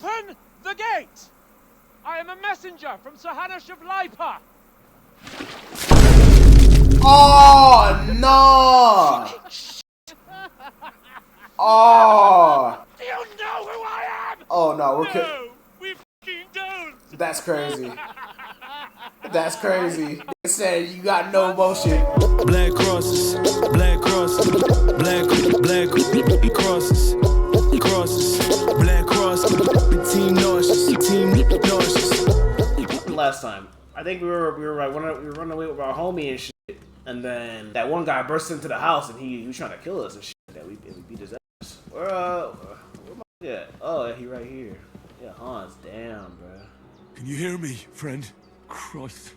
Open the gate! I am a messenger from Sir Hanush of Lipa. Oh no! Oh! Do you know who I am? Oh no, No, we fucking don't. That's crazy. That's crazy. They said you got no emotion. Blackcrosses, Blackcrosses, Blackcrosses, crosses, Blackcrosses, team nauseous. Last time, I think we were running away with our homie and shit, and then that one guy burst into the house and he was trying to kill us and shit. That we beat his ass. Where my at? Oh, he right here. Yeah, Hans. Damn, bro. Can you hear me, friend? Christ.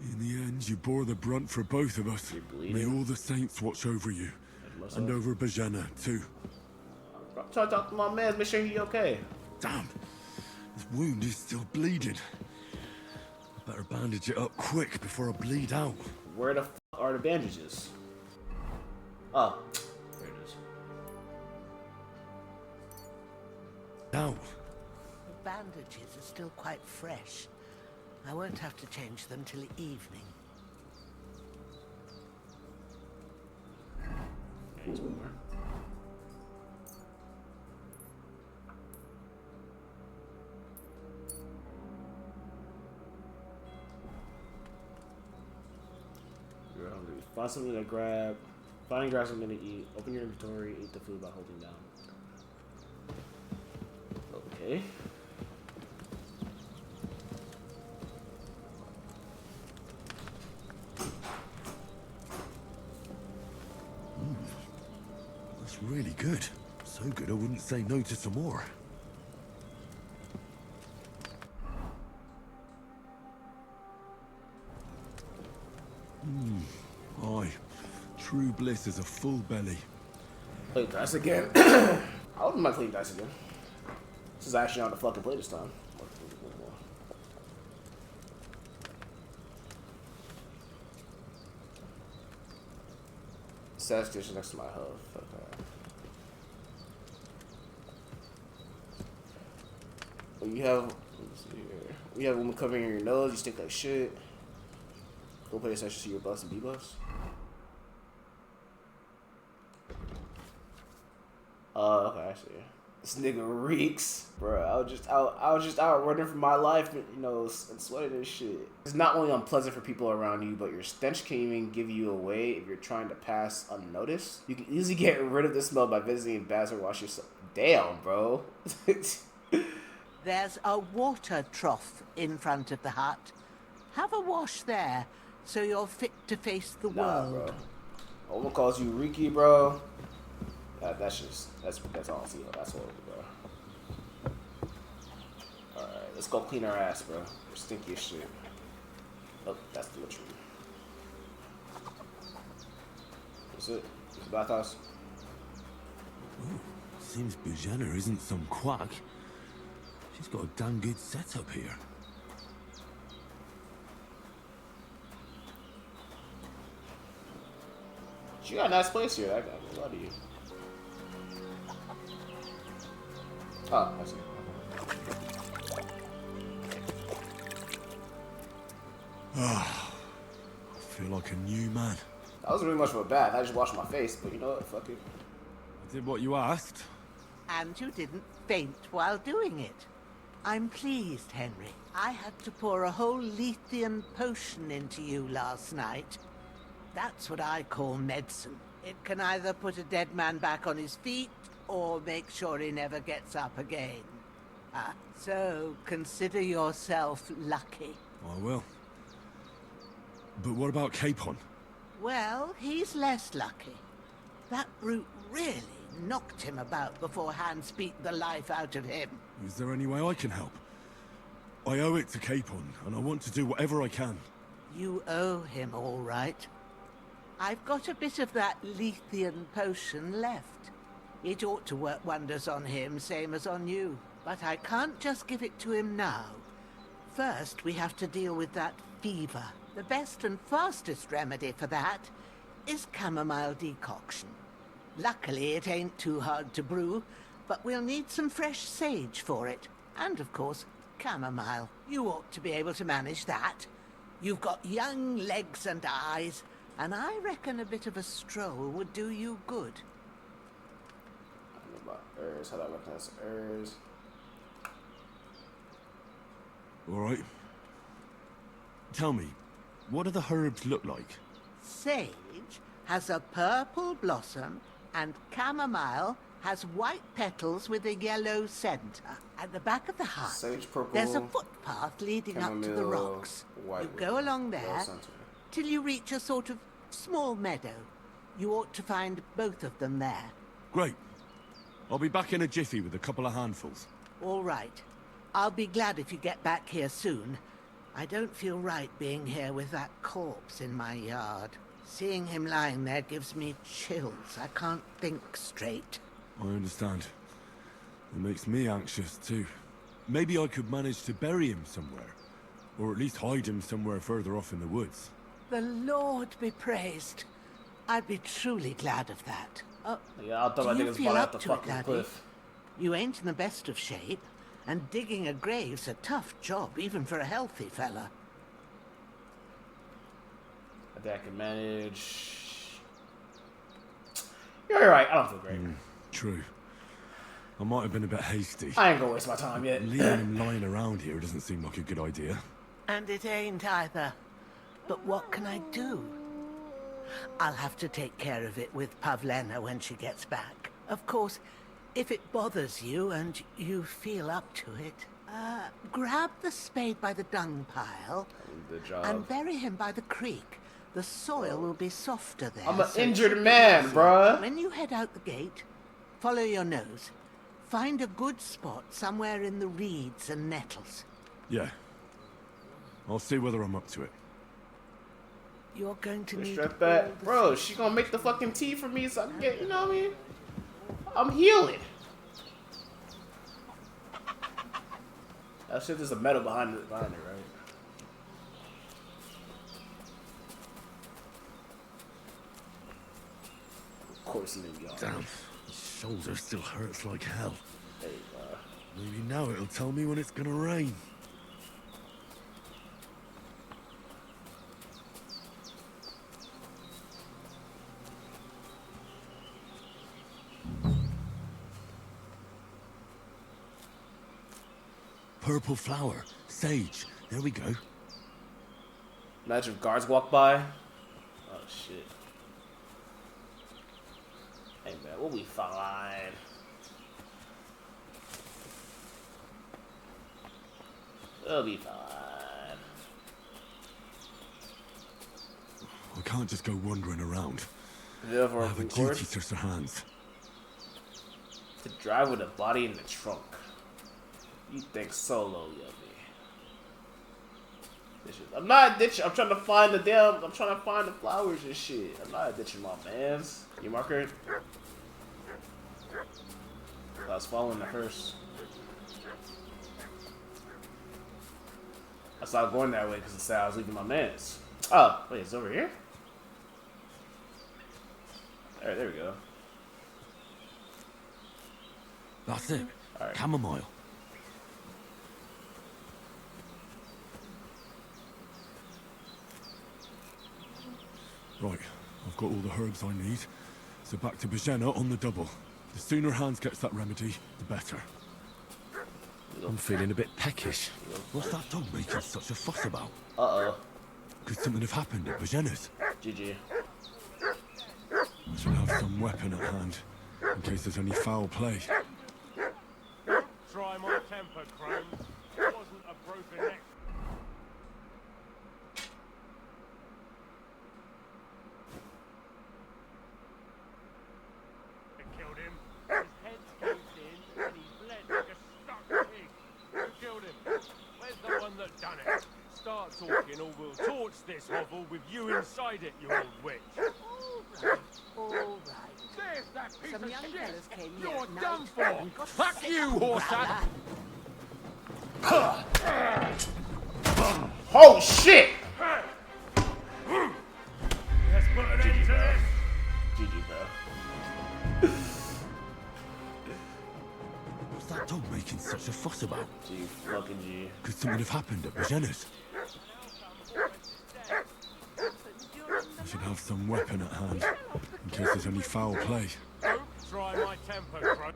In the end, you bore the brunt for both of us. May all the saints watch over you. And over Bajana, too. I'm trying to talk to my man, make sure he's okay. Damn. His wound is still bleeding. I better bandage it up quick before I bleed out. Where the f are the bandages? Oh, there it is. Now. The bandages are still quite fresh. I won't have to change them till evening. Needs more. You're hungry. Find something to grab. Find and grab something to eat. Open your inventory. Eat the food by holding down. Okay. That's really good. So good I wouldn't say no to some more. Aye. True bliss is a full belly. Play dice again. I wouldn't mind playing dice again. This is actually on the fucking play this time. Stat station next to my health. Okay. When you have, let's see here. When you have a woman covering your nose, you stink like shit. Go pay attention to your buffs and debuffs. Okay, I see. This nigga reeks, bro. I was just out running for my life, you know, and sweating and shit. It's not only unpleasant for people around you, but your stench can even give you away if you're trying to pass unnoticed. You can easily get rid of the smell by visiting baths or wash yourself. Damn, bro. There's a water trough in front of the hut. Have a wash there, so you're fit to face the world. Bro. Oma calls you Reeky, bro. That's all I see. That's horrible, bro. Alright, let's go clean our ass, bro. We're stinky as shit. Oh, that's the tree. What's it? It's the bathhouse. Ooh, seems Bajana isn't some quack. She's got a damn good setup here. She got a nice place here. I got a lot of you. Oh, I see. Ah, I feel like a new man. That wasn't really much of a bath. I just washed my face, but you know what? Fuck it. I did what you asked. And you didn't faint while doing it. I'm pleased, Henry. I had to pour a whole Lethean potion into you last night. That's what I call medicine. It can either put a dead man back on his feet, or make sure he never gets up again. So consider yourself lucky. I will. But what about Capon? Well, he's less lucky. That brute really knocked him about before Hans beat the life out of him. Is there any way I can help? I owe it to Capon, and I want to do whatever I can. You owe him, all right. I've got a bit of that Lethean potion left. It ought to work wonders on him, same as on you. But I can't just give it to him now. First, we have to deal with that fever. The best and fastest remedy for that is chamomile decoction. Luckily, it ain't too hard to brew, but we'll need some fresh sage for it. And, of course, chamomile. You ought to be able to manage that. You've got young legs and eyes, and I reckon a bit of a stroll would do you good. I don't know about herbs. How do I recognize herbs? Alright. Tell me, what do the herbs look like? Sage has a purple blossom, and chamomile has white petals with a yellow centre. At the back of the hut, Sage purple. there's a footpath leading up to the chamomile, rocks. white You with go along yellow there centre. till you reach a sort of small meadow. You ought to find both of them there. Great. I'll be back in a jiffy with a couple of handfuls. All right. I'll be glad if you get back here soon. I don't feel right being here with that corpse in my yard. Seeing him lying there gives me chills. I can't think straight. I understand. It makes me anxious too. Maybe I could manage to bury him somewhere. Or at least hide him somewhere further off in the woods. The Lord be praised. I'd be truly glad of that. Yeah, I thought my do you niggas feel falling up off the to it, fucking laddie? cliff. You ain't in the best of shape, and digging a grave's a tough job, even for a healthy fella. I think I can manage. You're right. I don't feel great. True. I might have been a bit hasty. I ain't gonna waste my time yet. Leaving him lying around here doesn't seem like a good idea. And it ain't either. But what can I do? I'll have to take care of it with Pavlena when she gets back. Of course, if it bothers you and you feel up to it, grab the spade by the dung pile Good job. and bury him by the creek. The soil will be softer there. I'm an so it injured should be man, easier. bruh. When you head out the gate, follow your nose. Find a good spot somewhere in the reeds and nettles. Yeah. I'll see whether I'm up to it. You're going to need Strap all that. the Bro, she gonna make the fucking tea for me so I can get, you know what I mean? I'm healing. That shit, there's a metal behind it, right? Of course, nigga. Damn. Shoulder still hurts like hell. Hey, Maybe now it'll tell me when it's gonna rain. Purple flower, sage. There we go. Imagine if guards walk by. Oh shit. Hey man, we'll be fine. We'll be fine. I can't just go wandering around. Yeah, I for have a duty to Sir Hans. to drive with a body in the trunk. You think solo, yummy. I'm not ditching. I'm trying to find the damn. I'm trying to find the flowers and shit. I'm not ditching my mans. You marker it? I was following the hearse. I started going that way because it said I was leaving my mans. Oh, wait, it's over here? There we go. That's it. All right. Chamomile. Right, I've got all the herbs I need. So back to Bajena on the double. The sooner Hans gets that remedy, the better. I'm feeling a bit peckish. What's that dog making such a fuss about? Uh-oh. Could something have happened at Bajena's? GG. I should have some weapon at hand, in case there's any foul play. Try my temper, Crone. It wasn't a broken neck. I killed him. His head caved in and he bled like a stuck pig. Who killed him? Where's the one that done it? Start talking or we'll torch this hovel with you inside it, you old witch. All right. There's that piece Some of young shit. fellas came here You're at night done for. and got Fuck sick you, of horse brother. Oh shit! Let's put an end to this. GG, bro. such a fuss about? G fucking G. Could something have happened at Bajena's? I should have some weapon at hand, in case there's any foul play. Don't try my temper, bro.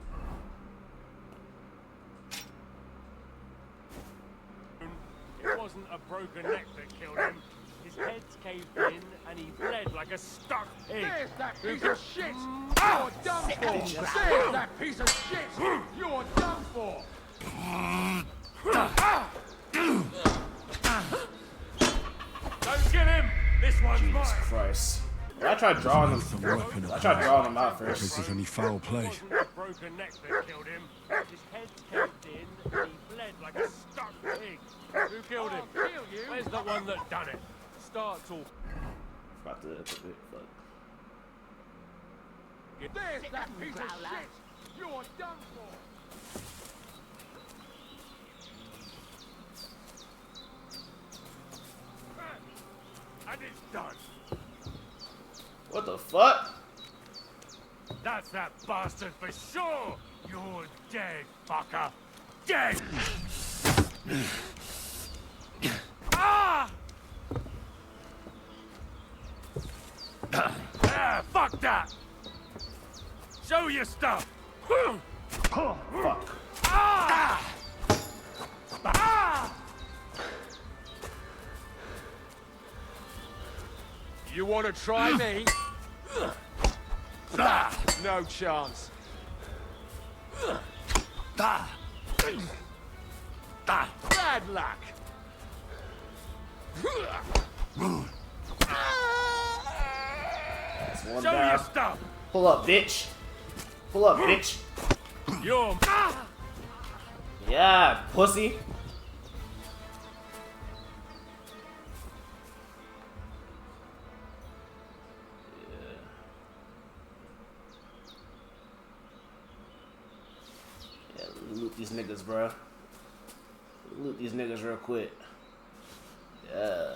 It wasn't a broken neck that killed him. His head's caved in and he bled like a stuck pig. There's that piece of shit! You're done for! There's that piece of shit! You're done for! Don't get him! This one's Jesus mine! Christ. I tried drawing them. Some weapon I at tried hand, drawing them out in case first. there's any foul play. It wasn't a broken neck that killed him. His head's caved in and he bled like a stuck pig. Who killed him? I'll kill you. Where's the one that done it? Start talking. About to put it, fuck. There's that piece of shit! You're done for! And it's done. What the fuck? That's that bastard for sure! You're dead, fucker! Dead! Ah! Ah, fuck that! Show your stuff! Fuck. Ah! Ah! You want to try me? No chance. Bad luck. That's one Show your down. stuff! Pull up, bitch. Pull up, bitch. You're... Yeah, pussy. Yeah, loot these niggas, bro. Loot these niggas real quick. Yeah.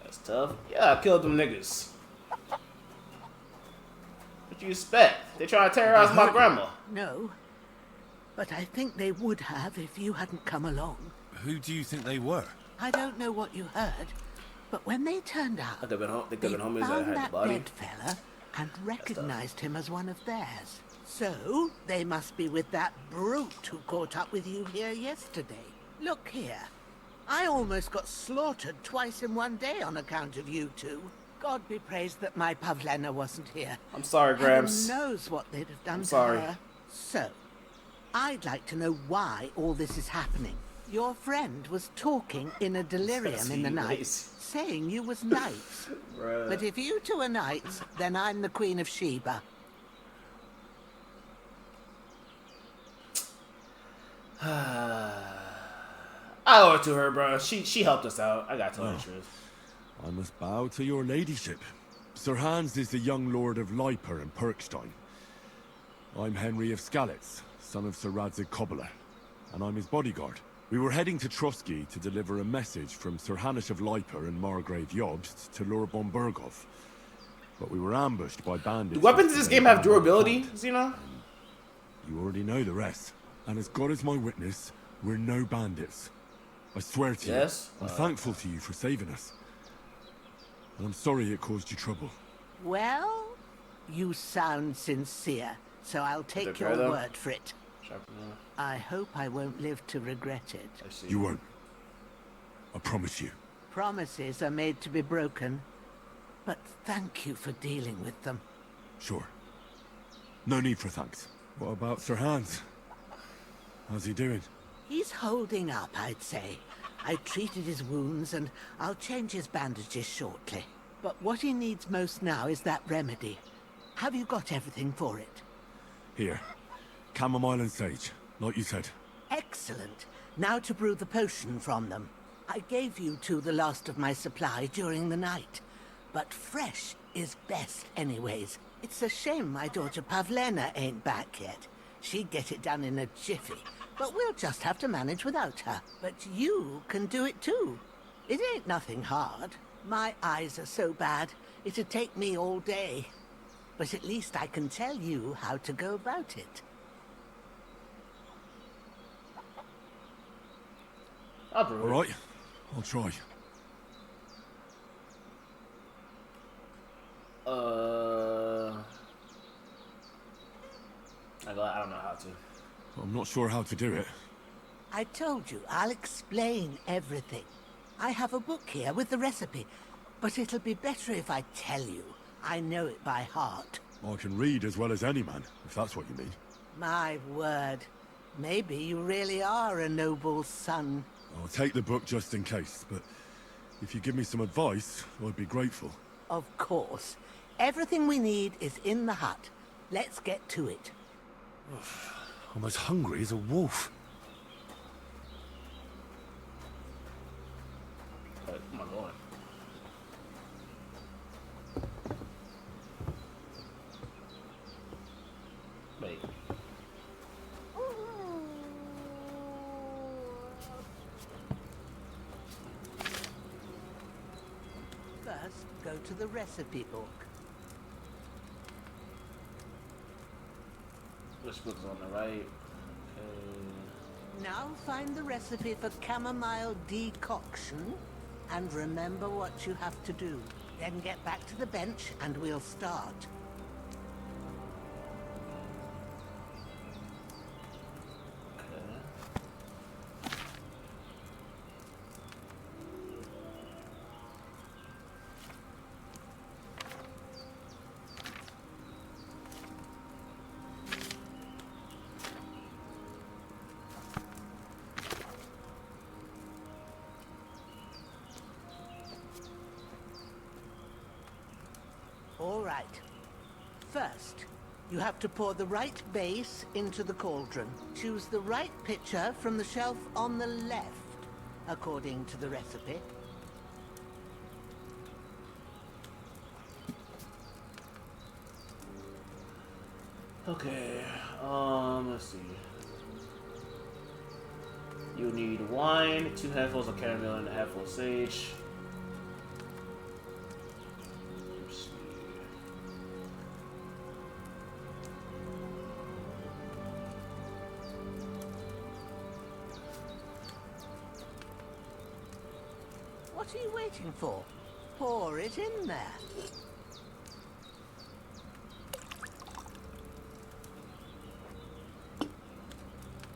That's tough. Yeah, I killed them niggas. What you expect? They trying to terrorize my grandma. No. But I think they would have if you hadn't come along. Who do you think they were? I don't know what you heard, but when they turned out, They could have they been homies that found had the that body. dead fella and recognized him as one of theirs. So, they must be with that brute who caught up with you here yesterday. Look here. I almost got slaughtered twice in one day on account of you two. God be praised that my Pavlena wasn't here. I'm sorry, Grams. Heaven knows what they'd have done I'm to sorry. her. So, I'd like to know why all this is happening. Your friend was talking in a delirium in the night, saying you was knights. Bruh. But if you two are knights, then I'm the Queen of Sheba. I owe it to her, bro. She helped us out. I got to tell her the truth. I must bow to your ladyship. Sir Hans is the young lord of Leiper and Perkstein. I'm Henry of Skalitz, son of Sir Radzig Cobbler, and I'm his bodyguard. We were heading to Trusky to deliver a message from Sir Hanish of Leiper and Margrave Jobst to Lord Bombergov, but we were ambushed by bandits. Do weapons in this game have durability, Xeno? You already know the rest. And as God is my witness, we're no bandits. I swear to Yes? you, I'm thankful to you for saving us. And I'm sorry it caused you trouble. Well, you sound sincere, so I'll take Okay, your then. word for it. I hope I won't live to regret it. I see. You won't. I promise you. Promises are made to be broken, but thank you for dealing with them. Sure. No need for thanks. What about Sir Hans? How's he doing? He's holding up, I'd say. I treated his wounds and I'll change his bandages shortly. But what he needs most now is that remedy. Have you got everything for it? Here. Chamomile and sage, like you said. Excellent. Now to brew the potion from them. I gave you two the last of my supply during the night. But fresh is best anyways. It's a shame my daughter Pavlena ain't back yet. She'd get it done in a jiffy. But we'll just have to manage without her. But you can do it too. It ain't nothing hard. My eyes are so bad, it'd take me all day. But at least I can tell you how to go about it. I'll brew it. All right, I'll try. I don't know how to. I'm not sure how to do it. I told you, I'll explain everything. I have a book here with the recipe, but it'll be better if I tell you. I know it by heart. I can read as well as any man, if that's what you mean. My word. Maybe you really are a noble son. I'll take the book just in case, but if you give me some advice, I'd be grateful. Of course. Everything we need is in the hut. Let's get to it. I'm as hungry as a wolf. Oh my lord. Wait. First, go to the recipe book. Which book's on the right? Okay. Now find the recipe for chamomile decoction and remember what you have to do. Then get back to the bench and we'll start. All right. First, you have to pour the right base into the cauldron. Choose the right pitcher from the shelf on the left, according to the recipe. Okay, let's see. You'll need wine, 2 handfuls of caramel, and a handful of sage. Let's see. What are you waiting for? Pour it in there.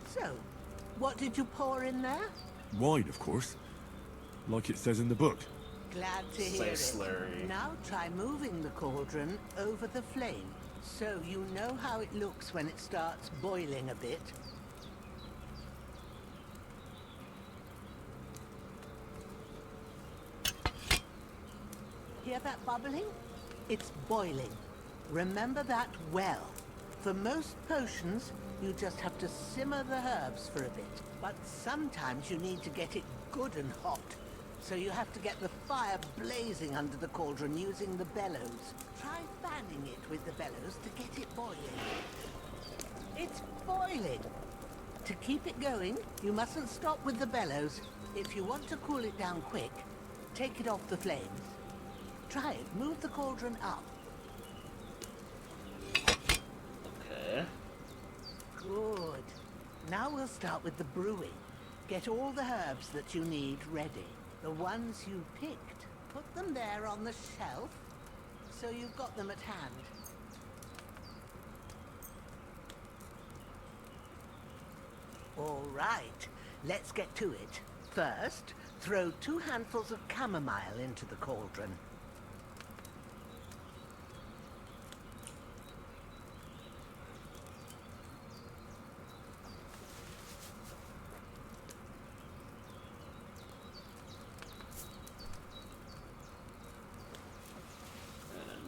So, what did you pour in there? Wine, of course. Like it says in the book. Glad to hear Say it. slurry. Now try moving the cauldron over the flame, so you know how it looks when it starts boiling a bit. Hear that bubbling? It's boiling. Remember that well. For most potions, you just have to simmer the herbs for a bit. But sometimes you need to get it good and hot. So you have to get the fire blazing under the cauldron using the bellows. Try fanning it with the bellows to get it boiling. It's boiling! To keep it going, you mustn't stop with the bellows. If you want to cool it down quick, take it off the flames. Try it. Move the cauldron up. Okay. Good. Now we'll start with the brewing. Get all the herbs that you need ready. The ones you picked. Put them there on the shelf, so you've got them at hand. All right, let's get to it. First, throw 2 handfuls of chamomile into the cauldron.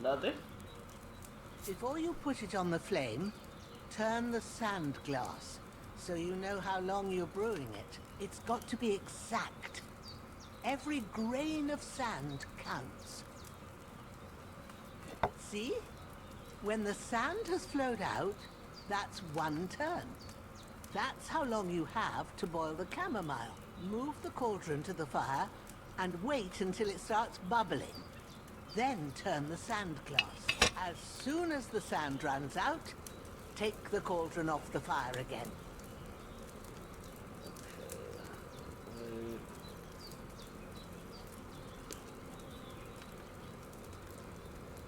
Another. Before you put it on the flame, turn the sand glass so you know how long you're brewing it. It's got to be exact. Every grain of sand counts. See? When the sand has flowed out, that's 1 turn. That's how long you have to boil the chamomile. Move the cauldron to the fire and wait until it starts bubbling. Then turn the sand glass. As soon as the sand runs out, take the cauldron off the fire again.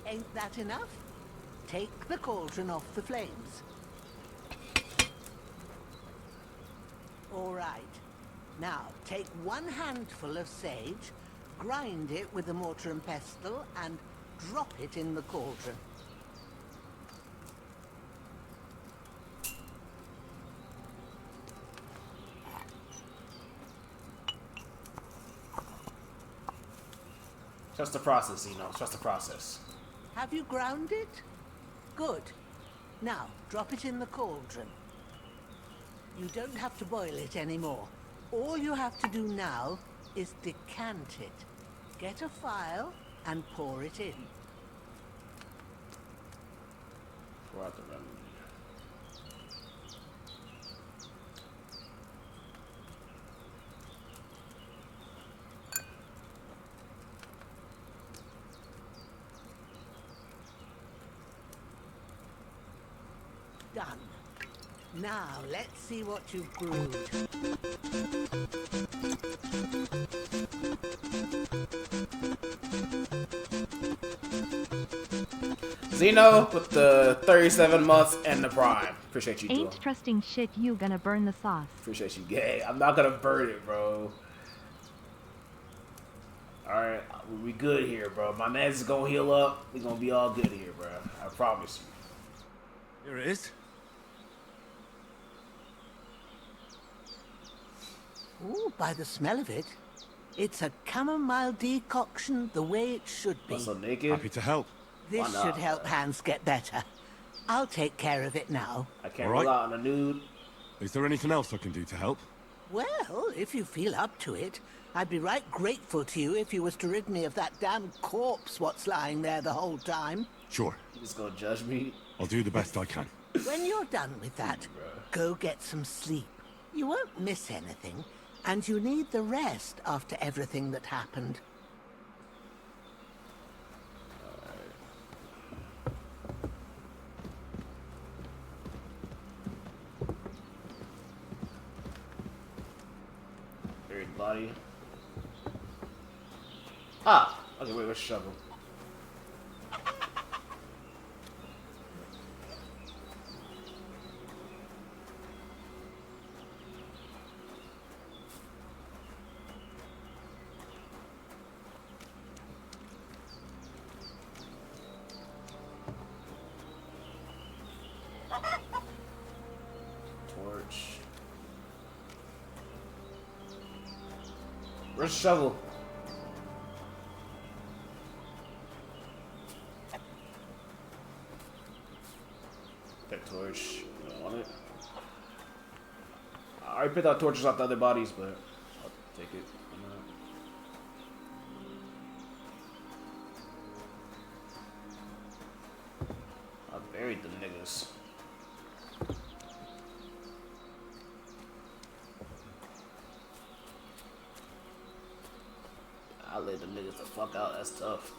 Ain't that enough? Take the cauldron off the flames. All right. Now, take 1 handful of sage, grind it with a mortar and pestle, and drop it in the cauldron. Trust the process, trust the process. Have you ground it? Good. Now, drop it in the cauldron. You don't have to boil it anymore. All you have to do now is decant it. Get a phial and pour it in. Pour out the remedy. Done. Now, let's see what you've brewed. Zeno with the 37 months and the prime. Appreciate you, Ain't Joel. trusting shit you gonna burn the sauce. Appreciate you, gay. I'm not gonna burn it, bro. Alright, we good here, bro. My man's is gonna heal up. We gonna be all good here, bro. I promise you. Here it is. Ooh, by the smell of it, it's a chamomile decoction the way it should be. Also naked. Happy to help. This Why not? should help Hans get better. I'll take care of it now. I can't All right. roll out on a nude. Is there anything else I can do to help? Well, if you feel up to it, I'd be right grateful to you if you was to rid me of that damn corpse what's lying there the whole time. Sure. You just gonna judge me? I'll do the best I can. When you're done with that, go get some sleep. You won't miss anything, and you need the rest after everything that happened. Buried body. Ah! Okay, wait, where's the shovel? Torch. Where's the shovel? That torch. You don't want it? I already picked out torches off the other bodies, but I'll take it. Why not? I buried them niggas. I laid them niggas the fuck out. That's tough.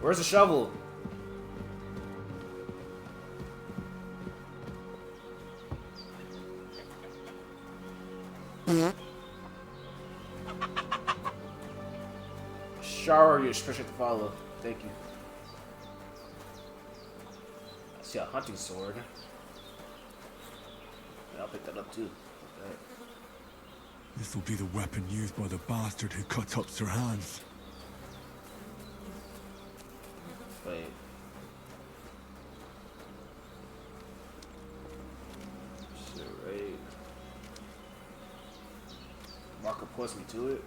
Where's the shovel? Shower, you appreciate the follow. Thank you. I see a hunting sword. Yeah, I'll pick that up too. Okay. This will be the weapon used by the bastard who cut up Sir Hans. Wait. Charade. Marker points me to it.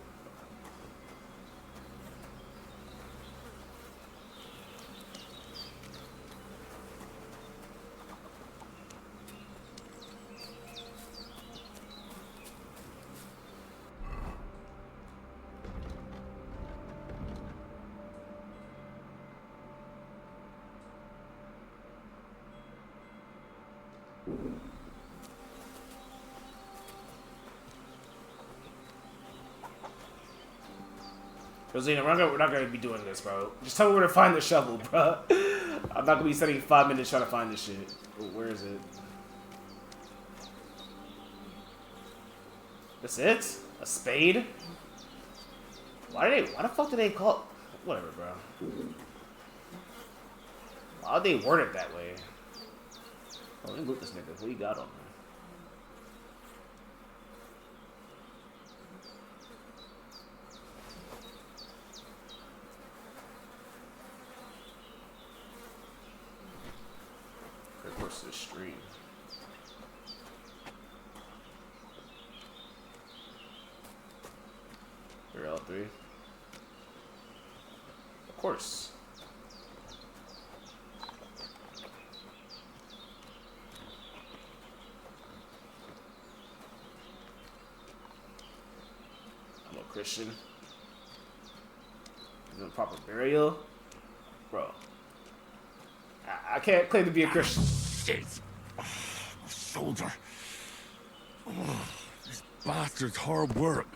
Rosina, we're not gonna be doing this, bro. Just tell me where to find the shovel, bro. I'm not gonna be spending 5 minutes trying to find this shit. Where is it? That's it? A spade? Why the fuck did they call... Whatever, bro. Why'd they word it that way? Oh, let me loot this nigga. What you got on him? Of course, the stream. They're L3. Of course. I'm a Christian. Is it a proper burial? Bro. I can't claim to be a Christian. Shit! My shoulder. This bastard's hard work.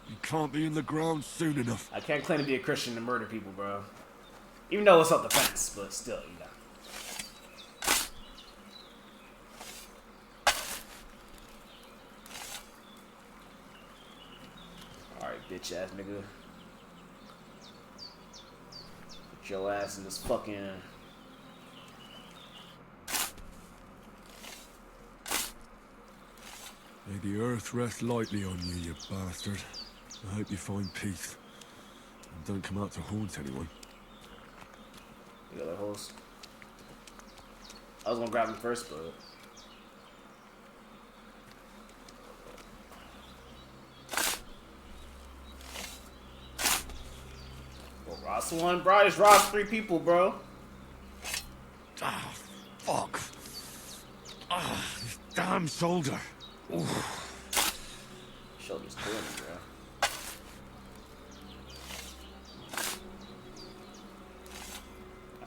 You can't be in the ground soon enough. I can't claim to be a Christian and murder people, bro. Even though it's self-defense, but still, you know. Alright, bitch ass nigga. Put your ass in this fucking... May the earth rest lightly on you, you bastard. I hope you find peace. And don't come out to haunt anyone. You got that host. I was gonna grab him first, but... Well, Ross won, bro. I just robbed 3 people, bro. Ah, fuck. Ah, this damn shoulder. Oof. Shoulder's killing me, bro.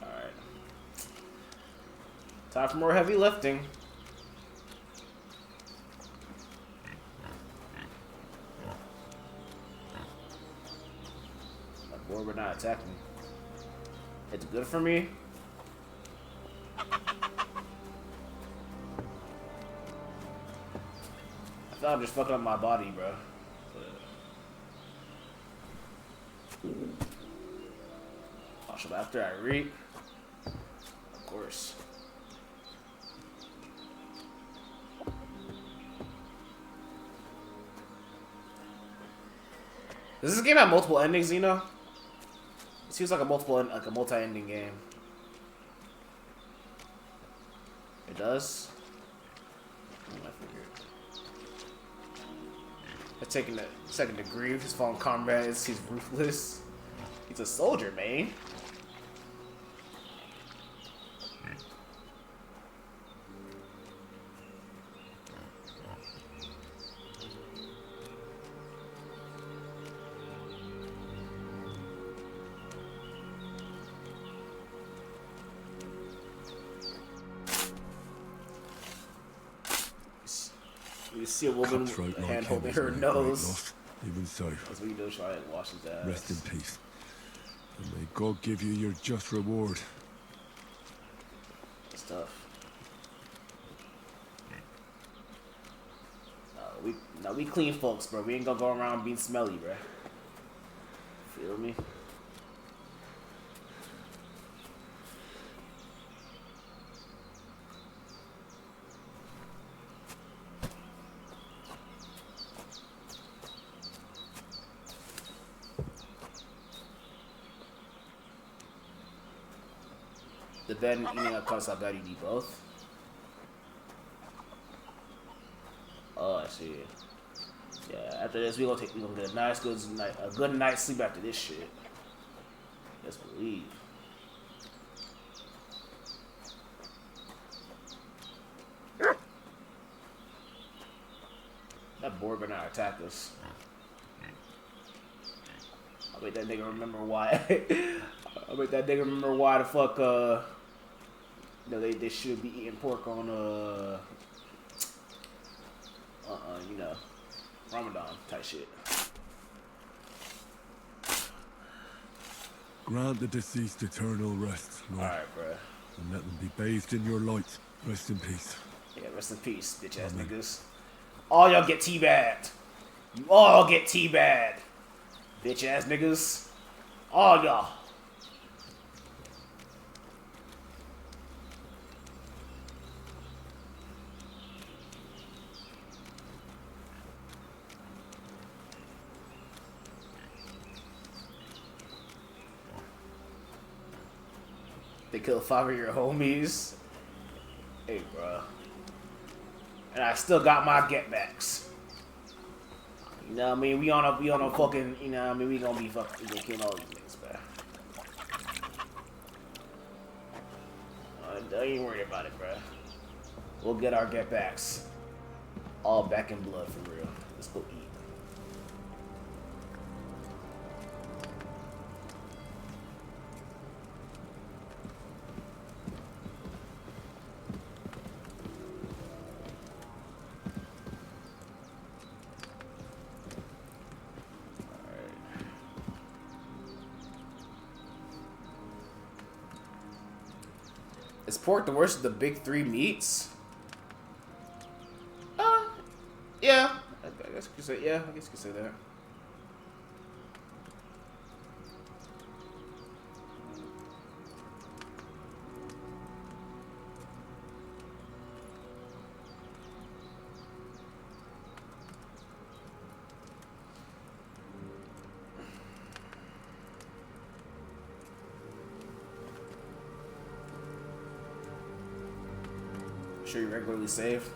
Alright. Time for more heavy lifting. That board would not attack me. It's good for me. I thought I'm just fucking up my body, bro. Watch him after I reap. Of course. Does this game have multiple endings, you know? It seems like a multi-ending game. It does? Oh, I figured. It's taking a second to grieve. His fallen comrades. He's ruthless. He's a soldier, man. You see a woman with a hand holding her nose. Even so, That's what you do, try and wash his ass. rest in peace. And may God give you your just reward. That's tough. We clean folks, bro. We ain't gonna go around being smelly, bro. Feel me? The bed and eating a cuss, I bet you need both. Oh, I see. Yeah, after this, we gonna get a good night's sleep after this shit. Let's believe. That board better not attack us. I'll make that nigga remember why. I'll make that nigga remember why the fuck, you know, they should be eating pork on, you know. Ramadan type shit. Grant the deceased eternal rest, Lord, Alright, bro. and let them be bathed in your light. Rest in peace. Yeah, rest in peace, bitch ass Amen. niggas. All y'all get teabagged. You all get teabagged. Bitch ass niggas. All y'all. They killed 5 of your homies. Hey, bro. And I still got my get backs. You know what I mean? We on a fucking, you know what I mean? We gonna be fucking, we gonna kill all these niggas, bro. I ain't worried about it, bro. We'll get our get backs. All back in blood for real. Let's go eat. Is pork the worst of the big 3 meats? Yeah. I guess you could say, yeah, I guess you could say that. Sure you regularly save?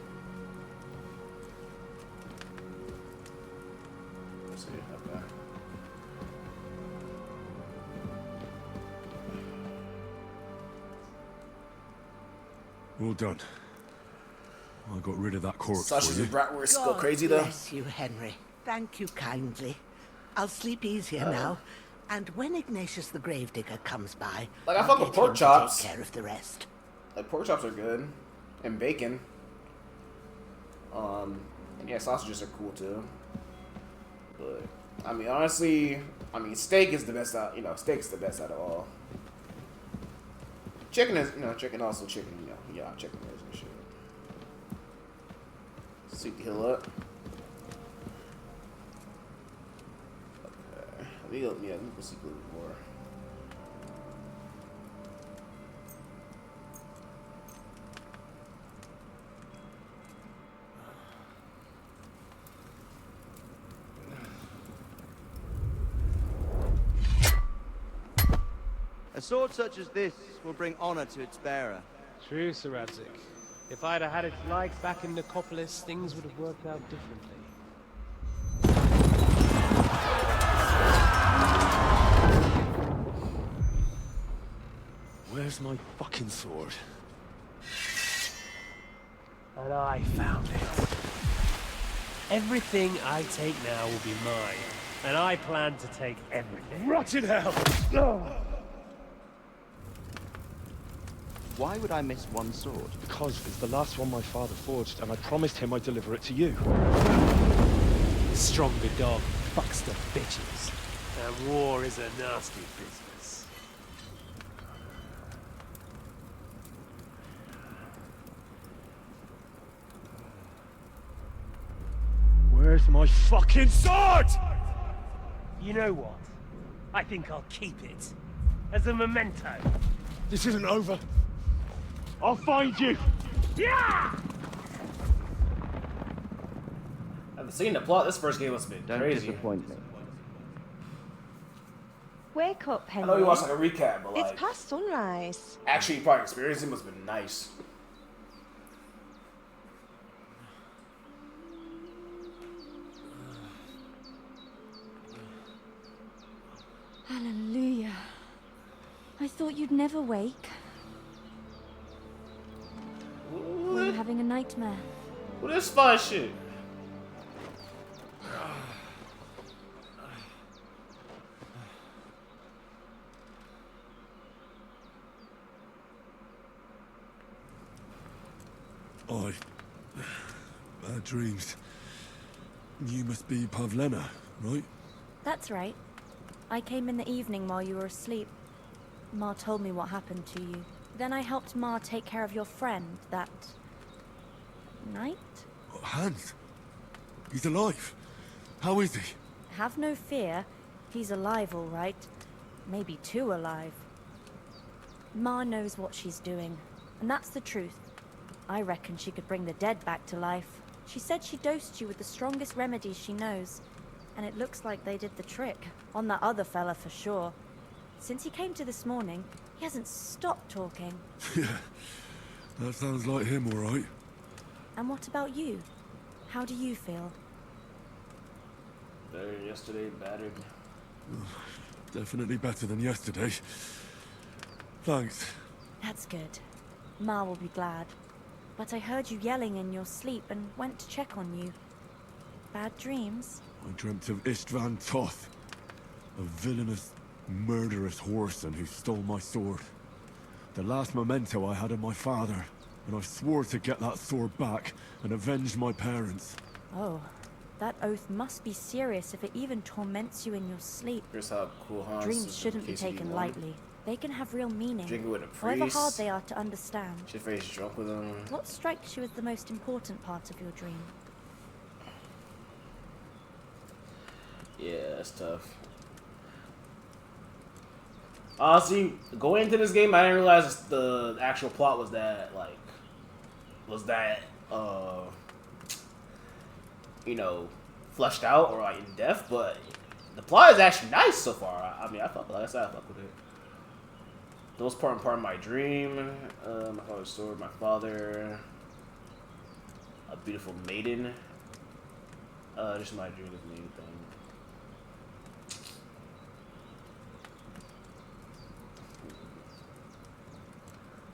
Let's see, okay. All done. I got rid of that corpse Sausage for you. and bratwurst go God crazy though. bless you, Henry. Thank you kindly. I'll sleep easier now. And when Ignatius the Gravedigger comes by, Like, I I'll fuck with get pork him to chops. take care of the rest. Like, pork chops are good. And bacon. And yeah, sausages are cool too. But, I mean, honestly, I mean, steak is the best out, you know, steak's the best out of all. Chicken is, you know, chicken also chicken, you know, yeah, chicken is and shit. Sweep the hill up. Okay. Let me go see a little bit more. A sword such as this will bring honor to its bearer. True, Sir Radzik. If I'd have had its like back in Nicopolis, things would have worked out differently. Where's my fucking sword? And I found it. Everything I take now will be mine. And I plan to take everything. Rot in hell! Why would I miss one sword? Because it's the last one my father forged, and I promised him I'd deliver it to you. Stronger dog fucks the bitches. And war is a nasty business. Where's my fucking sword? You know what? I think I'll keep it. As a memento. This isn't over. I'll find you! Yeah! I've seen the plot. This first game must have been Don't crazy. disappoint me. Wake up, I Henry. know you watched like a recap, but It's like past sunrise. actually probably experiencing must have been nice. Hallelujah. I thought you'd never wake. Were you having a nightmare? What is fun shit? Bad dreams. You must be Pavlena, right? That's right. I came in the evening while you were asleep. Ma told me what happened to you. Then I helped Ma take care of your friend that night? Oh, Hans? He's alive. How is he? Have no fear. He's alive, all right. Maybe too alive. Ma knows what she's doing, and that's the truth. I reckon she could bring the dead back to life. She said she dosed you with the strongest remedies she knows, and it looks like they did the trick. On that other fella for sure. Since he came to this morning, he hasn't stopped talking. Yeah, that sounds like him, all right. And what about you? How do you feel? Better yesterday, battered. Definitely better than yesterday. Thanks. That's good. Ma will be glad. But I heard you yelling in your sleep and went to check on you. Bad dreams? I dreamt of Istvan Toth, a villainous, murderous whoreson who stole my sword. The last memento I had of my father, and I swore to get that sword back and avenge my parents. Oh, that oath must be serious if it even torments you in your sleep. Here's how cool Hans Dreams shouldn't be taken lightly. They can have real meaning, Drinking with a priest. however hard they are to understand. Shit face drunk with him. What strikes you as the most important part of your dream? Yeah, that's tough. Honestly, going into this game, I didn't realize the actual plot was that, you know, fleshed out or like in depth, but the plot is actually nice so far. I mean, like I said, I fuck with it. The most important part of my dream, my father's sword, my father, a beautiful maiden. Just my dream is the main thing.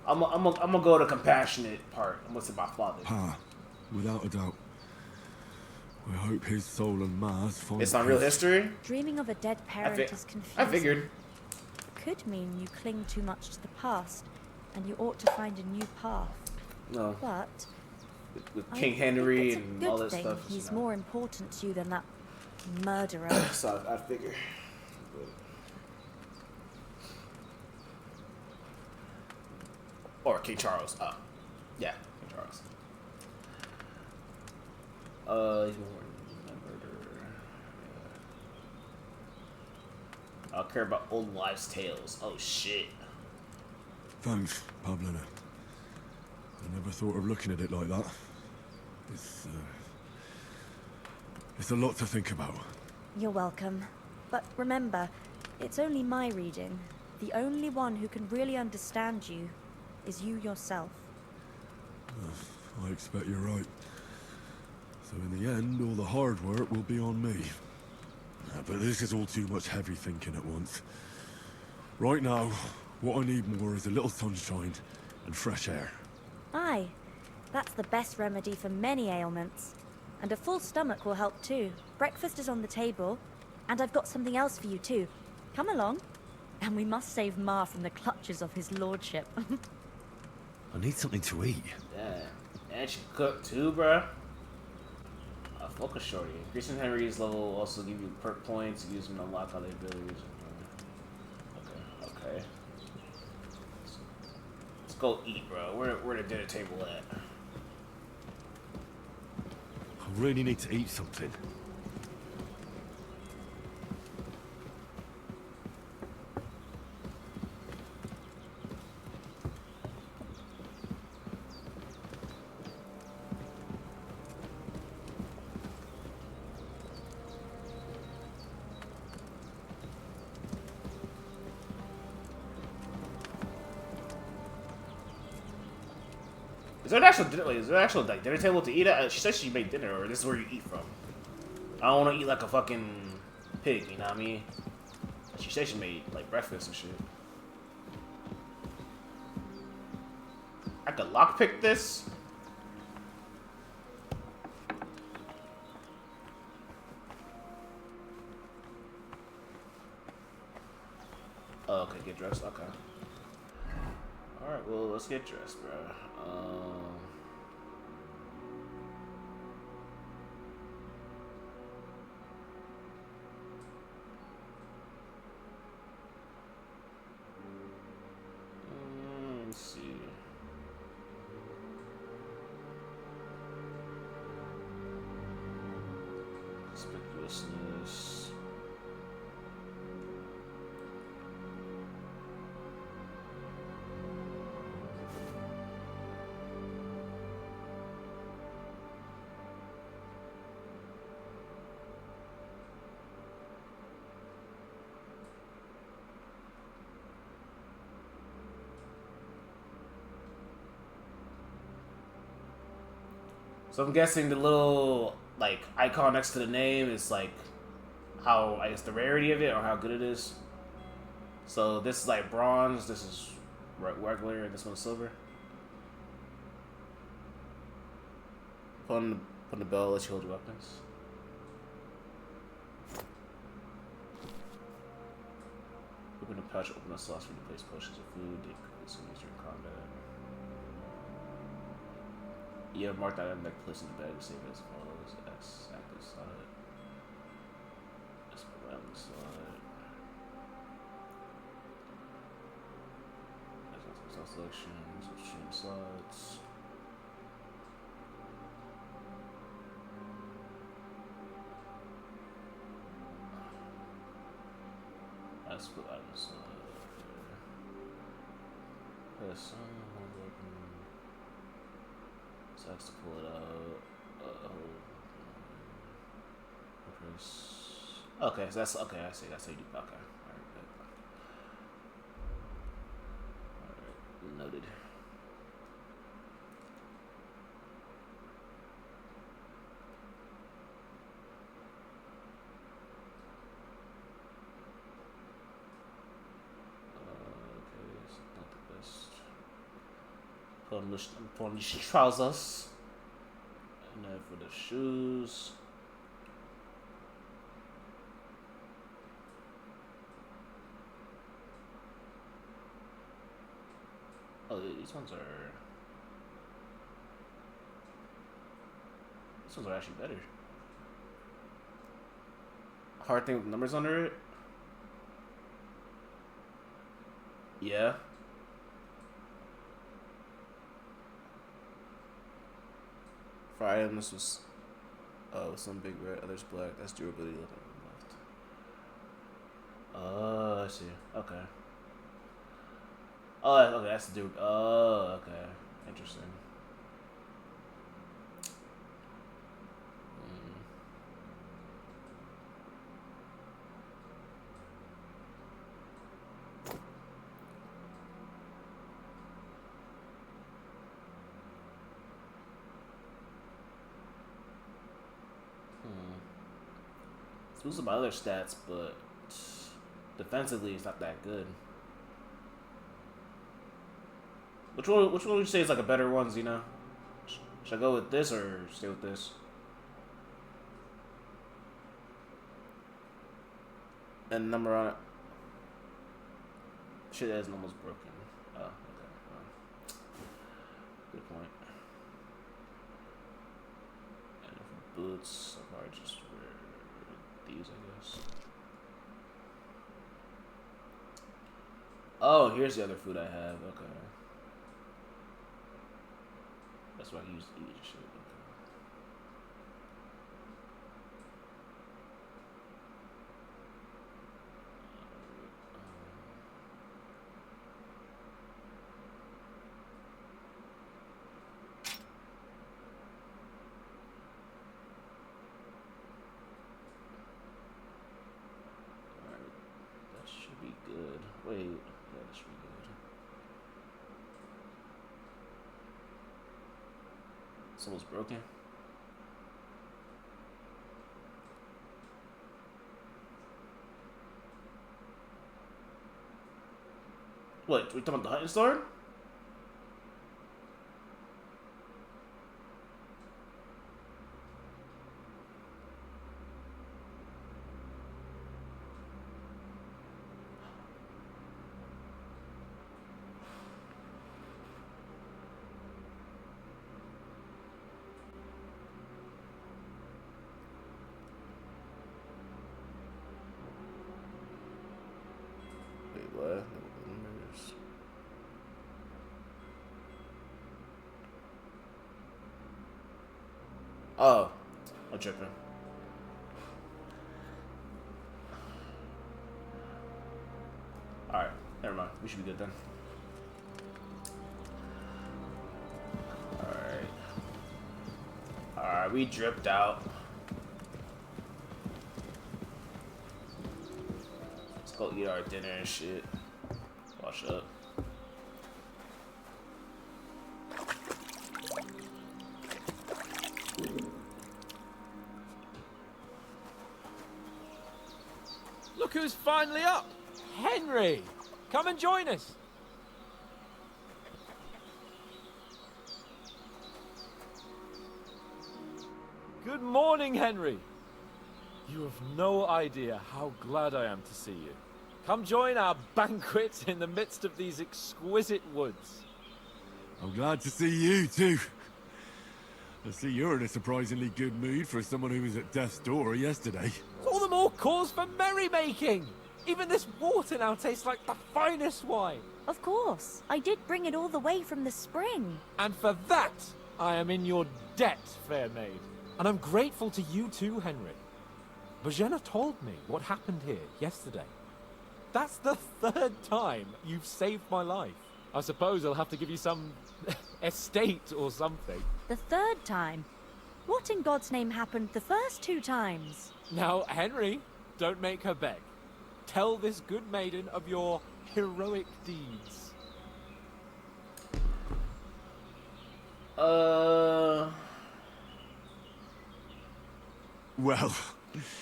I'm gonna go to compassionate part. I'm gonna say my father. Pa, without a doubt. I hope his soul and Ma's find It's not real history. Dreaming of a dead parent is confusing. I figured. Could mean you cling too much to the past, and you ought to find a new path. No. But with King Henry it's a and good all that thing stuff. He's more important to you than that murderer. So I figure. Or King Charles. Yeah, King Charles. He's more than a murderer. Yeah. I'll care about old wives' tales. Oh shit. Thanks, Pavlena. I never thought of looking at it like that. It's a lot to think about. You're welcome. But remember, it's only my reading. The only one who can really understand you is you yourself. I expect you're right. So in the end, all the hard work will be on me. But this is all too much heavy thinking at once. Right now, what I need more is a little sunshine and fresh air. Aye, that's the best remedy for many ailments. And a full stomach will help too. Breakfast is on the table, and I've got something else for you too. Come along. And we must save Ma from the clutches of his lordship. I need something to eat. Yeah. And she cooked too, bruh. Focus shorty. Increasing Henry's level will also give you perk points. Use them to unlock other abilities. Okay. Let's go eat, bro. Where the dinner table at? I really need to eat something. Is there an actual dinner? Wait, is there an actual like dinner table to eat at? She said she made dinner, or this is where you eat from. I don't want to eat like a fucking pig, you know what I mean? She said she made like breakfast and shit. I could lockpick this. Oh, okay, get dressed. Okay. All right, well, let's get dressed, bro. Poisonous. So I'm guessing the little like icon next to the name is like how, I guess, the rarity of it or how good it is. So this is like bronze, this is regular, and this one's silver. Put the bell, lets you hold your weapons. Open a pouch, open a sauce for you to place potions of food. They can use during combat. You have marked item that place in the bag to save it as follows. X, active slot. S, around the slot. That's selections, stream slots. Let's put item slot. Press on, hold open. So that's to pull it out. Okay, so that's okay. I see. That's how you do. Okay, all right, good. All right, noted. Okay, it's not the best. Put on these trousers, and then for the shoes. Oh, these ones are actually better. Hard thing with numbers under it. Yeah. For items was some big red, others black. That's durability looking left. Oh, I see. Okay. Oh, okay, that's the dude. Oh, okay. Interesting. Those are my other stats, but defensively, it's not that good. Which one would you say is like a better one, Zeno? Should I go with this or stay with this? And number on it. Shit is almost broken. Oh, okay. Well, good point. And for boots, I'll probably just wear these, I guess. Oh, here's the other food I have. Okay. That's why I use to eat shit. Alright, that should be good. Wait, yeah, that should be good. It's almost broken. What? We talking about the hunting sword? Wait, what? Oh, I'm tripping. Alright, never mind. We should be good then. Alright. Alright, we dripped out. Let's go eat our dinner and shit. Wash up. Look who's finally up! Henry! Come and join us! Good morning, Henry! You have no idea how glad I am to see you. Come join our banquet in the midst of these exquisite woods. I'm glad to see you too. I see you're in a surprisingly good mood for someone who was at death's door yesterday. All the more cause for merrymaking! Even this water now tastes like the finest wine. Of course. I did bring it all the way from the spring. And for that, I am in your debt, fair maid. And I'm grateful to you too, Henry. Bojena told me what happened here yesterday. That's the 3rd time you've saved my life. I suppose I'll have to give you some estate or something. The 3rd time? What in God's name happened the first 2 times? Now, Henry, don't make her beg. Tell this good maiden of your heroic deeds. Well,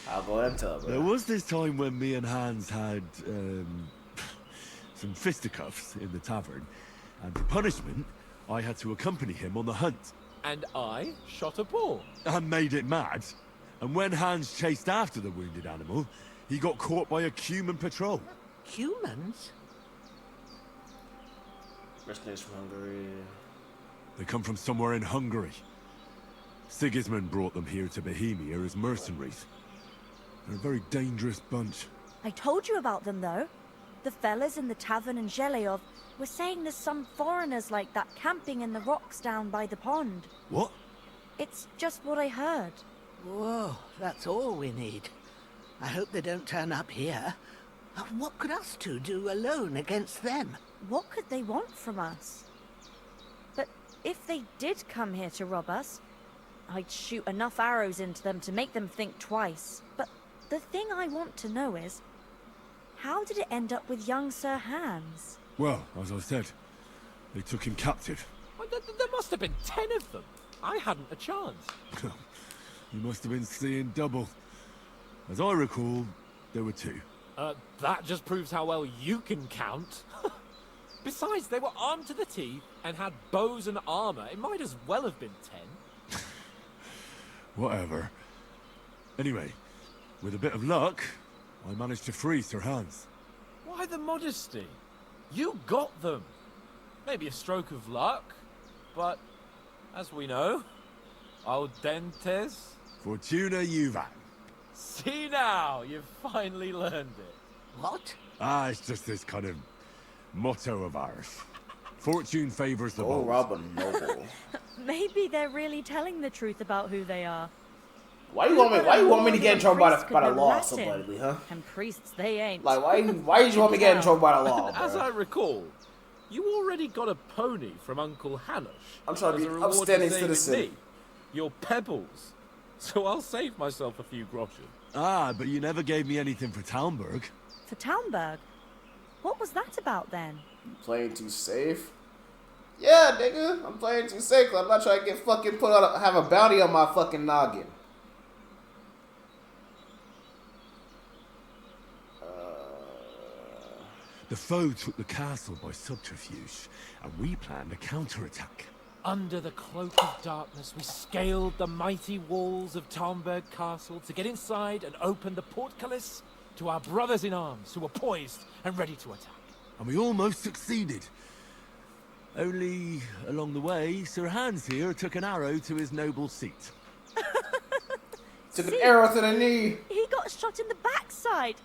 I'll go ahead and tell her. There was this time when me and Hans had some fisticuffs in the tavern, and for punishment, I had to accompany him on the hunt. And I shot a boar. And made it mad. And when Hans chased after the wounded animal, he got caught by a human patrol. Humans? Mercenaries from Hungary. They come from somewhere in Hungary. Sigismund brought them here to Bohemia as mercenaries. They're a very dangerous bunch. I told you about them, though. The fellas in the tavern in Zheleov were saying there's some foreigners like that camping in the rocks down by the pond. What? It's just what I heard. Whoa, that's all we need. I hope they don't turn up here. What could us two do alone against them? What could they want from us? But if they did come here to rob us, I'd shoot enough arrows into them to make them think twice. But the thing I want to know is, how did it end up with young Sir Hans? Well, as I said, they took him captive. Well, there must have been 10 of them. I hadn't a chance. You must have been seeing double. As I recall, there were 2. That just proves how well you can count. Besides, they were armed to the teeth and had bows and armor. It might as well have been 10. Whatever. Anyway, with a bit of luck, I managed to free Sir Hans. Why the modesty? You got them. Maybe a stroke of luck, but as we know, al dentes. Fortuna juvat. See now, you've finally learned it. What? It's just this kind of motto of ours. Fortune favors the bold. Rob a noble. Maybe they're really telling the truth about who they are. Why you want me to get in trouble by the law so blatantly, huh? And priests, they ain't. Like, why did you want me to get in trouble by the law, As I recall, you already got a pony from Uncle Hanush. I'm trying to be an upstanding citizen. Me, your pebbles. So I'll save myself a few groschen. But you never gave me anything for Talmberg. For Talmberg? What was that about then? Playing too safe? Yeah, nigga, I'm playing too safe. I'm not trying to get fucking have a bounty on my fucking noggin. The foe took the castle by subterfuge, and we planned a counterattack. Under the cloak of darkness, we scaled the mighty walls of Talmberg Castle to get inside and open the portcullis to our brothers in arms who were poised and ready to attack. And we almost succeeded. Only, along the way, Sir Hans here took an arrow to his noble seat. Took an arrow to the knee. He got shot in the backside.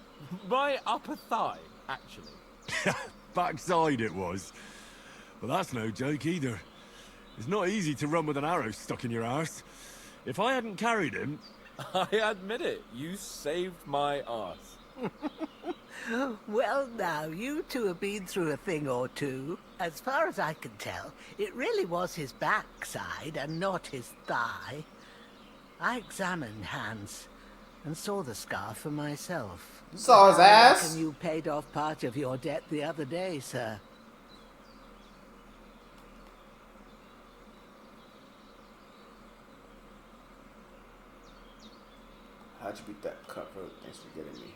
My upper thigh, actually. Backside it was. Well, that's no joke either. It's not easy to run with an arrow stuck in your arse. If I hadn't carried him... I admit it, you saved my arse. Well, now, you two have been through a thing or two. As far as I can tell, it really was his backside and not his thigh. I examined Hans and saw the scar for myself. You saw his I ass? reckon you paid off part of your debt the other day, sir. How'd you beat that cutthroat? Thanks for getting me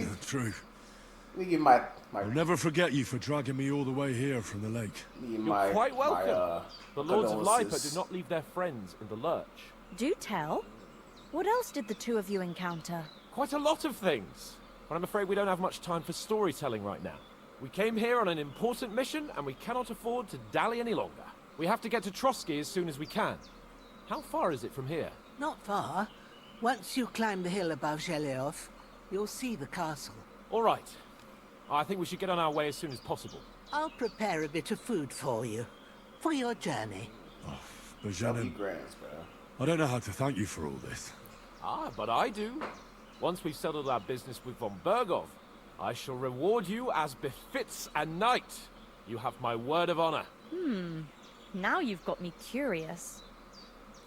here. True. Let me give my I'll never forget you for dragging me all the way here from the lake. You're quite welcome. The Lords of Lipa condolences. do not leave their friends in the lurch. Do tell. What else did the two of you encounter? Quite a lot of things. But I'm afraid we don't have much time for storytelling right now. We came here on an important mission, and we cannot afford to dally any longer. We have to get to Trotsky as soon as we can. How far is it from here? Not far. Once you climb the hill above Zheleov, you'll see the castle. All right. I think we should get on our way as soon as possible. I'll prepare a bit of food for you, for your journey. Bajanin, Grants, bro. I don't know how to thank you for all this. Ah, but I do. Once we've settled our business with von Bergov, I shall reward you as befits a knight. You have my word of honor. Now you've got me curious.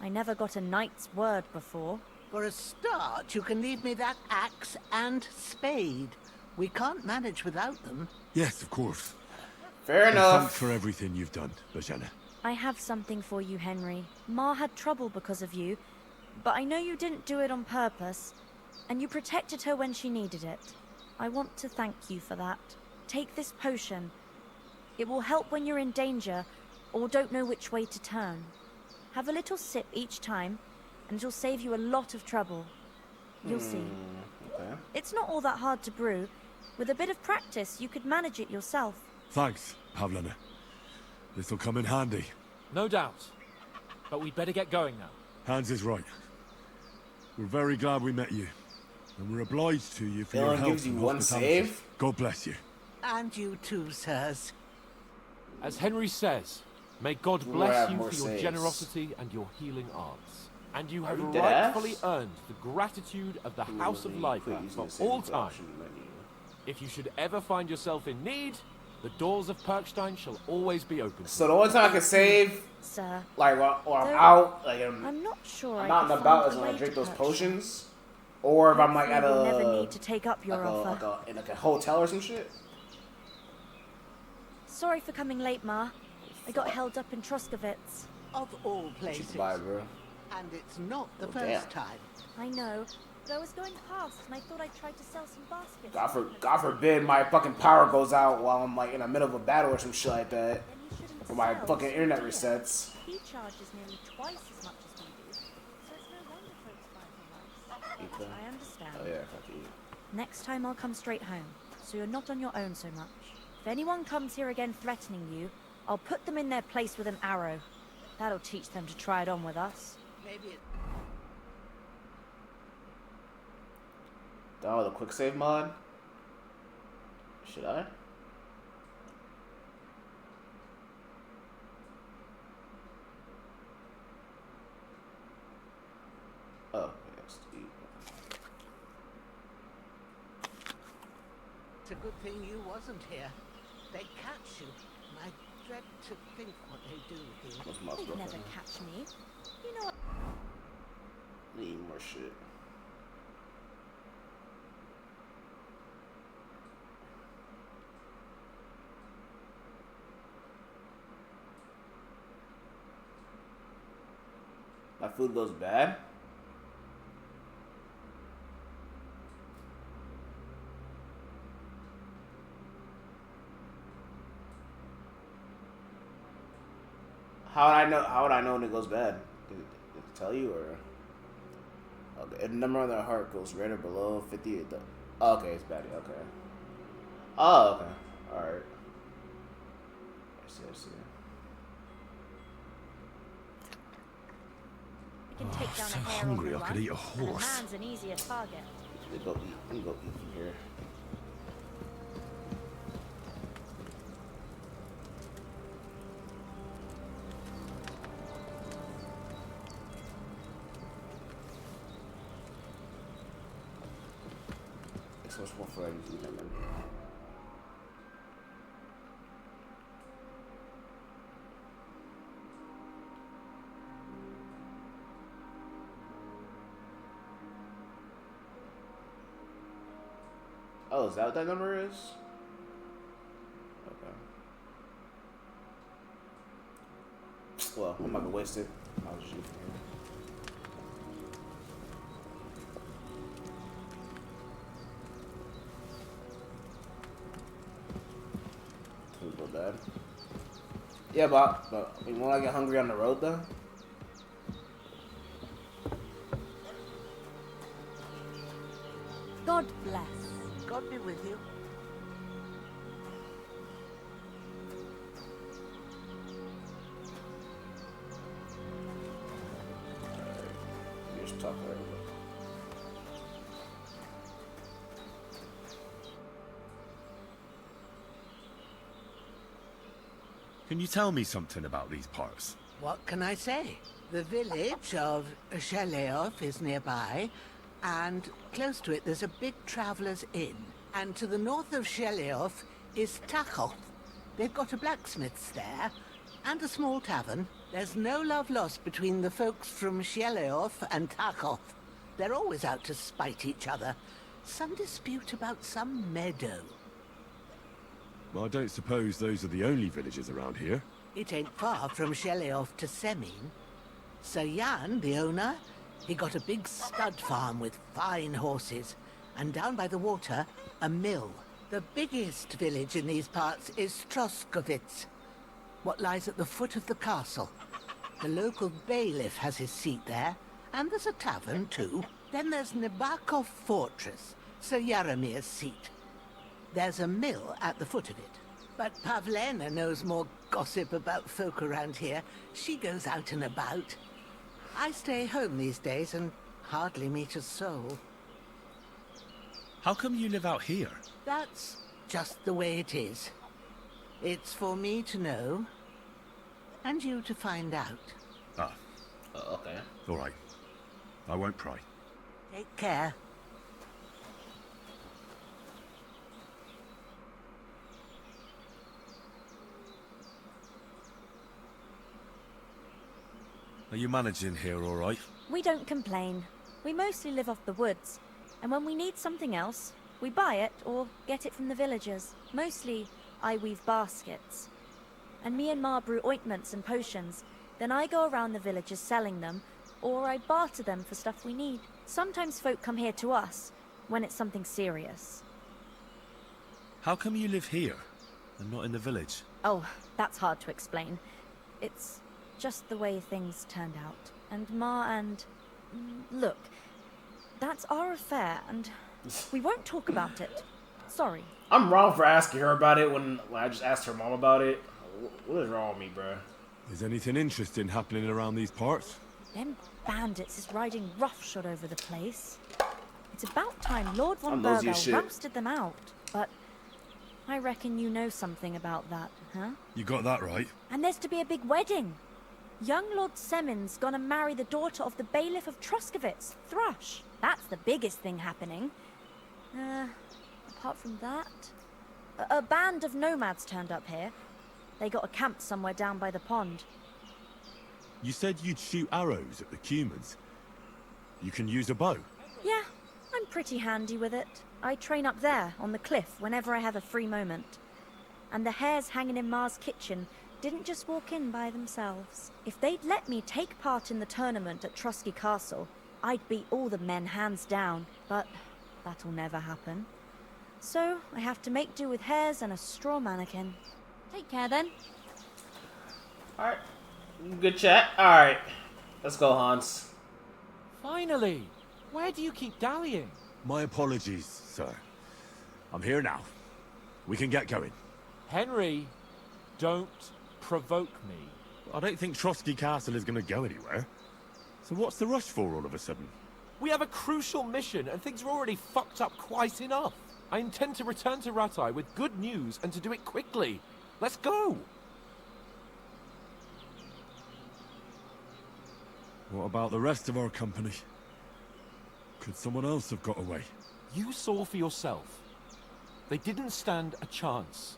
I never got a knight's word before. For a start, you can leave me that axe and spade. We can't manage without them. Yes, of course. Fair And enough. thanks for everything you've done, Bajana. I have something for you, Henry. Ma had trouble because of you, but I know you didn't do it on purpose, and you protected her when she needed it. I want to thank you for that. Take this potion. It will help when you're in danger or don't know which way to turn. Have a little sip each time, and it'll save you a lot of trouble. You'll see. Okay. It's not all that hard to brew. With a bit of practice, you could manage it yourself. Thanks, Pavlana. This'll come in handy. No doubt. But we'd better get going now. Hans is right. We're very glad we met you. And we're obliged to you for your Dylan help gives you and one hospitality. save? God bless you. And you too, sirs. As Henry says, may God We'll bless have you more for your saves. generosity and your healing arts. And you have you dead ass? rightfully earned the gratitude of the House of Lipa for all time. If you should ever find yourself in need, the doors of Perkstein shall always be open. So the only time I can save, Sir, like, or I'm Though out, like, I'm not sure I'm I out could and about, find is a when I way drink to those purchase potions, or if I'm like at Hopefully we'll never a need to take up your offer. in like a hotel or some shit. Sorry for coming late, Ma. I got held up in Troskovitz. Of all places. Bye, bro. And it's not the Oh, first damn. time. I know, but I was going past and I thought I'd try to sell some baskets. God forbid my fucking power goes out while I'm like in the middle of a battle or some shit like that. Then you shouldn't Or my sell, fucking so internet dear. resets. He charges nearly twice as much as we do, so it's no wonder folks buy from us. I understand. Oh yeah, fuck you. Next time I'll come straight home, so you're not on your own so much. If anyone comes here again threatening you, I'll put them in their place with an arrow. That'll teach them to try it on with us. Maybe it... Download the quick save mod. Should I? Oh, yes. It's a good thing you wasn't here. They catch you. And I dread to think what they do here. What's my They'd stuff never in here? catch me. You know what? Need more shit. My food goes bad. How would I know? How would I know when it goes bad? Did it tell you or? Okay, the number on their heart goes red or below 50. Oh, okay, it's bad. Okay. Oh, okay. All right. I see. I see. I can take down so a hare hungry, on the I could run, eat a and horse. man's an easier target. Let me go eat. Let me go eat from here. So much more for using that number. Oh, is that what that number is? Okay. Well, I'm not gonna waste it. I'll just use it here. Doesn't feel bad. Yeah, but I mean, when I get hungry on the road, though. God bless. God be with you. Just talk right over. Can you tell me something about these parts? What can I say? The village of Sheleov is nearby, and close to it there's a big traveller's inn. And to the north of Sheleov is Tachov. They've got a blacksmith's there, and a small tavern. There's no love lost between the folks from Sheleov and Tachov. They're always out to spite each other. Some dispute about some meadow. Well, I don't suppose those are the only villages around here. It ain't far from Sheleov to Semin. Sir Jan, the owner, he got a big stud farm with fine horses. And down by the water, a mill. The biggest village in these parts is Troskovitz, what lies at the foot of the castle. The local bailiff has his seat there, and there's a tavern too. Then there's Nabakov Fortress, Sir Yaramir's seat. There's a mill at the foot of it. But Pavlena knows more gossip about folk around here. She goes out and about. I stay home these days and hardly meet a soul. How come you live out here? That's just the way it is. It's for me to know, and you to find out. Ah. Okay. All right. I won't pry. Take care. Are you managing here all right? We don't complain. We mostly live off the woods, and when we need something else, we buy it or get it from the villagers. Mostly, I weave baskets. And me and Ma brew ointments and potions. Then I go around the villages selling them, or I barter them for stuff we need. Sometimes folk come here to us, when it's something serious. How come you live here, and not in the village? Oh, that's hard to explain. It's just the way things turned out. And Ma and... Look, that's our affair, and we won't talk about it. Sorry. I'm wrong for asking her about it when I just asked her mom about it. What is wrong with me, bruh? Is anything interesting happening around these parts? Them bandits is riding roughshod over the place. It's about time Lord von nosy as Burgel shit. rousted them out, but I reckon you know something about that, huh? You got that right. And there's to be a big wedding. Young Lord Semin's gonna marry the daughter of the bailiff of Troskovitz, Thrush. That's the biggest thing happening. Apart from that, a band of nomads turned up here. They got a camp somewhere down by the pond. You said you'd shoot arrows at the Cumans. You can use a bow. Yeah, I'm pretty handy with it. I train up there, on the cliff, whenever I have a free moment. And the hares hanging in Ma's kitchen didn't just walk in by themselves. If they'd let me take part in the tournament at Trusky Castle, I'd beat all the men hands down, but that'll never happen. So I have to make do with hares and a straw mannequin. Take care then. Alright. Good chat. Alright. Let's go, Hans. Finally! Where do you keep dallying? My apologies, sir. I'm here now. We can get going. Henry, don't provoke me. I don't think Trosky Castle is going to go anywhere. So what's the rush for all of a sudden? We have a crucial mission and things are already fucked up quite enough. I intend to return to Ratai with good news and to do it quickly. Let's go! What about the rest of our company? Could someone else have got away? You saw for yourself. They didn't stand a chance.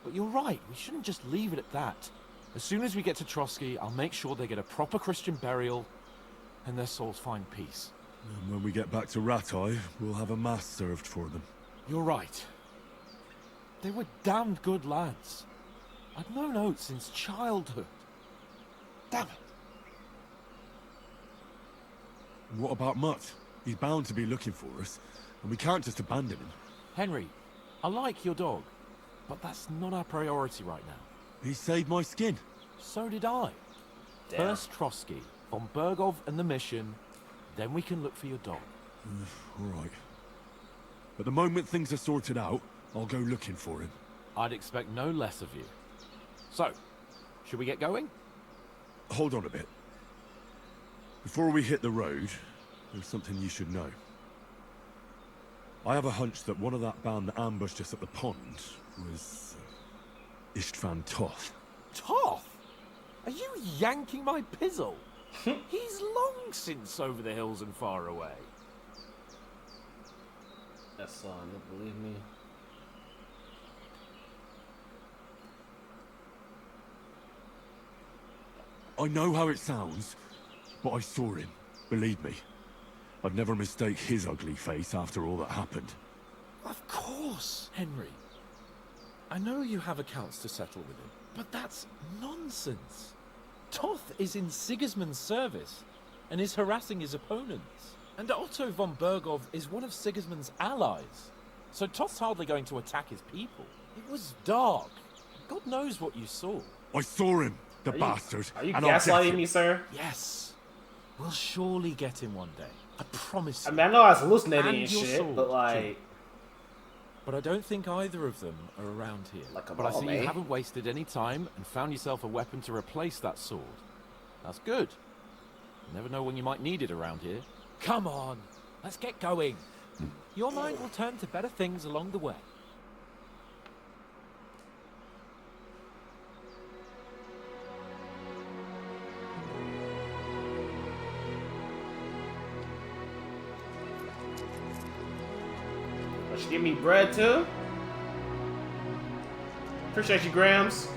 But you're right, we shouldn't just leave it at that. As soon as we get to Trotsky, I'll make sure they get a proper Christian burial and their souls find peace. And when we get back to Ratai, we'll have a mass served for them. You're right. They were damned good lads. I'd known Oates since childhood. Damn it. And what about Mutt? He's bound to be looking for us, and we can't just abandon him. Henry, I like your dog, but that's not our priority right now. He saved my skin. So did I. Damn. First Trotsky, von Bergov and the mission, then we can look for your dog. All right. But the moment things are sorted out, I'll go looking for him. I'd expect no less of you. So, should we get going? Hold on a bit. Before we hit the road, there's something you should know. I have a hunch that one of that band that ambushed us at the pond was Istvan Toth. Toth? Are you yanking my pizzle? He's long since over the hills and far away. That's you believe me. I know how it sounds, but I saw him. Believe me. I'd never mistake his ugly face after all that happened. Of course, Henry. I know you have accounts to settle with him, but that's nonsense. Toth is in Sigismund's service and is harassing his opponents. And Otto von Bergov is one of Sigismund's allies. So Toth's hardly going to attack his people. It was dark. God knows what you saw. I saw him, the bastard. Are you and I'll get gaslighting him. me, sir? Yes. We'll surely get him one day. I promise you. I mean, I know I was hallucinating and And your shit, sword, but like... too. But I don't think either of them are around here. Like a but I see bomb, eh? you haven't wasted any time and found yourself a weapon to replace that sword. That's good. You never know when you might need it around here. Come on, let's get going. Your mind will turn to better things along the way. She give me bread too. Appreciate you, Grams.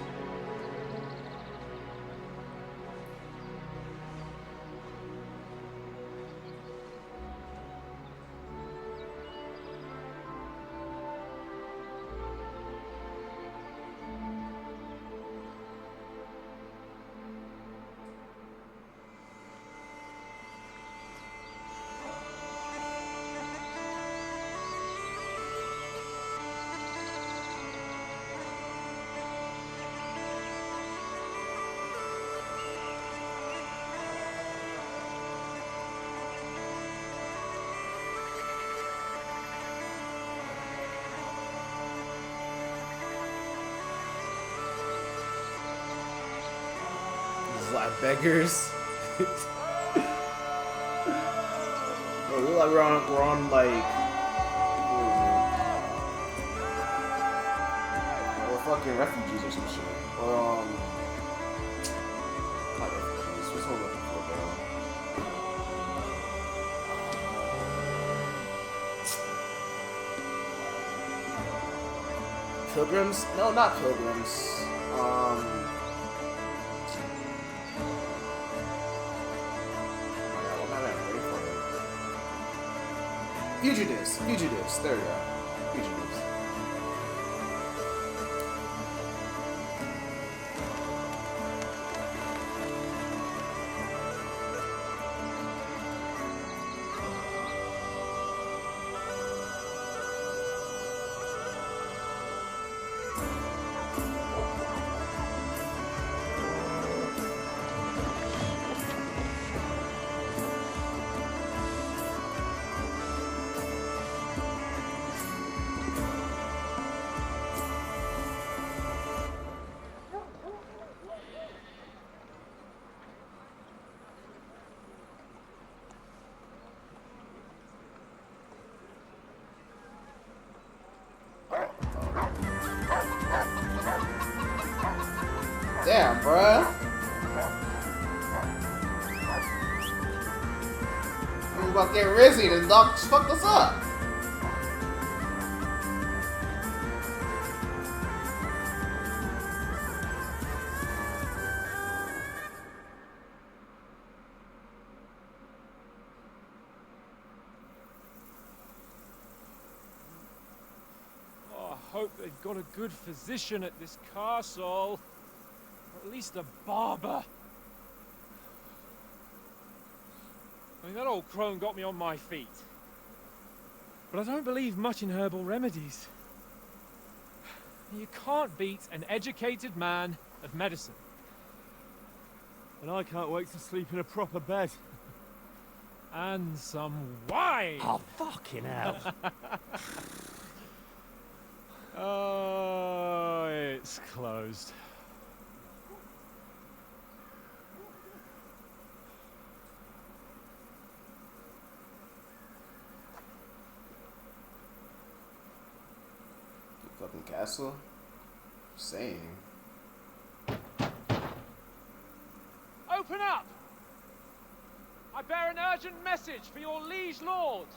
Like beggars. Bro, we're on like we're fucking refugees or some shit. Or not refugees. What's what I'm looking for, bro? Pilgrims? No, not pilgrims. Fugitives. There we go. Fugitives. Damn, bruh. We about to get Rizzy, the dog just fucked us up. hope they've got a good physician at this castle. Or at least a barber. I mean, that old crone got me on my feet. But I don't believe much in herbal remedies. You can't beat an educated man of medicine. And I can't wait to sleep in a proper bed. And some wine! Oh, fucking hell. Oh, it's closed. Fucking castle? Same. Open up! I bear an urgent message for your liege lord.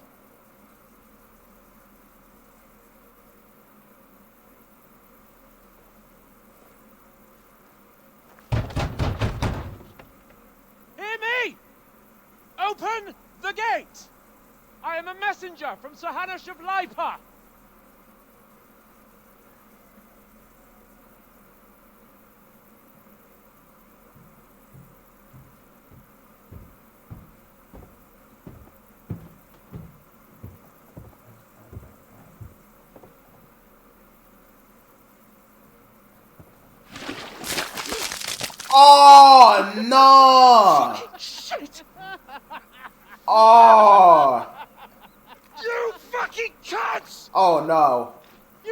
Hear me! Open the gate! I am a messenger from Sir Hanush of Lipa. Oh no! Shit! Oh! You fucking cunts! Oh no! Do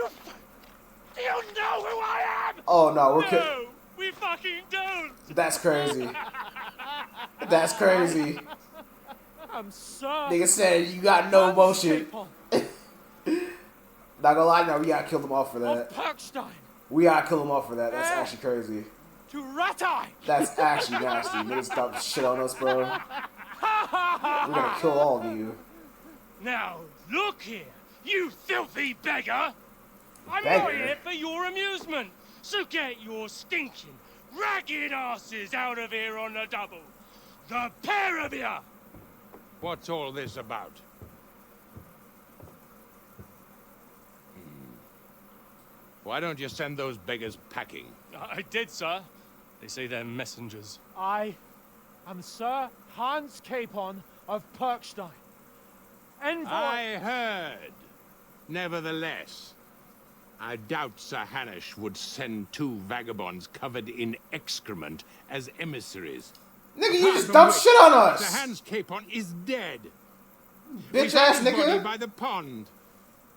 you know who I am? Oh no, No, we fucking don't! That's crazy. That's crazy. I'm Sir. Nigga said you got no emotion. Not gonna lie, no, we gotta kill them off for that. Perkstein We gotta kill them off for that. That's actually crazy. to Ratai! That's actually nasty. Niggas stop shit on us, bro. We're gonna kill all of you. Now, look here, you filthy beggar! I'm Beggar? not here for your amusement, so get your stinking, ragged asses out of here on the double. The pair of you! What's all this about? Why don't you send those beggars packing? I did, sir. They say they're messengers. I am Sir Hans Capon of Perkstein. Envoy... I heard. Nevertheless, I doubt Sir Hanush would send two vagabonds covered in excrement as emissaries. Nigga, you just dumped shit on us! Sir Hans Capon is dead. Bitch ass We found his body nigga! by the pond.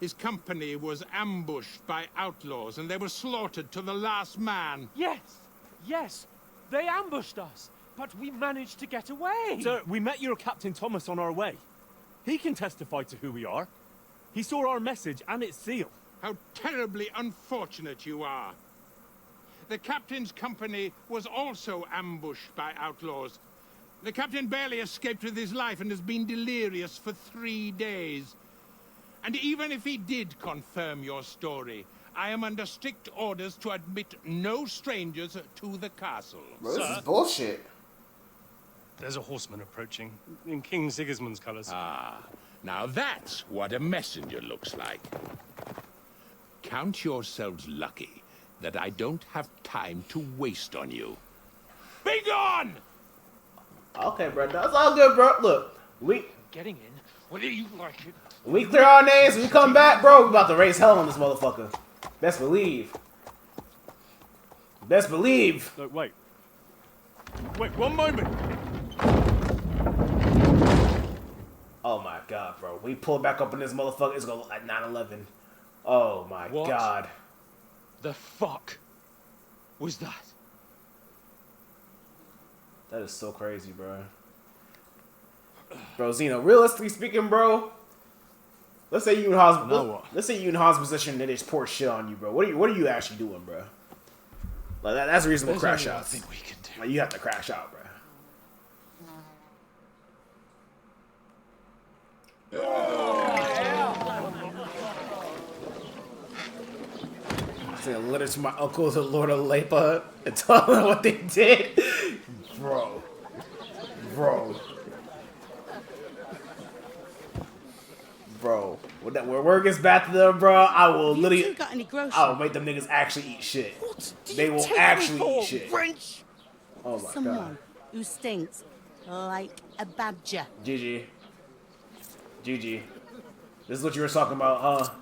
His company was ambushed by outlaws, and they were slaughtered to the last man. Yes, yes, they ambushed us, but we managed to get away. Sir, we met your Captain Thomas on our way. He can testify to who we are. He saw our message and its seal. How terribly unfortunate you are. The captain's company was also ambushed by outlaws. The captain barely escaped with his life and has been delirious for 3 days. And even if he did confirm your story, I am under strict orders to admit no strangers to the castle. Bro, this is bullshit. There's a horseman approaching, in King Sigismund's colours. Ah, now that's what a messenger looks like. Count yourselves lucky that I don't have time to waste on you. Be gone! Okay, bro, that's all good, bro. Look, Getting in, whether you like it. we clear our names, we come back, bro. We about to raise hell on this motherfucker. Best believe. Best believe. No, wait. Wait, one moment. Oh my god, bro. We pull back up in this motherfucker, it's gonna look like 9/11. Oh my What? god. The fuck was that? That is so crazy, bro. Bro, Zeno, realistically speaking, bro, let's say you in hospital. Let's say you in Hans position and they just pour shit on you, bro. What are you actually doing, bro? Like that's a reasonable crash out. I think we can do. Like you have to crash out, bro. I sent a letter to my uncle, the Lord of Lepa, and tell them what they did. Bro. Bro. Bro. What that where word gets back to them, bro, I will Have literally. you two got any groceries? I will make them niggas actually eat shit. What do They you will take me actually for, eat shit. French? Oh my Someone god. who stinks like a badger. GG. GG. This is what you were talking about, huh?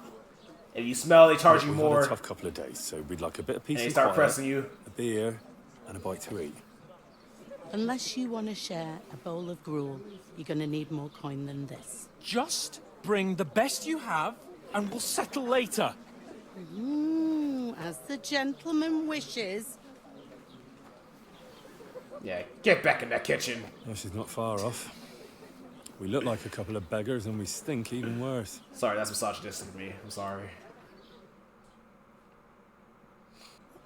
If you smell, they charge you We've more. had a tough couple of days, so we'd like a bit of peace And they and start quiet, pressing you. a beer, and a bite to eat. Unless you want to share a bowl of gruel, you're going to need more coin than this. Just bring the best you have, and we'll settle later. As the gentleman wishes. Yeah, get back in that kitchen. No, she's not far off. We look like a couple of beggars, and we stink even worse. Sorry, that's misogynistic of me. I'm sorry.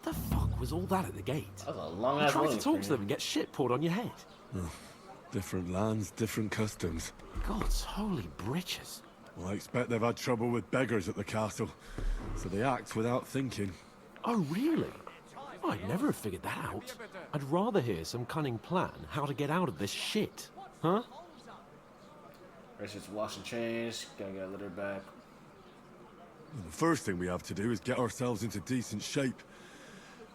What the fuck was all that at the gate? That was a long You ass try to loading talk screen. to them and get shit poured on your head. Oh, different lands, different customs. God's holy britches. Well, I expect they've had trouble with beggars at the castle, so they act without thinking. Oh, really? I'd never have figured that out. I'd rather hear some cunning plan how to get out of this shit. Huh? Richard's wash and change. Gotta get a litter back. Well, the first thing we have to do is get ourselves into decent shape.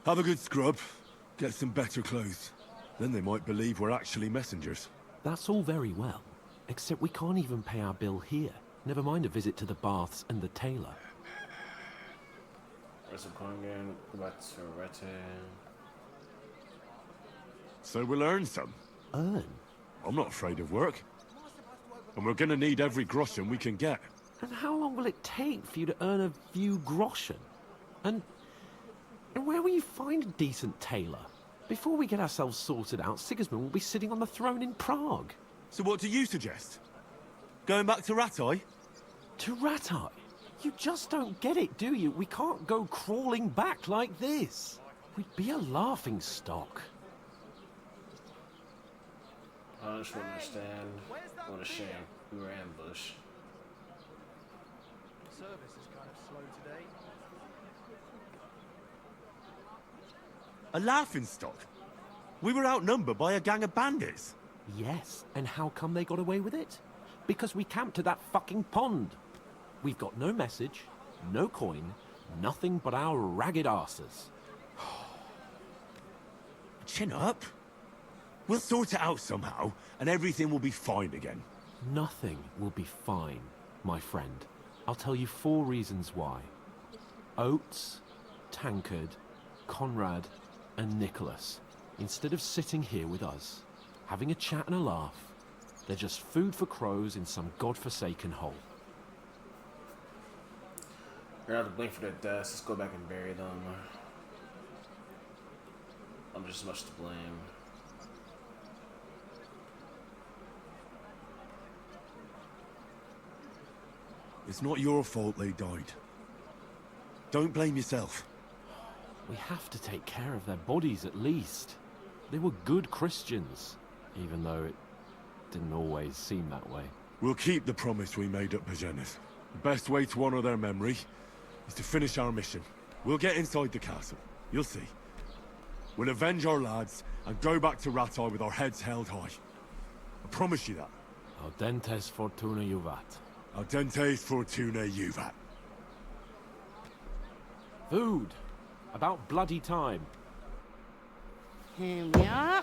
Have a good scrub, get some better clothes. Then they might believe we're actually messengers. That's all very well, except we can't even pay our bill here. Never mind a visit to the baths and the tailor. Where's some coin again? Go back to Rete. So we'll earn some. Earn? I'm not afraid of work. And we're gonna need every groschen we can get. And how long will it take for you to earn a few groschen? And where will you find a decent tailor? Before we get ourselves sorted out, Sigismund will be sitting on the throne in Prague. So what do you suggest? Going back to Ratai? To Ratai? You just don't get it, do you? We can't go crawling back like this. We'd be a laughing stock. I just don't understand. What a shame. We were ambushed. Service is kind of slow today. A laughing stock? We were outnumbered by a gang of bandits. Yes, and how come they got away with it? Because we camped at that fucking pond. We've got no message, no coin, nothing but our ragged asses. Chin up. We'll sort it out somehow, and everything will be fine again. Nothing will be fine, my friend. I'll tell you 4 reasons why. Oates, Tankard, Conrad, and Nicholas, instead of sitting here with us, having a chat and a laugh, they're just food for crows in some godforsaken hole. We're gonna have to blink for their deaths. Let's go back and bury them. I'm just as much to blame. It's not your fault they died. Don't blame yourself. We have to take care of their bodies at least. They were good Christians, even though it didn't always seem that way. We'll keep the promise we made at Pagenis. The best way to honor their memory is to finish our mission. We'll get inside the castle. You'll see. We'll avenge our lads and go back to Ratai with our heads held high. I promise you that. Audentes fortuna juvat. Audentes fortuna juvat. Food. About bloody time. Here we are.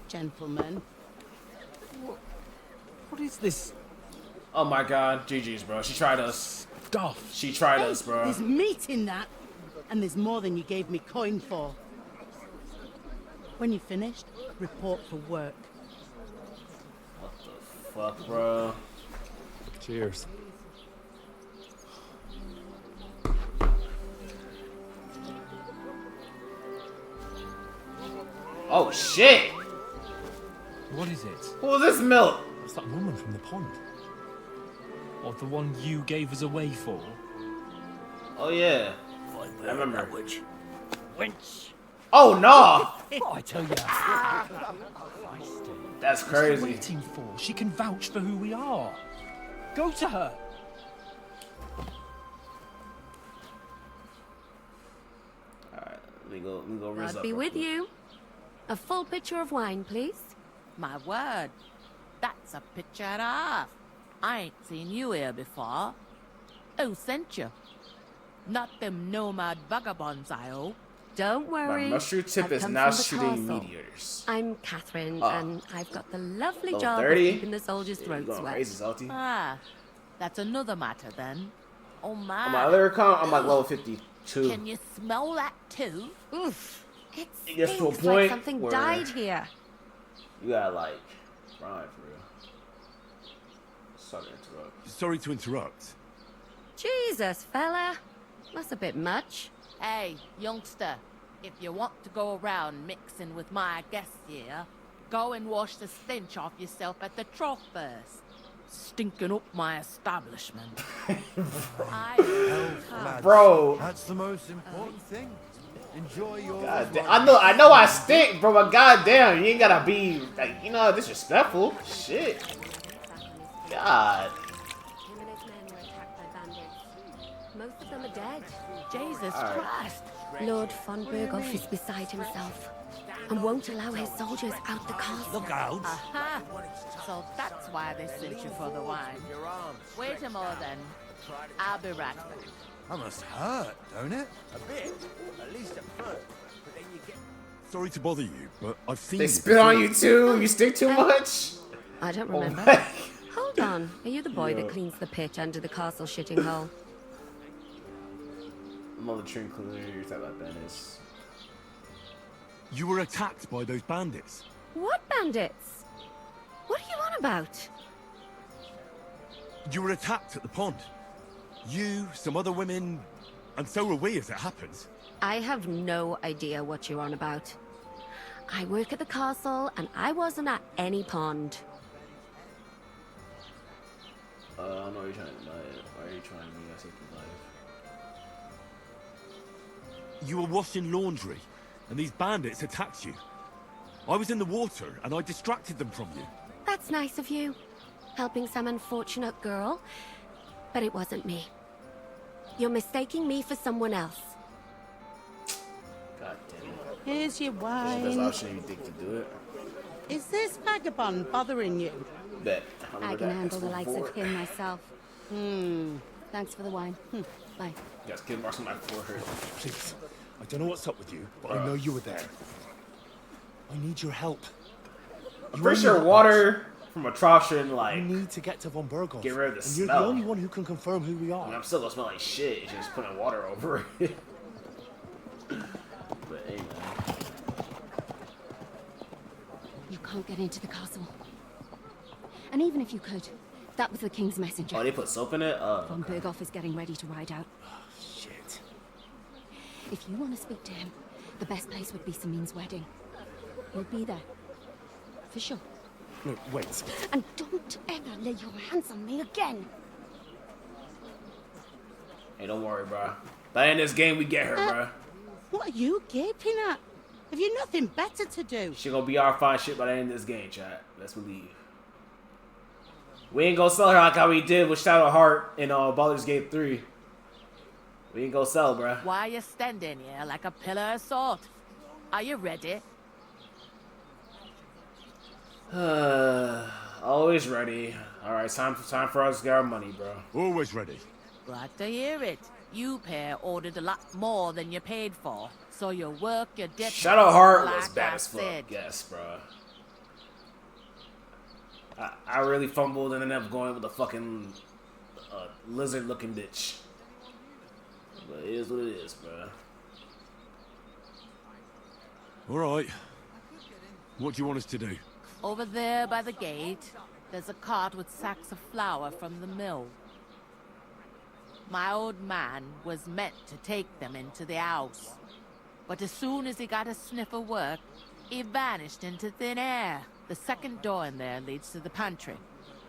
Gentlemen. What is this? Oh my god, GG's, bro. She tried us. Stuff. She tried us, bro. There's meat in that, and there's more than you gave me coin for. When you're finished, report for work. What the fuck, bro? Cheers. Oh shit! What is it? What was this milk? It's that woman from the pond. Or the one you gave us away for. Oh yeah. I remember. Wench. Oh no! What I tell you. That's What's crazy. she waiting for? She can vouch for who we are. Go to her. Alright, let me go rizz I'd up be real with quick. you. A full pitcher of wine, please. My word. That's a picture and a half. I ain't seen you here before. Who sent you? Not them nomad vagabonds, I hope. Don't worry. My mushroom tip I've is come not from the shooting castle. meteors. I'm Catherine, Oh. and I've got the lovely Level job 30? of keeping the soldiers' Shit, throats you gonna wet. raise it, salty? Ah, that's another matter then. Oh my. On my other account, I'm like level 52. Can you smell that too? Oof. It gets to a stinks point like something where- died here. You gotta like, right for real. Sorry to interrupt. Sorry to interrupt. Jesus, fella. That's a bit much. Hey, youngster, if you want to go around mixing with my guests here, go and wash the stench off yourself at the trough first. Stinking up my establishment. Bro. That's the most important thing. Enjoy your. I know I stink, bro, but goddamn, you ain't gotta be like, you know, disrespectful. Shit. God. Him and his men were attacked by bandits. Most of them are dead. Jesus All right. Christ. Lord von Berghoff is beside himself and won't allow his soldiers out the castle. Look out. Aha! So that's why they sent you for the wine. Wait a moment then. I'll be right back. That must hurt, don't it? A bit, at least at first. But then you get. Sorry to bother you, but I've seen They you spit on before. you too? You stink too much? I don't Oh remember. my- Hold on. Are you the boy Yo. that cleans the pitch under the castle shitting hole? I'm on the train cleaner, you're talking about bandits. You were attacked by those bandits. What bandits? What are you on about? You were attacked at the pond. You, some other women, and so were we, as it happens. I have no idea what you're on about. I work at the castle, and I wasn't at any pond. I don't know what you're trying to why are you trying to make us take your life? You were washing laundry, and these bandits attacked you. I was in the water, and I distracted them from you. That's nice of you, helping some unfortunate girl, but it wasn't me. You're mistaking me for someone else. God damn it. Here's your This is the best wine. option you think to do it. Is this vagabond bothering you? Bet. I can handle the likes of him myself. Thanks for the wine. Bye. Got skin marks on my forehead. Please. I don't know what's up with you, but I know you were there. I need your help. I'm pretty sure water from a trough shouldn't like. We need to get to von Berghoff. Get rid of the and you're smell. the only one who can confirm who we I are. mean, I'm still gonna smell like shit. It's just putting water over it. But hey, man. You can't get into the castle. And even if you could, that was the king's messenger. Oh, they put soap in it? Von Berghoff is getting ready to ride out. Shit. If you want to speak to him, the best place would be Samin's wedding. He'll be there. For sure. Look, wait. And don't ever lay your hands on me again. Hey, don't worry, bro. By the end of this game, we get her, bro. What are you gaping at? Have you nothing better to do? She gonna be our fine shit by the end of this game, chat. Let's believe. We ain't gonna sell her like how we did with Shadow Heart in Baldur's Gate 3. We ain't gonna sell, bro. Why you standing here like a pillar of salt? Are you ready? Always ready. Alright, time for us to get our money, bro. Always ready. Glad to hear it. You pair ordered a lot more than you paid for, so you work your debt. Shadow Heart like was bad I as fuck, said. yes, bro. I really fumbled and ended up going with a fucking lizard-looking bitch. But it is what it is, bro. All right. What do you want us to do? Over there by the gate, there's a cart with sacks of flour from the mill. My old man was meant to take them into the house. But as soon as he got a sniff of work, he vanished into thin air. The second door in there leads to the pantry.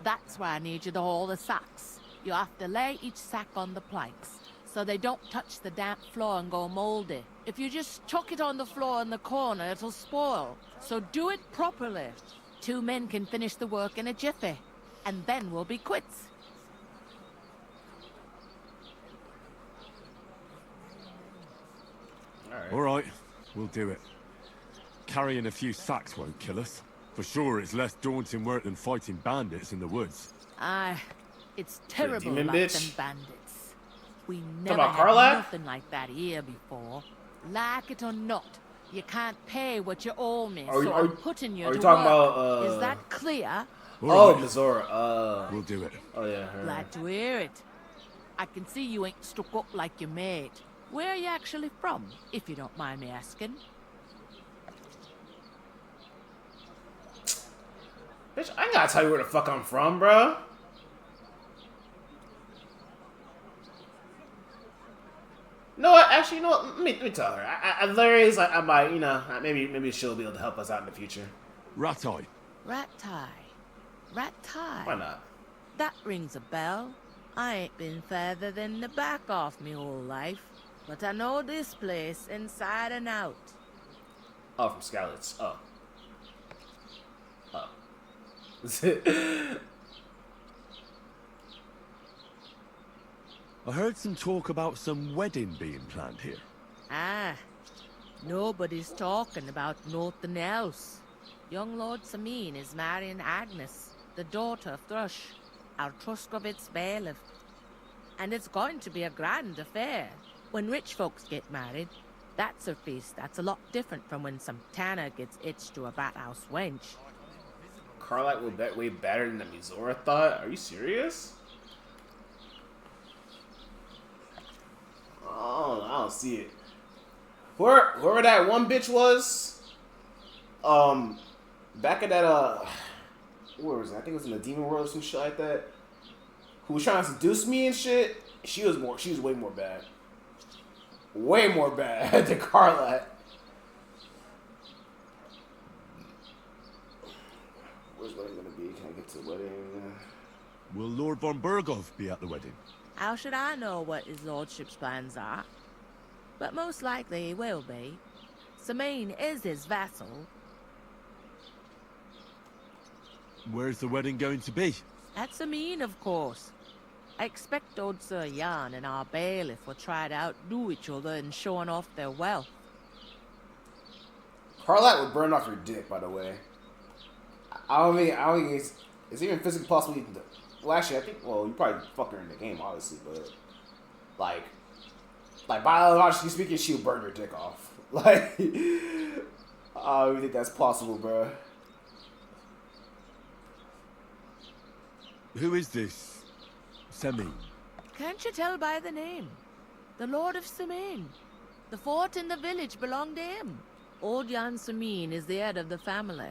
That's why I need you to haul the sacks. You have to lay each sack on the planks, so they don't touch the damp floor and go moldy. If you just chuck it on the floor in the corner, it'll spoil. So do it properly. 2 men can finish the work in a jiffy, and then we'll be quits. All right, we'll do it. Carrying a few sacks won't kill us. For sure, it's less daunting work than fighting bandits in the woods. Aye, It's For a terrible demon luck bitch? than bandits. We Talking never about had Karlak? nothing like that here before. Like it or not, you can't pay what you owe me, Are you- so are I'm you- putting you are to you talking work. about, Is that clear? Oh, Missouri. We'll do it. Oh yeah, her. Glad to hear it. I can see you ain't stuck up like your mate. Where are you actually from, if you don't mind me asking? Bitch, I ain't gotta tell you where the fuck I'm from, bro. No, actually, you know what? Let me tell her. I Larry's like, I might, you know, maybe she'll be able to help us out in the future. Rat-eye. Rat-tie. Rat-tie. Why not? That rings a bell. I ain't been further than the back off me whole life, but I know this place inside and out. Oh, from Scouts. Oh. Oh. I heard some talk about some wedding being planned here. Ah, nobody's talking about nothing else. Young Lord Samin is marrying Agnes, the daughter of Thrush, our Truscovitz bailiff. And it's going to be a grand affair. When rich folks get married, that's a feast that's a lot different from when some tanner gets itched to a bathhouse wench. Karlak will bet way better than the Mizora thought? Are you serious? Oh, I don't see it. Whoever that one bitch was, back at that, where was it? I think it was in the Demon World or some shit like that. Who was trying to seduce me and shit. She was way more bad. Way more bad than Karlak. Where's the wedding gonna be? Can I get to the wedding? Will Lord von Burgov be at the wedding? How should I know what his lordship's plans are? But most likely he will be. Samin is his vassal. Where's the wedding going to be? At Samin, of course. I expect old Sir Jan and our bailiff will try to outdo each other in showing off their wealth. Karlak would burn off your dick, by the way. I don't think it's even physically possible. Well, actually, I think. Well, you probably fuck her in the game, obviously, but like biologically speaking, she'll burn your dick off. Like, I don't even think that's possible, bro. Who is this? Samin. Can't you tell by the name? The Lord of Samin. The fort and the village belong to him. Old Jan Samin is the head of the family.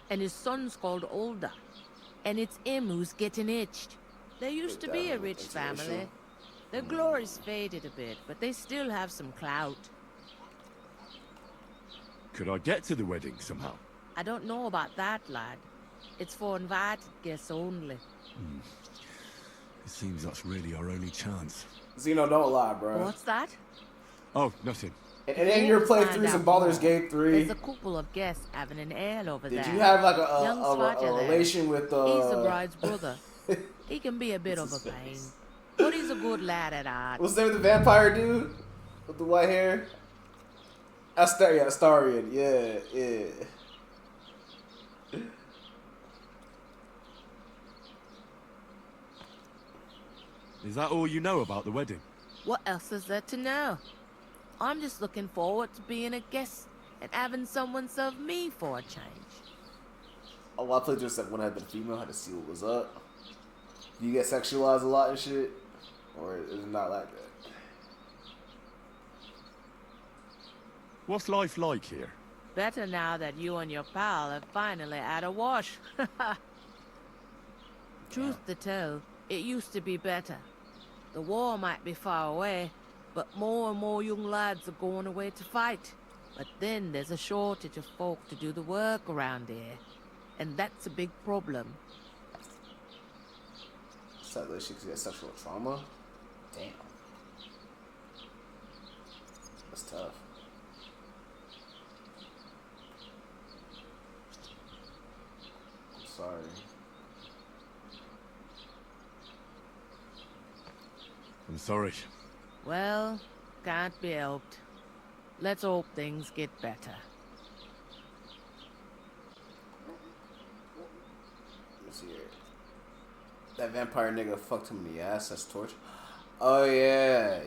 And his son's called Olda. And it's him who's getting itched. There used to be a rich family. Their glory's faded a bit, but they still have some clout. Could I get to the wedding somehow? I don't know about that, lad. It's for invited guests only. It seems that's really our only chance. Zeno, don't lie, bro. What's that? Oh, nothing. And in your playthroughs in Baldur's Gate 3, there's a couple of guests having an ale over there. did you have like Young a Svaja there. relation with He's the bride's brother. He can be a bit of a pain, but he's a good lad at heart. What's the name of the vampire dude with the white hair? Astarion. Yeah. Is that all you know about the wedding? What else is there to know? I'm just looking forward to being a guest and having someone serve me for a change. Oh, I played just like when I had been female, I had to see what was up. Do you get sexualized a lot and shit? Or is it not like that? What's life like here? Better now that you and your pal have finally had a wash. Truth to tell, it used to be better. The war might be far away, but more and more young lads are going away to fight. But then there's a shortage of folk to do the work around here. And that's a big problem. Sadly, she could get sexual trauma? Damn. That's tough. I'm sorry. I'm sorry. Well, can't be helped. Let's hope things get better. Let's see here. That vampire nigga fucked him in the ass. That's torture. Oh yeah,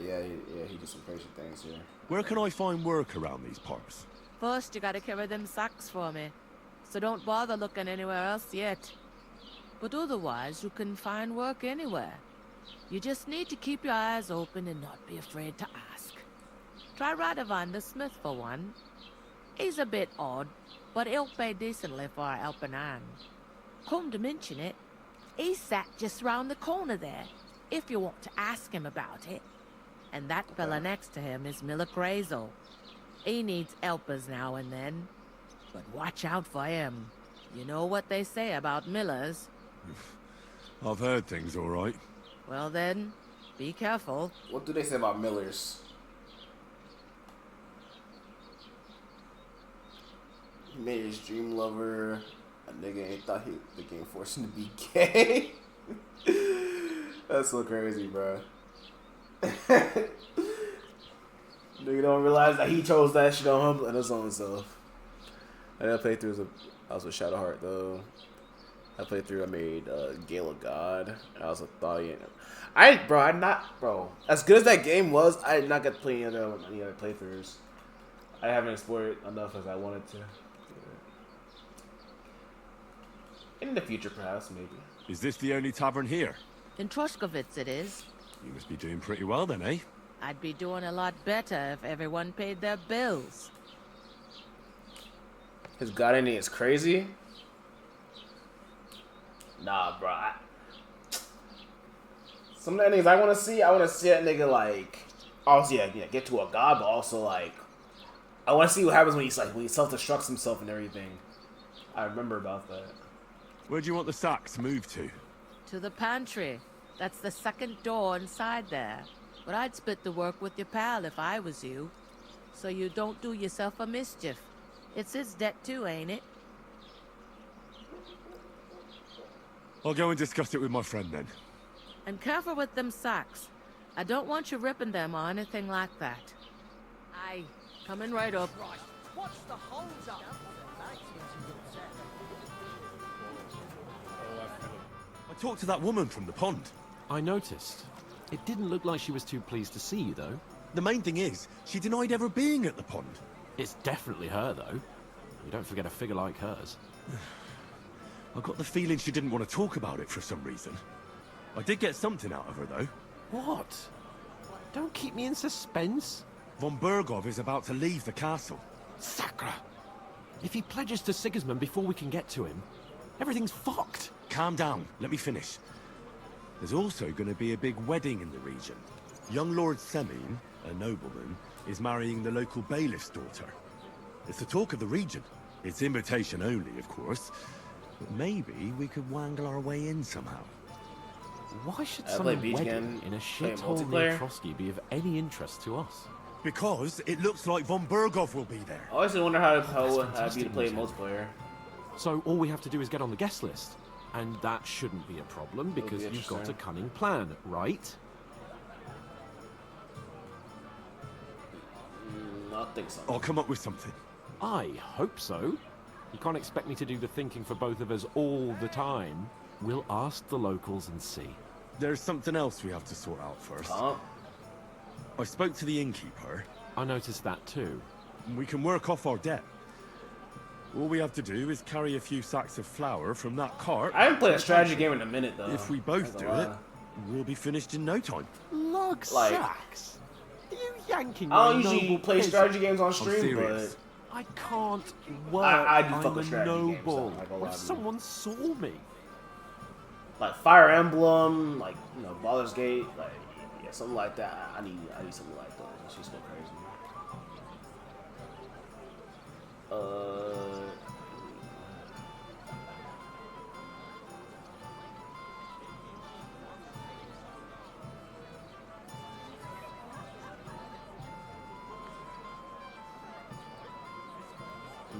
he did some crazy things here. Where can I find work around these parts? First, you gotta carry them sacks for me. So don't bother looking anywhere else yet. But otherwise, you can find work anywhere. You just need to keep your eyes open and not be afraid to ask. Try Radovan the Smith for one. He's a bit odd, but he'll pay decently for a helping hand. Come to mention it, he's sat just round the corner there, if you want to ask him about it. And that fella next to him is Miller Crazel. He needs helpers now and then, but watch out for him. You know what they say about Millers. I've heard things, all right. Well then, be careful. What do they say about Millers? He made his dream lover. A nigga ain't thought he became forced him to be gay. That's so crazy, bro. Nigga don't realize that he chose that shit on his own self. I didn't play through. I was with Shadowheart though. I played through. I made Gale of God. I was a Thalian. Bro. As good as that game was, I did not get to play any other playthroughs. I haven't explored it enough as I wanted to. In the future, perhaps, maybe. Is this the only tavern here? In Troshkovitz it is. You must be doing pretty well then, eh? I'd be doing a lot better if everyone paid their bills. His god ending is crazy. Nah, bro. Some of the endings I want to see that nigga like, obviously, get to a god, but also like, I want to see what happens when he self-destructs himself and everything. I remember about that. Where do you want the sacks moved to? To the pantry. That's the second door inside there. But I'd split the work with your pal if I was you. So you don't do yourself a mischief. It's his debt too, ain't it? I'll go and discuss it with my friend then. And careful with them sacks. I don't want you ripping them or anything like that. Aye, coming right up. Right, what's the hold up? I talked to that woman from the pond. I noticed. It didn't look like she was too pleased to see you, though. The main thing is, she denied ever being at the pond. It's definitely her, though. You don't forget a figure like hers. I got the feeling she didn't want to talk about it for some reason. I did get something out of her, though. What? Don't keep me in suspense. Von Bergov is about to leave the castle. Sacra! If he pledges to Sigismund before we can get to him, everything's fucked. Calm down. Let me finish. There's also going to be a big wedding in the region. Young Lord Semin, a nobleman, is marrying the local bailiff's daughter. It's the talk of the region. It's invitation only, of course. But maybe we could wangle our way in somehow. Why should some wedding in a shithole near Trotsky be of any interest to us? Because it looks like Von Bergov will be there. I always wonder how it would be to play multiplayer. So all we have to do is get on the guest list. And that shouldn't be a problem because you've got a cunning plan, right? I think so. I'll come up with something. I hope so. You can't expect me to do the thinking for both of us all the time. We'll ask the locals and see. There's something else we have to sort out first. Huh? I spoke to the innkeeper. I noticed that too. We can work off our debt. All we have to do is carry a few sacks of flour from that cart. I haven't played a strategy game in a minute, though. If we both do it, we'll be finished in no time. Lug sacks? Are you yanking I don't my usually noble play strategy games on stream, but... I can't work. I do I'm fuck with a strategy games, noble. so What if someone saw me? Like Fire Emblem, like, you know, Baldur's Gate, like, yeah, something like that. I need something like that. That shit's so crazy.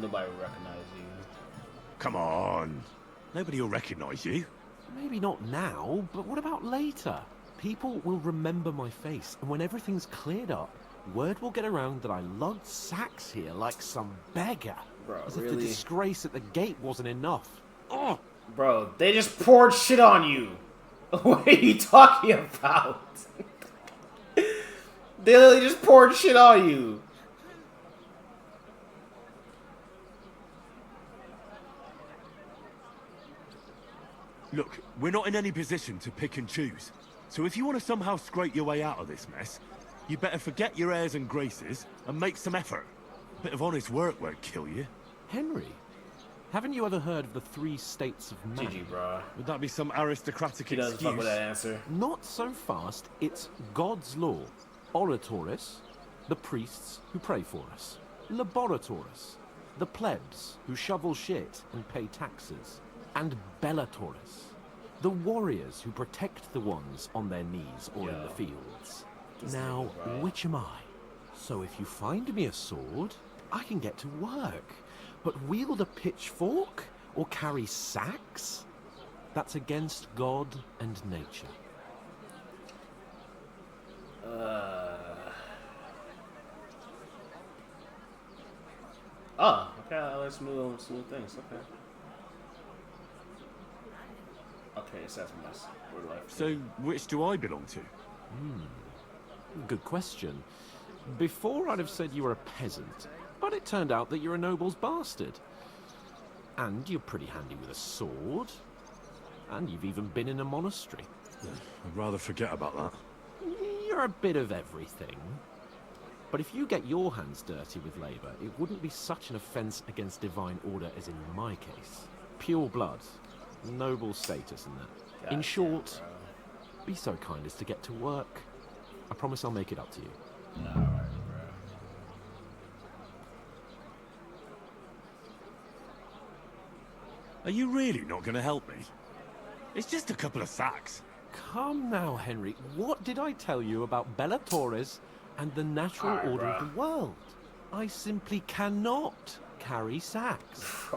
Nobody will recognize you. Come on. Nobody will recognize you. Maybe not now, but what about later? People will remember my face, and when everything's cleared up, word will get around that I lugged sacks here like some beggar. Bro, as if really? the disgrace at the gate wasn't enough. Oh! Bro, they just poured shit on you. What are you talking about? They literally just poured shit on you. Look, we're not in any position to pick and choose. So if you want to somehow scrape your way out of this mess, you better forget your airs and graces and make some effort. A bit of honest work won't kill you. Henry, haven't you ever heard of the 3 states of man? GG, bro. Would that be some aristocratic He doesn't excuse? fuck with that answer. Not so fast. It's God's law. Oratoris, the priests who pray for us. Laboratoris, the plebs who shovel shit and pay taxes. And Bellatoris, the warriors who protect the ones on their knees or in the fields. Now, which am I? So if you find me a sword, I can get to work. But wield a pitchfork or carry sacks? That's against God and nature. Oh, okay. Let's move things. Okay. Okay, so that's mess. We're left. So, which do I belong to? Good question. Before I'd have said you were a peasant, but it turned out that you're a noble's bastard. And you're pretty handy with a sword. And you've even been in a monastery. I'd rather forget about that. You're a bit of everything. But if you get your hands dirty with labour, it wouldn't be such an offence against divine order as in my case. Pure blood. Noble status and that. In short, be so kind as to get to work. I promise I'll make it up to you. Alright, bro. Are you really not going to help me? It's just a couple of sacks. Come now, Henry. What did I tell you about Bellatoris and the natural order of the world? I simply cannot carry sacks.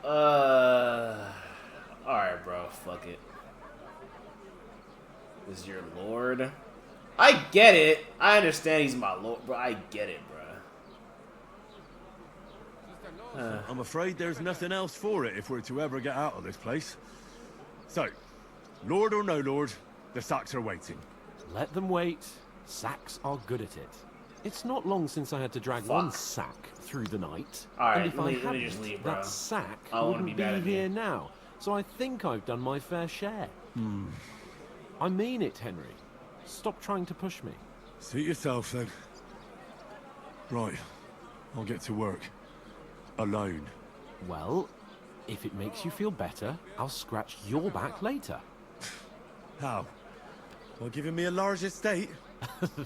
Alright, bro. Fuck it. Is your lord? I get it. I understand he's my lord, bro. I get it, bro. I'm afraid there's nothing else for it if we're to ever get out of this place. So, lord or no lord, the sacks are waiting. Let them wait. Sacks are good at it. It's not long since I had to drag one sack through the night. Alright, and if let I me hadn't, just leave, bro. that sack I don't wanna wouldn't be bad be at me. here now. So I think I've done my fair share. I mean it, Henry. Stop trying to push me. Suit yourself, then. Right. I'll get to work. Alone. Well, if it makes you feel better, I'll scratch your back later. How? Well, giving me a large estate?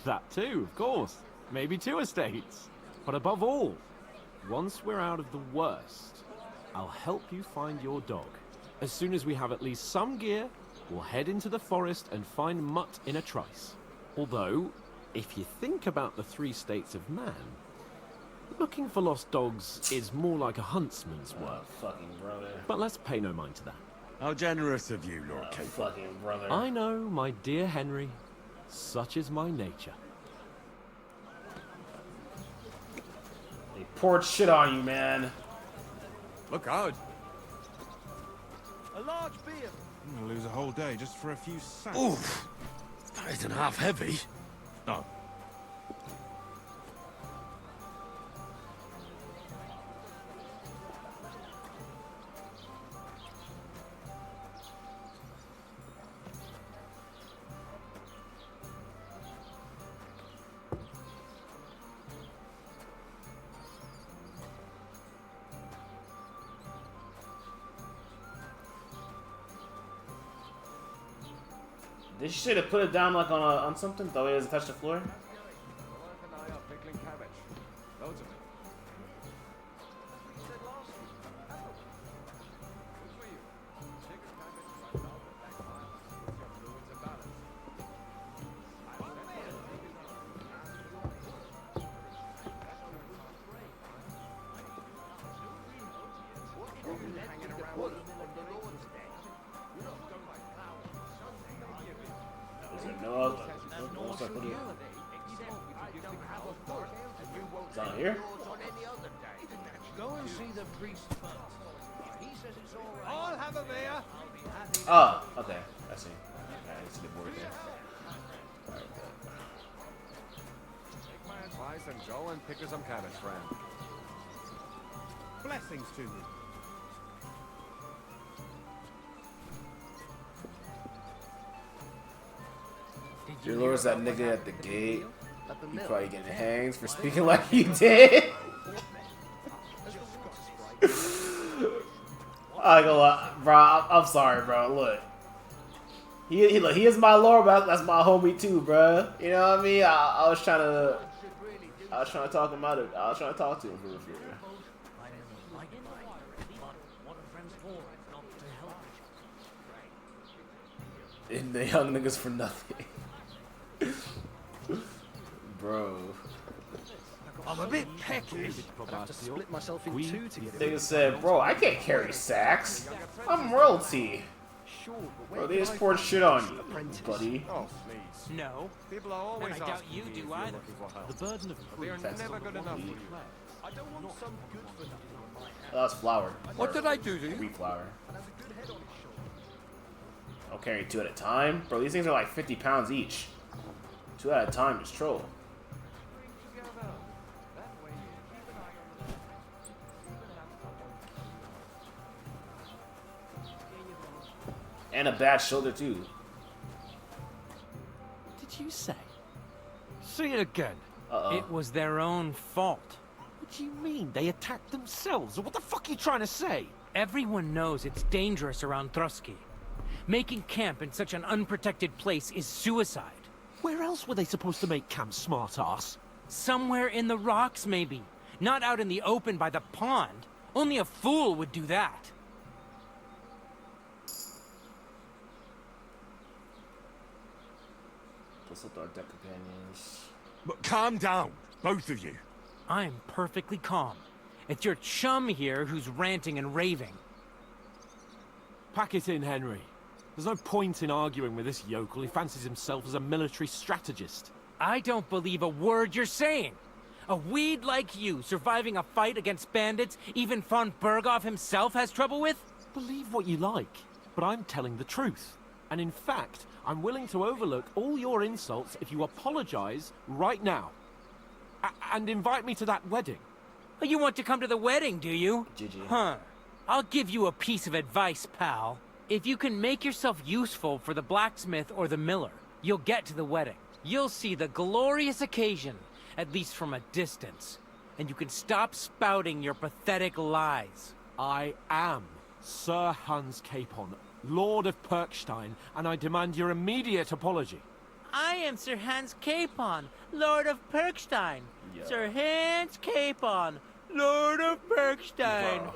That too, of course. Maybe 2 estates. But above all, once we're out of the worst, I'll help you find your dog. As soon as we have at least some gear, we'll head into the forest and find Mutt in a trice. Although, if you think about the 3 states of man, looking for lost dogs is more like a huntsman's work. Fucking brother. But let's pay no mind to that. How generous of you, Lord Cape. Fucking brother. I know, my dear Henry. Such is my nature. They poured shit on you, man. Look out. A large beer. I'm gonna lose a whole day just for a few sacks. Oof. That isn't half heavy. Oh. They should have put it down like on something, that way it doesn't touch the floor. Is there no other? It's on here? Go and see the priest first. If he I'll have a beer. Oh, okay. I see. Okay, I see the board there. Alright, Take my advice and go and pick her some cabbage, friend. Blessings to you. Your lord's that nigga at the gate. You probably getting hangs for speaking like he did. I go, bro. I'm sorry, bro. Look, he is my lord, but that's my homie too, bro. You know what I mean? I was trying to talk him out of. I was trying to talk to him for real. And the young niggas for nothing. Bro. I'm a bit peckish. I'd have to split myself in two to get it. Nigga said, bro, I can't carry sacks. I'm royalty. Bro, they just poured shit on you, buddy. Oh, please. No. People are always And I doubt asking you me if do you're either. looking for help. The burden of They are proof. never good enough for you. I don't want some good for nothing on my hands. Oh, that's flour. What did I do to you? Wheat flour. I'll carry 2 at a time? Bro, these things are like 50 pounds each. 2 at a time is troll. And a bad shoulder too. Did you say? Say it again. Uh-oh. It was their own fault. What do you mean? They attacked themselves? What the fuck are you trying to say? Everyone knows it's dangerous around Trotsky. Making camp in such an unprotected place is suicide. Where else were they supposed to make camp, smartass? Somewhere in the rocks, maybe. Not out in the open by the pond. Only a fool would do that. Plus with our deck companions. But calm down, both of you. I'm perfectly calm. It's your chum here who's ranting and raving. Pack it in, Henry. There's no point in arguing with this yokel. He fancies himself as a military strategist. I don't believe a word you're saying. A weed like you surviving a fight against bandits even von Berghoff himself has trouble with? Believe what you like, but I'm telling the truth. And in fact, I'm willing to overlook all your insults if you apologize right now. And invite me to that wedding. Oh, you want to come to the wedding, do you? GG. Huh. I'll give you a piece of advice, pal. If you can make yourself useful for the blacksmith or the miller, you'll get to the wedding. You'll see the glorious occasion, at least from a distance. And you can stop spouting your pathetic lies. I am Sir Hans Capon, Lord of Perkstein, and I demand your immediate apology. I am Sir Hans Capon, Lord of Perkstein. Yeah. Sir Hans Capon, Lord of Perkstein.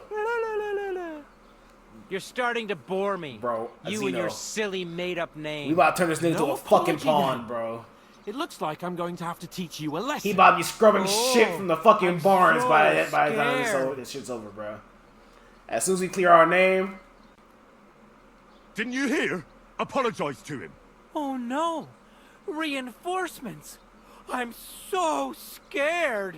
You're starting to bore me. Bro, you and your silly made-up name. We about to turn this nigga into a fucking apology pawn, then. bro. It looks like I'm going to have to teach you a lesson. He about to be scrubbing shit from the fucking I'm barns so by the time scared. this shit's over, bro. As soon as we clear our name. Didn't you hear? Apologize to him. Oh no! Reinforcements! I'm so scared!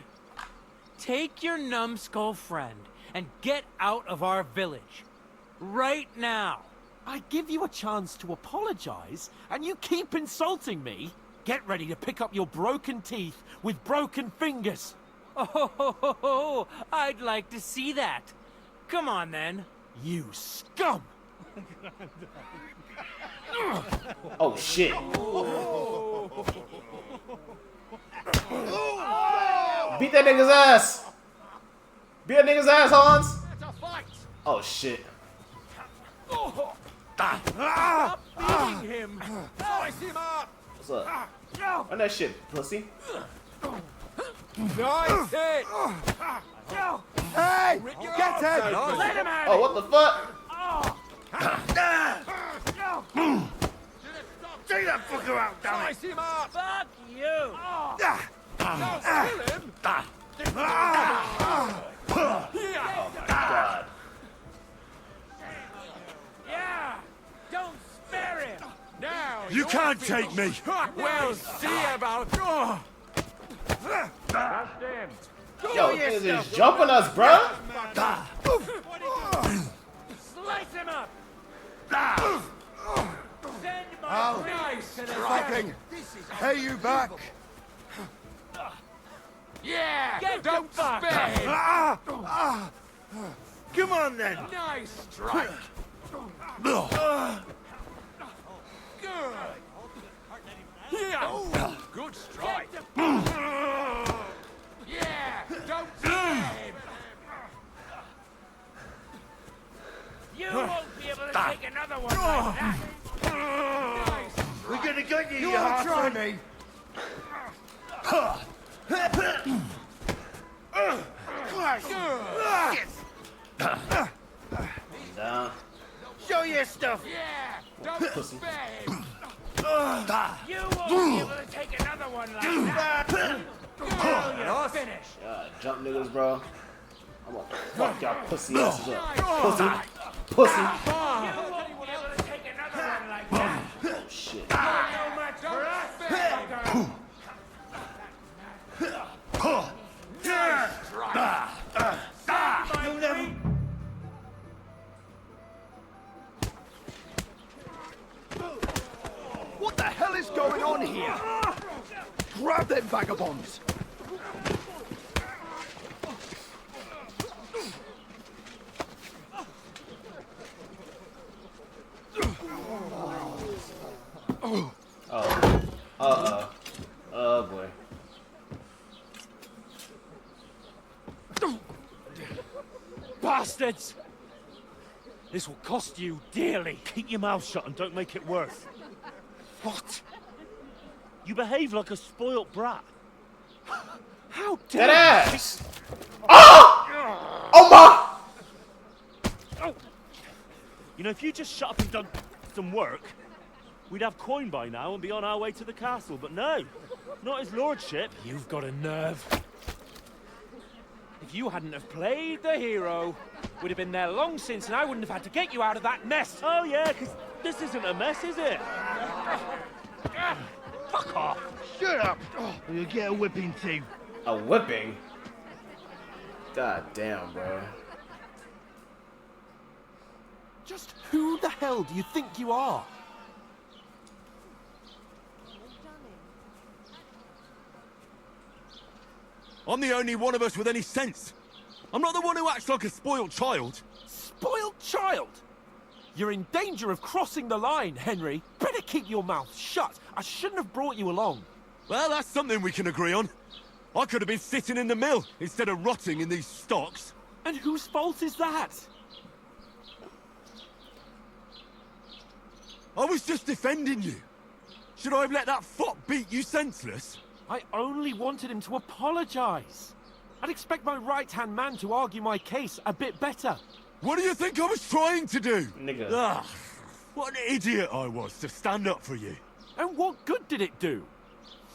Take your numbskull friend and get out of our village. Right now! I give you a chance to apologize, and you keep insulting me? Get ready to pick up your broken teeth with broken fingers. Oh, I'd like to see that. Come on then. You scum! Oh shit. Beat that nigga's ass! Beat that nigga's ass, Hans! Oh shit. Stop beating him! Slice him up! What's up? Run that shit, pussy. Nice hit! Hey! Get him! Let him have Oh, what the fuck? Take that fucker out, damn it! Slice him up! Fuck you! Now kill him! God. Yeah! Don't spare him! Now You can't take me. We'll see about... That's him! Yo, niggas is jumping us, bruh. him up! Send my Ow. nice to the Striking. Pay you back. Yeah! Get Don't the fuck! spare him. Come on then. Nice strike. Good! Good strike. Get the Yeah. Don't spare him. You won't be able to take another one like that! We're gonna get you, You you wanna try arsehole. me? Down. Show your stuff. Yeah. Don't Pussy. spare him. You won't be able to take another one like that! You're finished! God, jump niggas, bro. I'm gonna fuck y'all pussy asses up. Pussy. Pussy. You won't be able to take another one like that! Oh, shit. You're no match for us! You'll never... What the hell is going on here? Grab them vagabonds. Oh. Uh-oh. Oh, boy. Bastards! This will cost you dearly. Keep your mouth shut and don't make it worse. What? You behave like a spoilt brat. How That dare ass! Oh! Oh, my! You know, if you just shut up and done some work, we'd have coin by now and be on our way to the castle. But no, not his lordship. You've got a nerve. If you hadn't have played the hero, we'd have been there long since and I wouldn't have had to get you out of that mess. Oh yeah, because this isn't a mess, is it? Fuck off. Shut up, or you'll get a whipping too. A whipping? God damn, bro. Just who the hell do you think you are? I'm the only one of us with any sense. I'm not the one who acts like a spoiled child. Spoiled child? You're in danger of crossing the line, Henry. Better keep your mouth shut. I shouldn't have brought you along. Well, that's something we can agree on. I could have been sitting in the mill instead of rotting in these stocks. And whose fault is that? I was just defending you. Should I have let that fop beat you senseless? I only wanted him to apologize. I'd expect my right-hand man to argue my case a bit better. What do you think I was trying to do? Nigga. Ah, what an idiot I was to stand up for you. And what good did it do?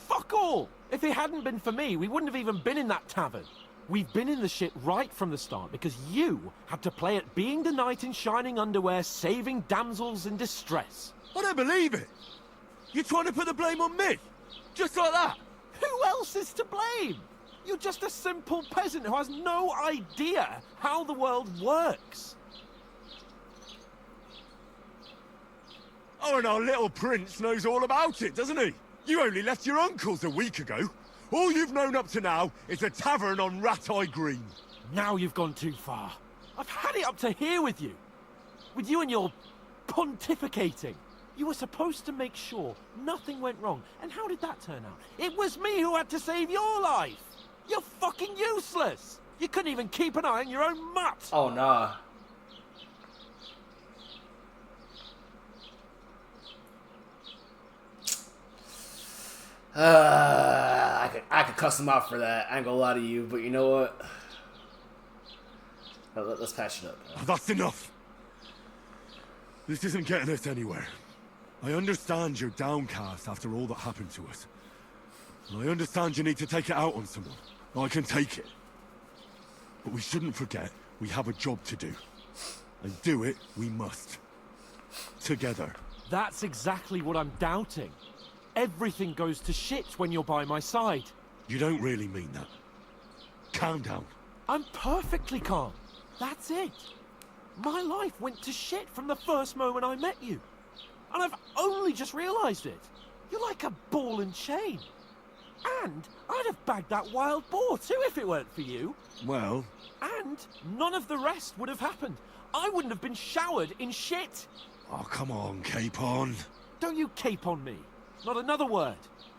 Fuck all! If it hadn't been for me, we wouldn't have even been in that tavern. We've been in the shit right from the start because you had to play at being the knight in shining underwear, saving damsels in distress. I don't believe it. You're trying to put the blame on me? Just like that? Who else is to blame? You're just a simple peasant who has no idea how the world works. Oh, and our little prince knows all about it, doesn't he? You only left your uncle's a week ago. All you've known up to now is a tavern on Rat-Eye Green. Now you've gone too far. I've had it up to here with you. With you and your pontificating. You were supposed to make sure nothing went wrong. And how did that turn out? It was me who had to save your life. You're fucking useless. You couldn't even keep an eye on your own mutt. Oh, nah. I could cuss him out for that. I ain't gonna lie to you, but you know what? Let's patch it up. That's enough. This isn't getting us anywhere. I understand you're downcast after all that happened to us. And I understand you need to take it out on someone. I can take it. But we shouldn't forget we have a job to do. And do it we must. Together. That's exactly what I'm doubting. Everything goes to shit when you're by my side. You don't really mean that. Calm down. I'm perfectly calm. That's it. My life went to shit from the first moment I met you. And I've only just realised it. You're like a ball and chain. And I'd have bagged that wild boar too if it weren't for you. Well... And none of the rest would have happened. I wouldn't have been showered in shit. Oh, come on, Capon. Don't you cape on me. Not another word.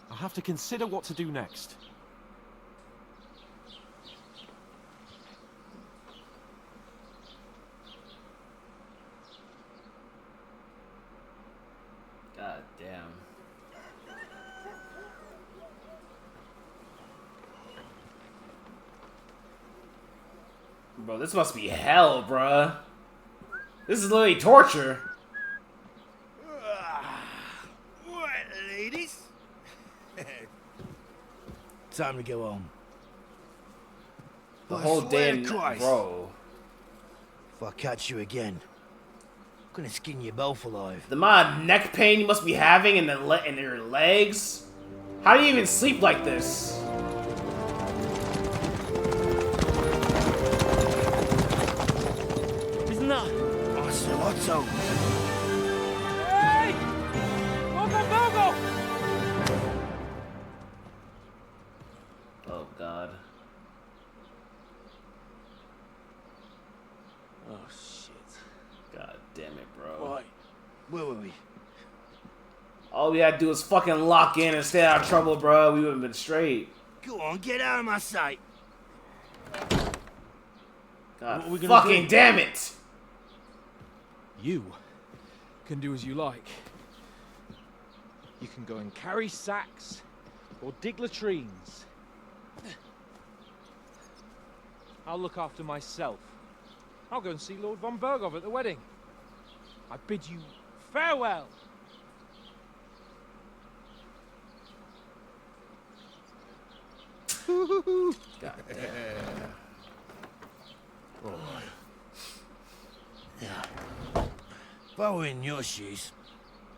I'll have to consider what to do next. God damn. Bro, this must be hell, bruh. This is literally torture. What, ladies? Time to go home. The whole day, bro. If I catch you again, I'm gonna skin you both alive. The amount of neck pain you must be having in your legs. How do you even sleep like this? Otto. Hey! Go! Oh god. Oh shit. God damn it, bro. Right. Where were we? All we had to do was fucking lock in and stay out of trouble, bro. We would have been straight. Go on, get out of my sight. God fucking damn it! You can do as you like. You can go and carry sacks or dig latrines. I'll look after myself. I'll go and see Lord von Berghoff at the wedding. I bid you farewell. God damn. Oh. Yeah. If I were in your shoes,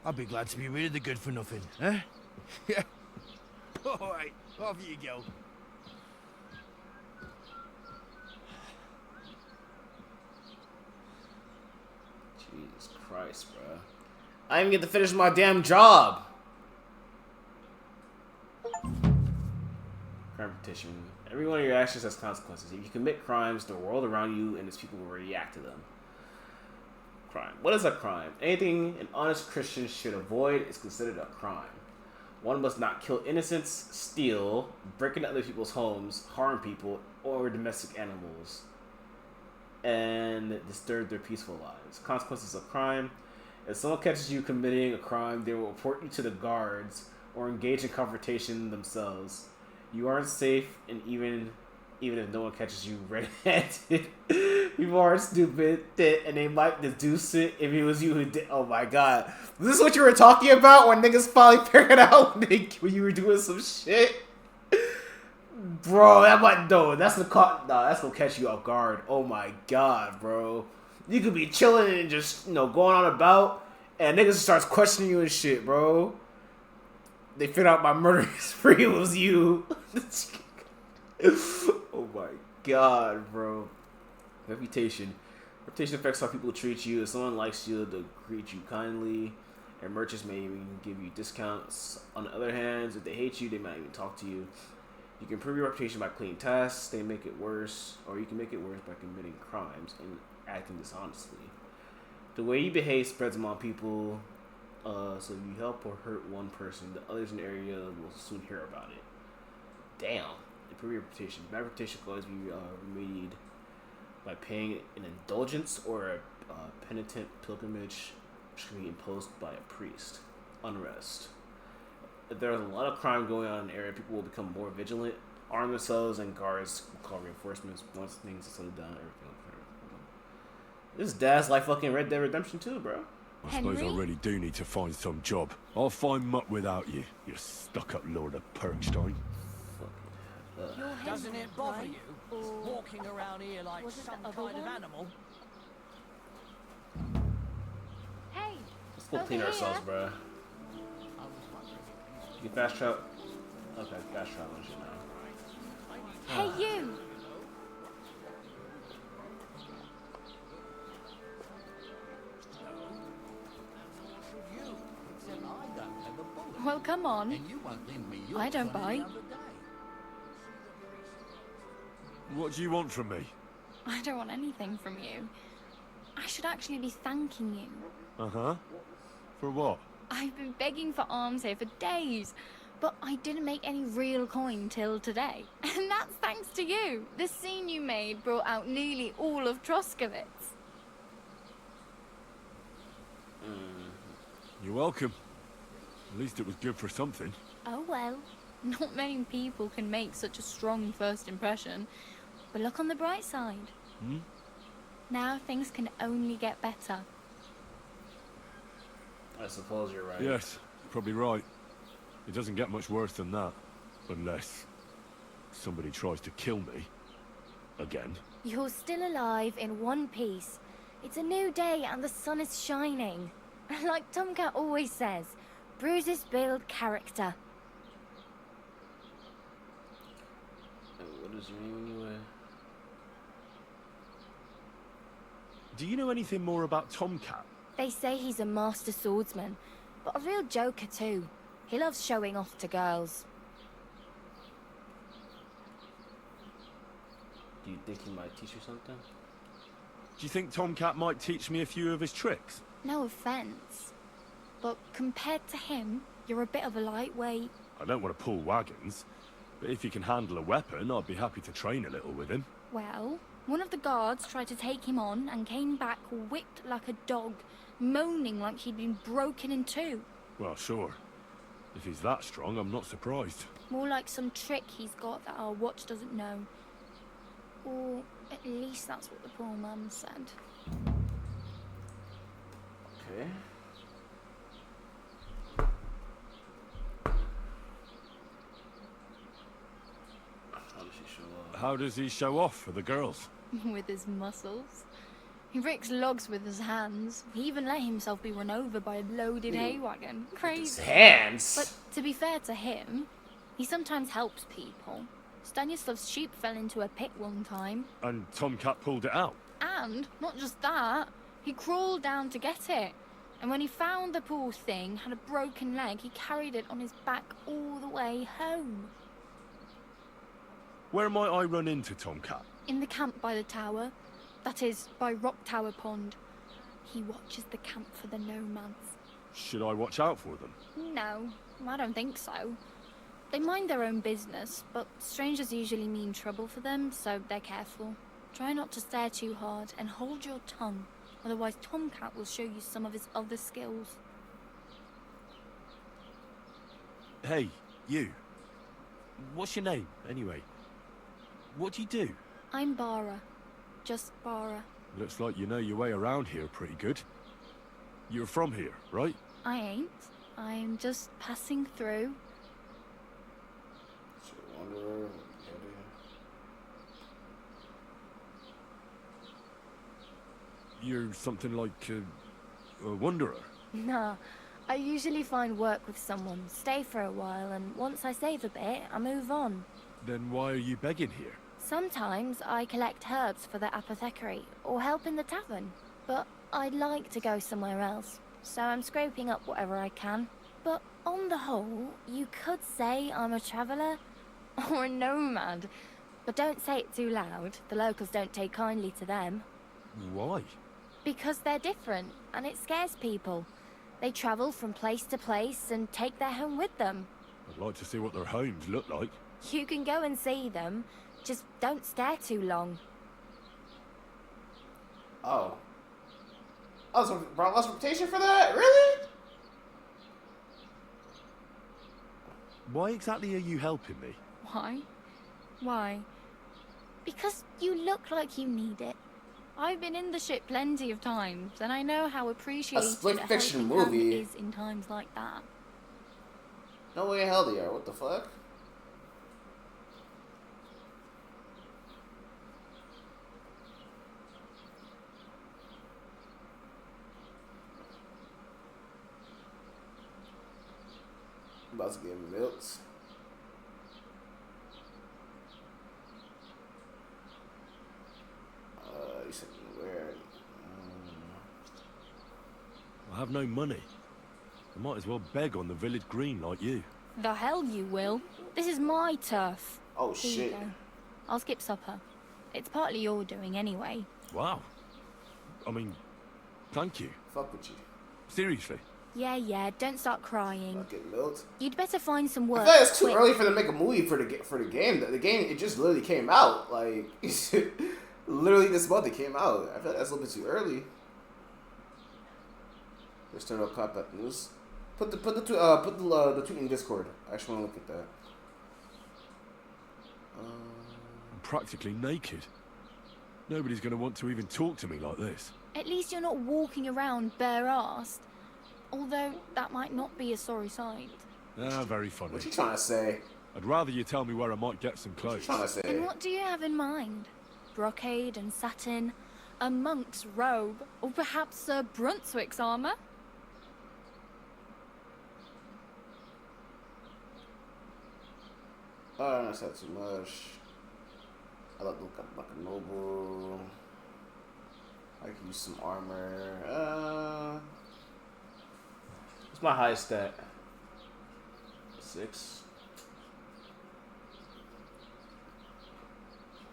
I'd be glad to be rid of the good for nothing, eh? Yeah. Alright, off you go. Jesus Christ, bro. I didn't even get to finish my damn job. Crime petition. Every one of your actions has consequences. If you commit crimes, the world around you and its people will react to them. Crime. What is a crime? Anything an honest Christian should avoid is considered a crime. One must not kill innocents, steal, break into other people's homes, harm people, or domestic animals, and disturb their peaceful lives. Consequences of crime. If someone catches you committing a crime, they will report you to the guards or engage in confrontation themselves. You aren't safe, and even if no one catches you red-handed, people are stupid, and they might deduce it if it was you who did. Oh my god. Is this what you were talking about when niggas finally figured out when you were doing some shit? Bro, that might, no, that's that's gonna catch you off guard. Oh my god, bro. You could be chilling and just, going on about, and niggas starts questioning you and shit, bro. They figured out my murder spree was you. Oh my god, bro. Reputation. Reputation affects how people treat you. If someone likes you, they'll greet you kindly, and merchants may even give you discounts. On the other hand, if they hate you, they might even talk to you. You can improve your reputation by cleaning tasks, they make it worse, or you can make it worse by committing crimes and acting dishonestly. The way you behave spreads among people, so if you help or hurt one person, the others in the area will soon hear about it. Damn. Improve your reputation. Bad reputation can always be remedied by paying an indulgence or a penitent pilgrimage, which can be imposed by a priest. Unrest. If there's a lot of crime going on in the area, people will become more vigilant, arm themselves, and guards will call reinforcements once things are settled down. Everything. This dad's like fucking Red Dead Redemption 2, bro. I suppose I really do need to find some job. I'll find muck without you, you stuck-up Lord of Perkstein. Doesn't it bother you, walking around here like some kind of animal? Hey! Let's go clean ourselves, bro. You can fast travel. Okay, fast travel and shit now. Hey, you! Well, come on. And you won't lend me yours I don't on any bite. other day. What do you want from me? I don't want anything from you. I should actually be thanking you. Uh-huh. For what? I've been begging for alms here for days, but I didn't make any real coin till today. And that's thanks to you. The scene you made brought out nearly all of Troskowitz. You're welcome. At least it was good for something. Oh well. Not many people can make such a strong first impression. But look on the bright side. Hmm? Now things can only get better. I suppose you're right. Yes, probably right. It doesn't get much worse than that. Unless somebody tries to kill me. Again. You're still alive in one piece. It's a new day and the sun is shining. Like Tomcat always says, bruises build character. What does you mean anyway? Do you know anything more about Tomcat? They say he's a master swordsman, but a real joker too. He loves showing off to girls. Do you think he might teach you something? Do you think Tomcat might teach me a few of his tricks? No offense, but compared to him, you're a bit of a lightweight. I don't want to pull wagons, but if he can handle a weapon, I'd be happy to train a little with him. Well, one of the guards tried to take him on and came back whipped like a dog, moaning like he'd been broken in two. Well, sure. If he's that strong, I'm not surprised. More like some trick he's got that our watch doesn't know. Or at least that's what the poor man said. Okay. How does he show off for the girls? With his muscles. He ricks logs with his hands. He even let himself be run over by a loaded hay wagon. Crazy. His hands? But to be fair to him, he sometimes helps people. Stanislav's sheep fell into a pit one time. And Tomcat pulled it out? And, not just that, he crawled down to get it. And when he found the poor thing had a broken leg, he carried it on his back all the way home. Where might I run into Tomcat? In the camp by the tower. That is, by Rock Tower Pond. He watches the camp for the nomads. Should I watch out for them? No, I don't think so. They mind their own business, but strangers usually mean trouble for them, so they're careful. Try not to stare too hard and hold your tongue, otherwise Tomcat will show you some of his other skills. Hey, you. What's your name, anyway? What do you do? I'm Bara. Just Bara. Looks like you know your way around here pretty good. You're from here, right? I ain't. I'm just passing through. You're something like a wanderer. Nah, I usually find work with someone, stay for a while, and once I save a bit, I move on. Then why are you begging here? Sometimes I collect herbs for the apothecary, or help in the tavern. But I'd like to go somewhere else, so I'm scraping up whatever I can. But on the whole, you could say I'm a traveller, or a nomad. But don't say it too loud, the locals don't take kindly to them. Why? Because they're different, and it scares people. They travel from place to place and take their home with them. I'd like to see what their homes look like. You can go and see them, just don't stare too long. Oh. Oh, so brought less reputation for that? Really? Why exactly are you helping me? Why? Why? Because you look like you need it. I've been in the ship plenty of times, and I know how appreciated A split a fiction helping hand movie. is in times like that. No way in hell they are. What the fuck? I'm about to give him milks. You said where? I have no money. I might as well beg on the village green like you. The hell you will. This is my turf. Oh, Here shit. you go. I'll skip supper. It's partly your doing anyway. Wow. I mean, thank you. Fuck with you. Seriously. Yeah, don't start crying. Fucking milked. You'd better find some work. I feel like it's too quick. early for them to make a movie for the game. The game, it just literally came out. Like, literally this month it came out. I feel like that's a little bit too early. Let's turn up clap that news. Put the tweet in Discord. I actually want to look at that. I'm practically naked. Nobody's going to want to even talk to me like this. At least you're not walking around bare-assed. Although, that might not be a sorry sight. Ah, very funny. What you trying to say? I'd rather you tell me where I might get some clothes. What you trying to say? And what do you have in mind? Brocade and satin? A monk's robe? Or perhaps Sir Brunswick's armour? Oh, that's not too much. I like a noble. I could use some armor. What's my highest stat? 6.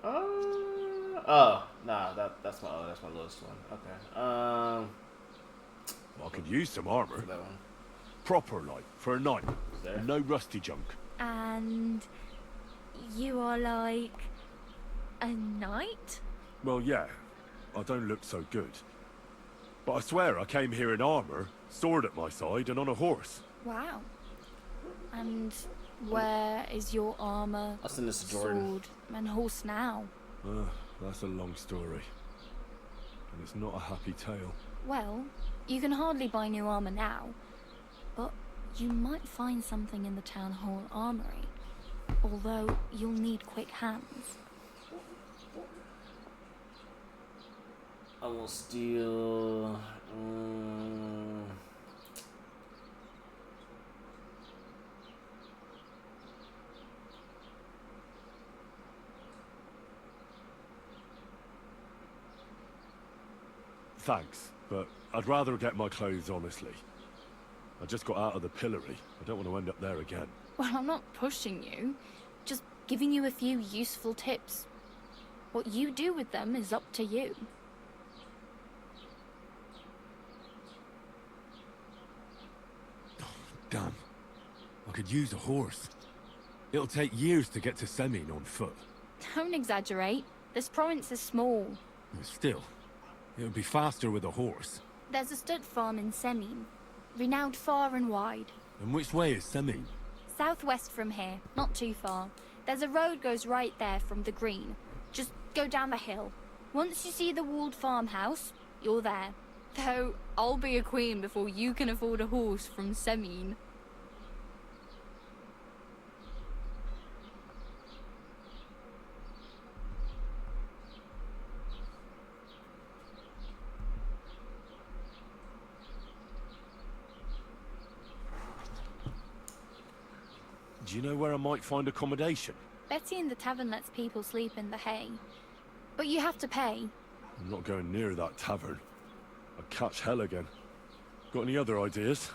Oh, nah, that's my lowest one. Okay. I could use some armor. That one. Proper, like, for a night. And no rusty junk. And you are like a knight? Well, yeah. I don't look so good. But I swear I came here in armor, sword at my side, and on a horse. Wow. And where is your armor, I'll send this to Jordan. sword, and horse now? That's a long story. And it's not a happy tale. Well, you can hardly buy new armor now, but you might find something in the town hall armory. Although you'll need quick hands. I will steal. Thanks, but I'd rather get my clothes honestly. I just got out of the pillory. I don't want to end up there again. Well, I'm not pushing you, just giving you a few useful tips. What you do with them is up to you. Damn. I could use a horse. It'll take years to get to Semin on foot. Don't exaggerate. This province is small. Still, it would be faster with a horse. There's a stud farm in Semin, renowned far and wide. And which way is Semin? Southwest from here, not too far. There's a road goes right there from the green. Just go down the hill. Once you see the walled farmhouse, you're there. Though, I'll be a queen before you can afford a horse from Semin. Do you know where I might find accommodation? Betty in the tavern lets people sleep in the hay. But you have to pay. I'm not going near that tavern. I'd catch hell again. Got any other ideas?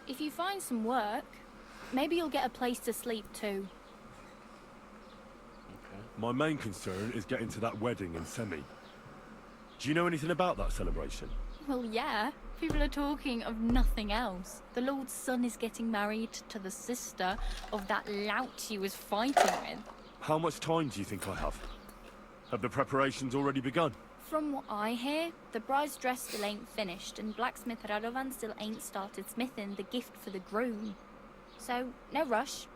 If you find some work, maybe you'll get a place to sleep too. My main concern is getting to that wedding in Semi. Do you know anything about that celebration? Well, yeah. People are talking of nothing else. The Lord's son is getting married to the sister of that lout he was fighting with. How much time do you think I have? Have the preparations already begun? From what I hear, the bride's dress still ain't finished, and blacksmith Radovan still ain't started smithing the gift for the groom. So, no rush.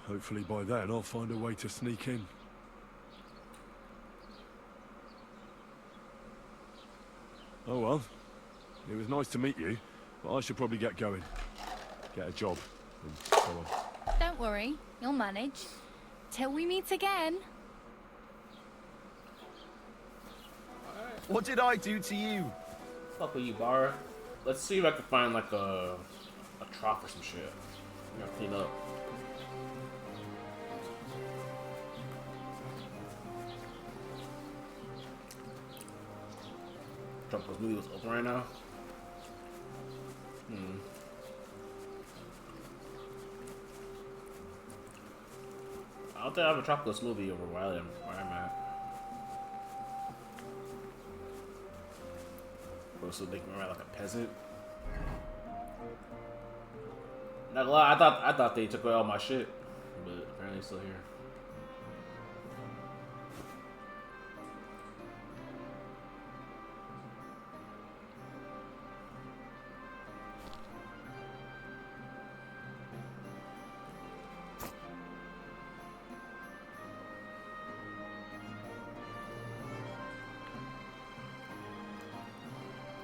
Hopefully by then I'll find a way to sneak in. Oh well. It was nice to meet you, but I should probably get going. Get a job, and so on. Don't worry, you'll manage. Till we meet again. What did I do to you? Fuck with you, Bar. Let's see if I can find like a trough or some shit. I'm gonna clean up. Drop those noodles open right now. I don't think I have a tropical smoothie over where I'm at. Also making me around like a peasant. Not gonna lie, I thought they took away all my shit, but apparently it's still here.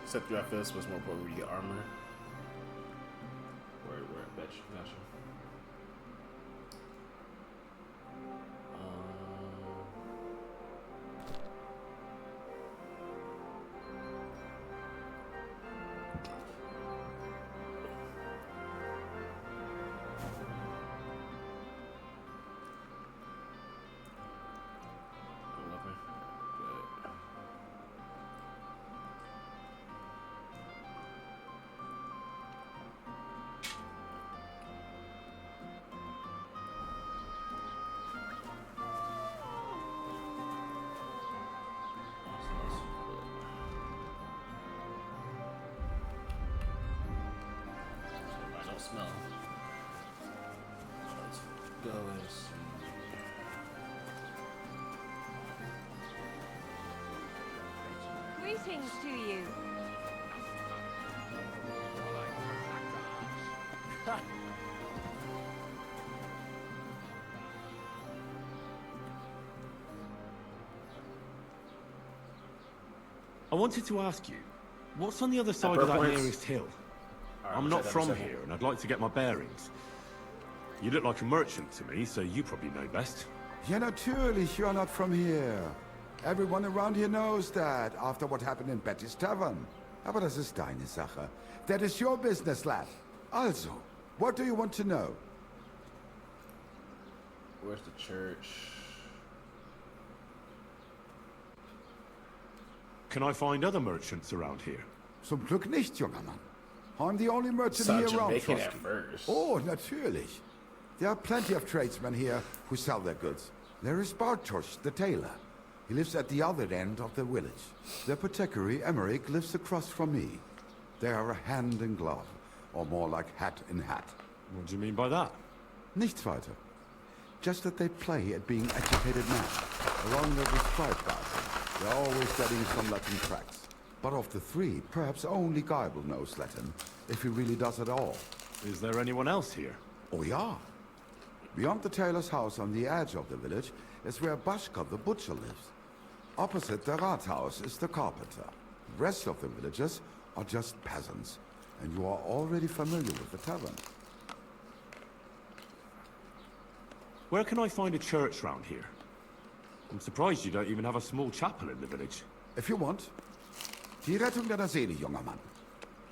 Except throughout this was more important where you get armor. Where I bet you. Gotcha. Smell. Let's go and see. Greetings to you. I wanted to ask you, what's on the other side of that nearest hill? I'm not from here, and I'd like to get my bearings. You look like a merchant to me, so you probably know best. Ja, natürlich, you're not from here. Everyone around here knows that, after what happened in Betty's Tavern. Aber das ist deine Sache. That is your business, lad. Also, what do you want to know? Where's the church? Can I find other merchants around here? Zum Glück nicht, junger Mann. I'm the only merchant Sounds here around, Jamaican at Frosty. first. Oh, natürlich. There are plenty of tradesmen here who sell their goods. There is Bartosz, the tailor. He lives at the other end of the village. The apothecary, Emmerich, lives across from me. They are hand in glove, or more like hat in hat. What do you mean by that? Nichts weiter. Just that they play at being educated men, along with the scribe guys. They're always studying some Latin tracts. But of the three, perhaps only Geibel knows Latin, if he really does at all. Is there anyone else here? Oh yeah. Beyond the tailor's house on the edge of the village is where Bashka the butcher lives. Opposite the Rathaus is the carpenter. The rest of the villagers are just peasants, and you are already familiar with the tavern. Where can I find a church round here? I'm surprised you don't even have a small chapel in the village. If you want. Die Rettung deiner Seele, junger Mann.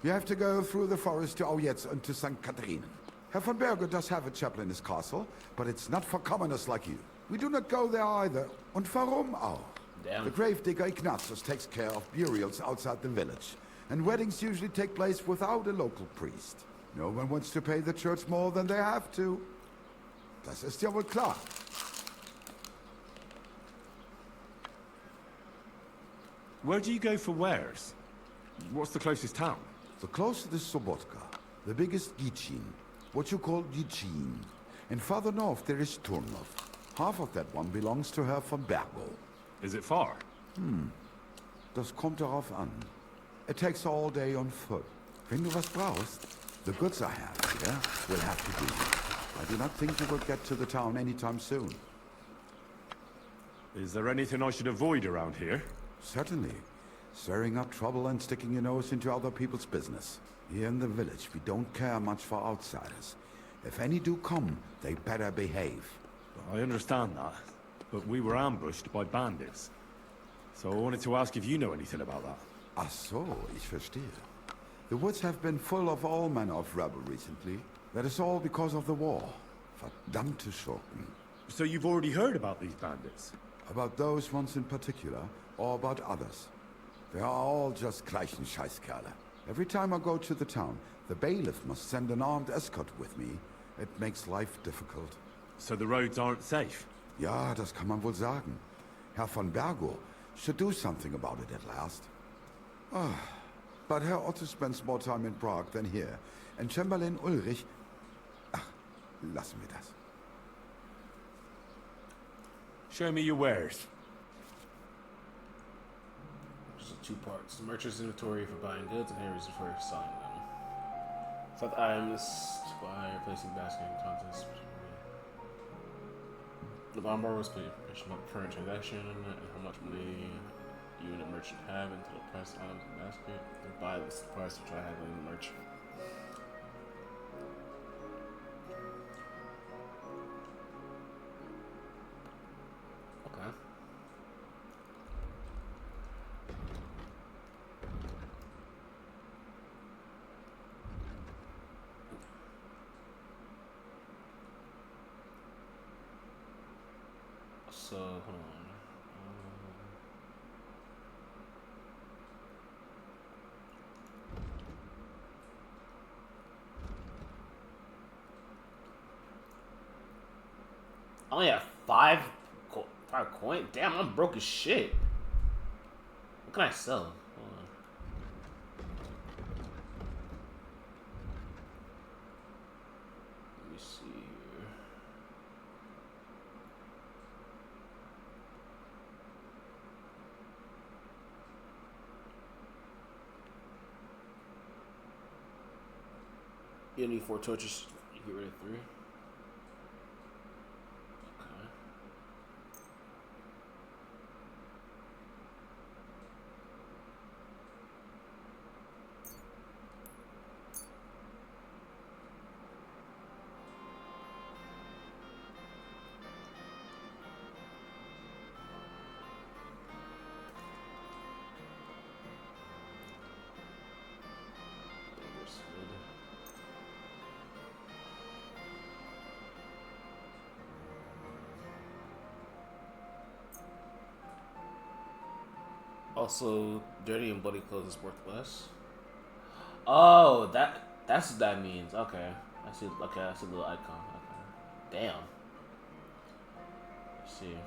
You have to go through the forest to Aujetz and to St. Catharinen. Herr von Berger does have a chapel in his castle, but it's not for commoners like you. We do not go there either. Und warum auch? Damn. The gravedigger Ignatius takes care of burials outside the village, and weddings usually take place without a local priest. No one wants to pay the church more than they have to. Das ist ja wohl klar. Where do you go for wares? What's the closest town? The closest is Sobotka, the biggest Gichin, what you call Gichin. And farther north there is Turnov. Half of that one belongs to Herr von Bergo. Is it far? Das kommt darauf an. It takes all day on foot. Wenn du was brauchst, the goods I have here will have to do. I do not think you will get to the town anytime soon. Is there anything I should avoid around here? Certainly. Stirring up trouble and sticking your nose into other people's business. Here in the village, we don't care much for outsiders. If any do come, they better behave. I understand that, but we were ambushed by bandits. So I wanted to ask if you know anything about that. Ach so, ich verstehe. The woods have been full of all manner of rebel recently. That is all because of the war. Verdammte Schurken. So you've already heard about these bandits? About those ones in particular, or about others. They are all just gleichen Scheißkerle. Every time I go to the town, the bailiff must send an armed escort with me. It makes life difficult. So the roads aren't safe? Ja, das kann man wohl sagen. Herr von Bergo should do something about it at last. But Herr Otto spends more time in Prague than here. And Chamberlain Ulrich... Ach, lassen wir das. Show me your wares. Just two parts. The merchant's inventory for buying goods and Harry's for selling them. Select items by replacing basket and contents. The bond bar was paid information about the current transaction and how much money you and the merchant have until the price items in the basket. And buy this price to try handling the merchant. Okay. So, hold on. I only have five coins? Damn, I'm broke as shit. What can I sell? Hold on. Let me see here. You need 4 torches. You get rid of 3. Okay. Also, dirty and bloody clothes is worth less. Oh, that's what that means. Okay, I see. Okay, I see the little icon. Okay, damn. Let's see.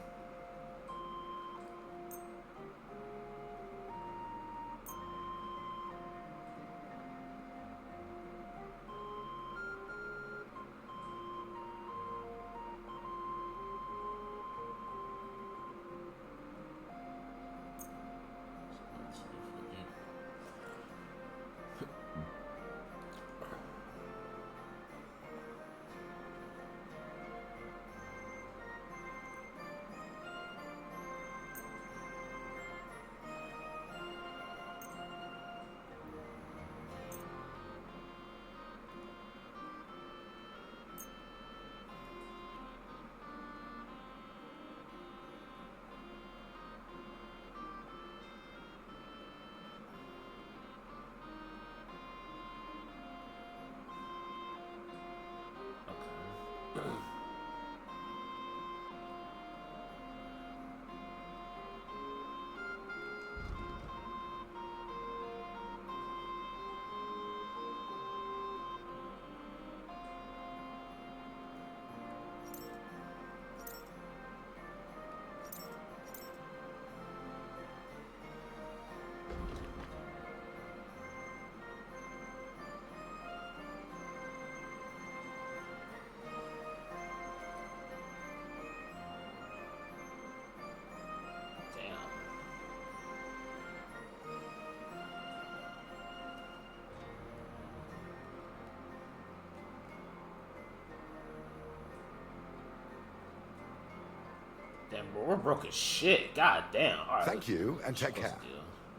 Damn, bro, we're broke as shit. God damn. All right, Thank you, and take care. All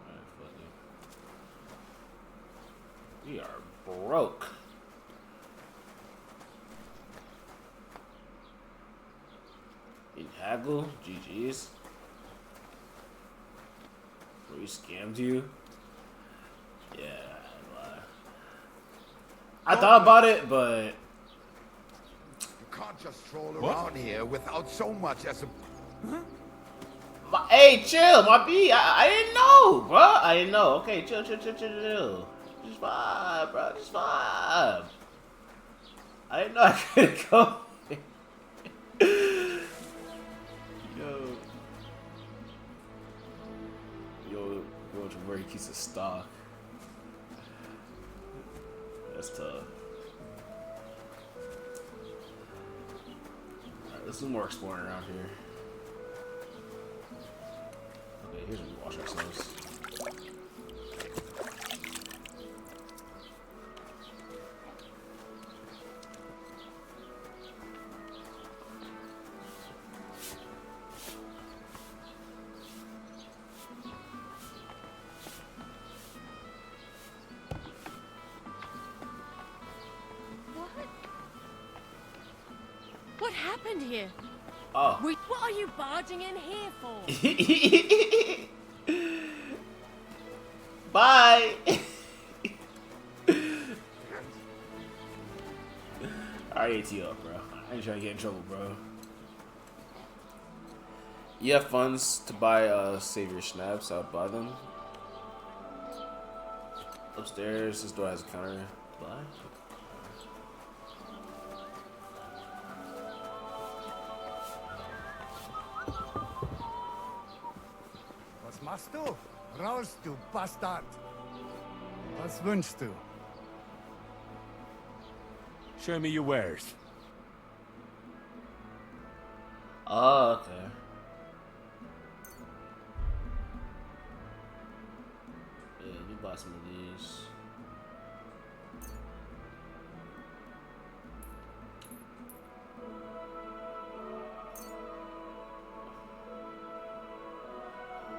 right, fuck it. We are broke. In haggle, GG's. Where he scammed you? Yeah, I thought about it, but You can't just stroll around here without so much as a... hey, chill, my B. I didn't know, bro. I didn't know. Okay, chill. Just vibe, bro. Just vibe. I didn't know I could go. piece of stock. That's tough. Alright, let's do more exploring around here. Okay, here's where we wash ourselves. What happened here? Oh. What are you barging in here for? Bye. I ate you up, bro. I ain't trying to get in trouble, bro. You have funds to buy Savior Snaps, I'll buy them. Upstairs, this door has a counter. Buy? Was machst du? Raus, du Bastard! Was wünschst du? Show me your wares. Oh, okay. Yeah, let me buy some of these.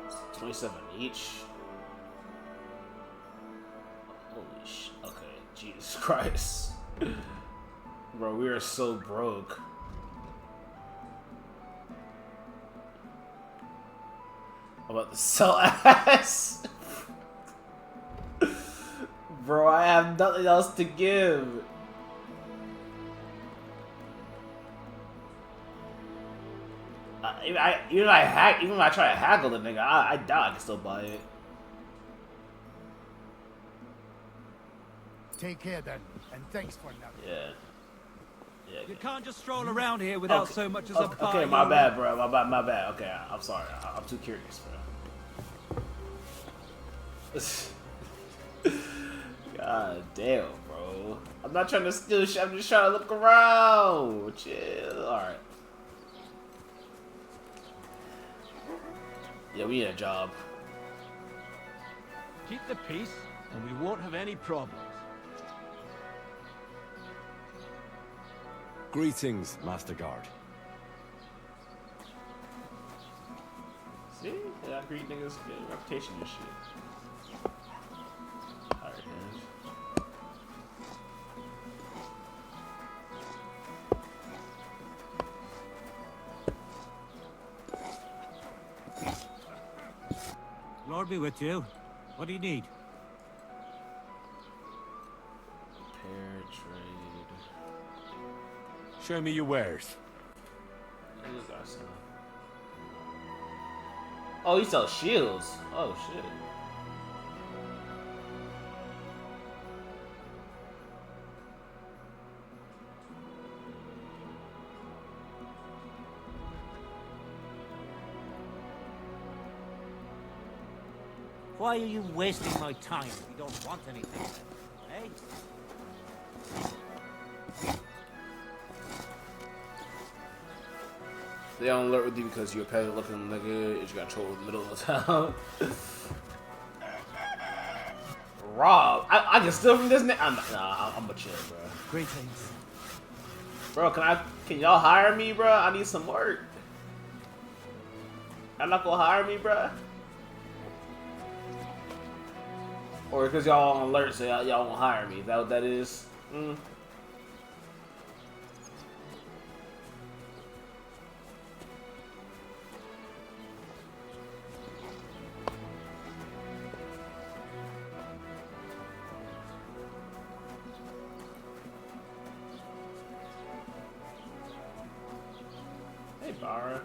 It's 27 each. Holy sh! Okay, Jesus Christ, bro, we are so broke. I'm about to sell ass. Bro, I have nothing else to give. Even if I try to haggle the nigga, I doubt I can still buy it. Take care then, and thanks for nothing. Yeah. You can't just stroll around here without so much as a Okay, bar. my bad, bro. My bad. Okay, I'm sorry. I'm too curious, bro. God damn, bro. I'm not trying to steal shit. I'm just trying to look around. Chill. All right. Yeah, we need a job. Keep the peace, and we won't have any problems. Greetings, Master Guard. See? Yeah, great niggas get a reputation and shit. Alright, guys. Lord be with you. What do you need? Repair, trade. Show me your wares. Who's got some? Oh, he sells shields. Oh shit. Why are you wasting my time if you don't want anything? Hey? They don't alert with you because you're a peasant looking nigga. You just got trolled in the middle of the town. Rob, I can steal from this nigga. I'm a chill, bro. Greetings. Bro, can y'all hire me, bro? I need some work. Y'all not gonna hire me, bro? Or because y'all on alert, so y'all won't hire me. Is that what that is? Hey, Bara.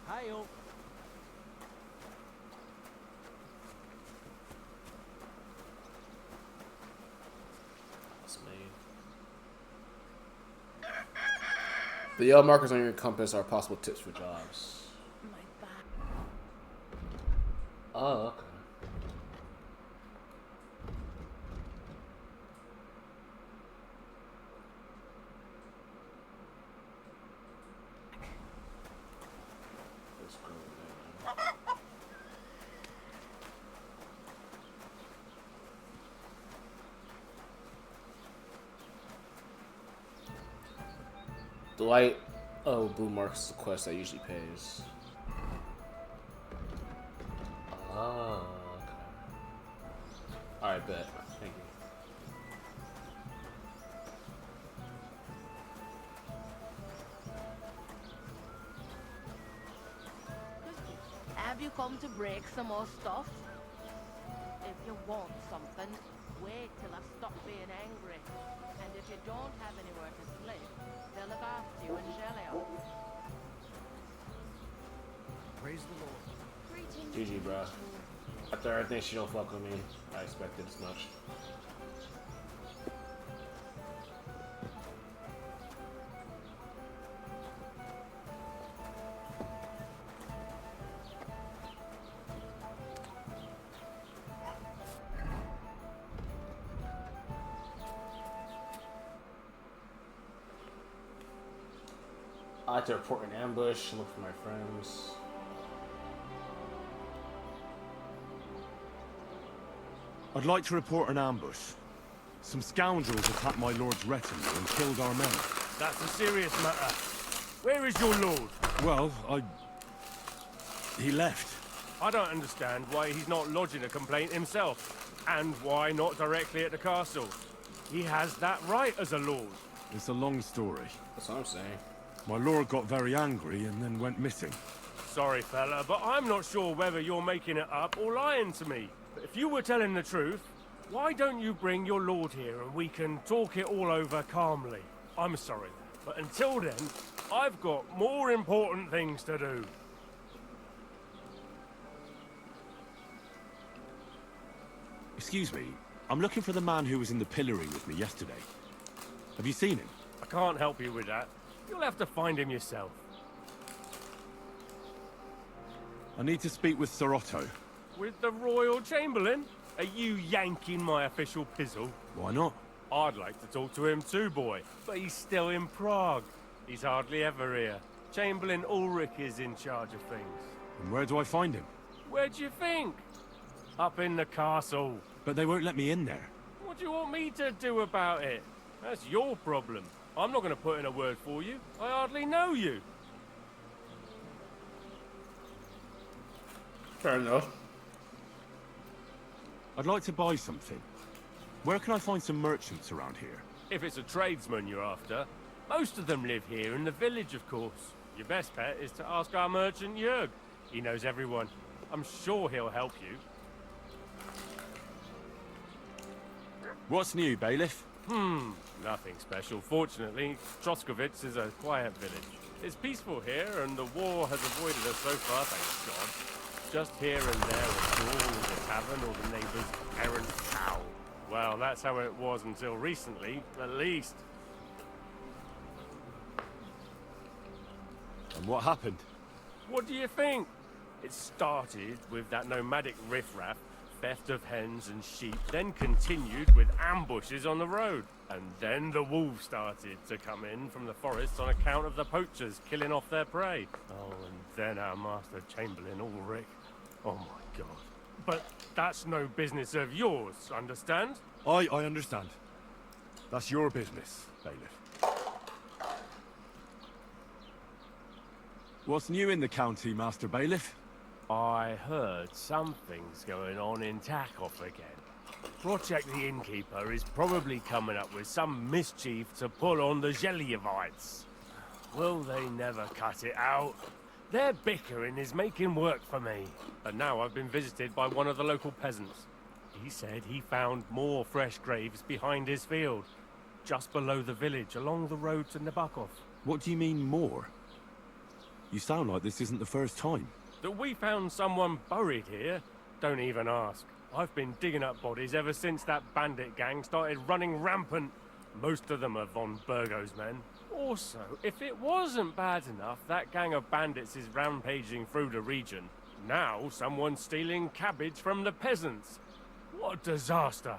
Hi-yo. The yellow markers on your compass are possible tips for jobs. Oh, okay. Let's go there. The light blue marks the quest that usually pays. Ah, okay. Alright, bet. Thank you. Have you come to break some more stuff? If you want something, wait till I stop being angry. And if you don't have anywhere to sleep, they'll look after you in Gelio. Praise the Lord. GG, bro. After everything, she don't fuck with me. I expected as much. I like to report an ambush and look for my friends. I'd like to report an ambush. Some scoundrels attacked my lord's retinue and killed our men. That's a serious matter. Where is your lord? Well, he left. I don't understand why he's not lodging a complaint himself. And why not directly at the castle? He has that right as a lord. It's a long story. That's what I'm saying. My lord got very angry and then went missing. Sorry, fella, but I'm not sure whether you're making it up or lying to me. But if you were telling the truth, why don't you bring your lord here and we can talk it all over calmly? I'm sorry, but until then, I've got more important things to do. Excuse me, I'm looking for the man who was in the pillory with me yesterday. Have you seen him? I can't help you with that. You'll have to find him yourself. I need to speak with Sir Otto. With the Royal Chamberlain? Are you yanking my official pizzle? Why not? I'd like to talk to him too, boy. But he's still in Prague. He's hardly ever here. Chamberlain Ulrich is in charge of things. And where do I find him? Where do you think? Up in the castle. But they won't let me in there. What do you want me to do about it? That's your problem. I'm not going to put in a word for you. I hardly know you. Fair enough. I'd like to buy something. Where can I find some merchants around here? If it's a tradesman you're after, most of them live here in the village, of course. Your best bet is to ask our merchant Jörg. He knows everyone. I'm sure he'll help you. What's new, bailiff? Nothing special. Fortunately, Troskovitz is a quiet village. It's peaceful here, and the war has avoided us so far, thank God. Just here and there a brawl in the tavern or the neighbour's errant cow. Well, that's how it was until recently, at least. And what happened? What do you think? It started with that nomadic riffraff, theft of hens and sheep, then continued with ambushes on the road. And then the wolves started to come in from the forests on account of the poachers killing off their prey. Oh, and then our master Chamberlain Ulrich. Oh my God. But that's no business of yours, understand? I understand. That's your business, bailiff. What's new in the county, Master Bailiff? I heard something's going on in Takov again. Project the Innkeeper is probably coming up with some mischief to pull on the Gelievites. Will they never cut it out? Their bickering is making work for me. And now I've been visited by one of the local peasants. He said he found more fresh graves behind his field, just below the village, along the road to Nabokov. What do you mean, more? You sound like this isn't the first time. That we found someone buried here? Don't even ask. I've been digging up bodies ever since that bandit gang started running rampant. Most of them are von Burgo's men. Also, if it wasn't bad enough that gang of bandits is rampaging through the region, now someone's stealing cabbage from the peasants. What a disaster.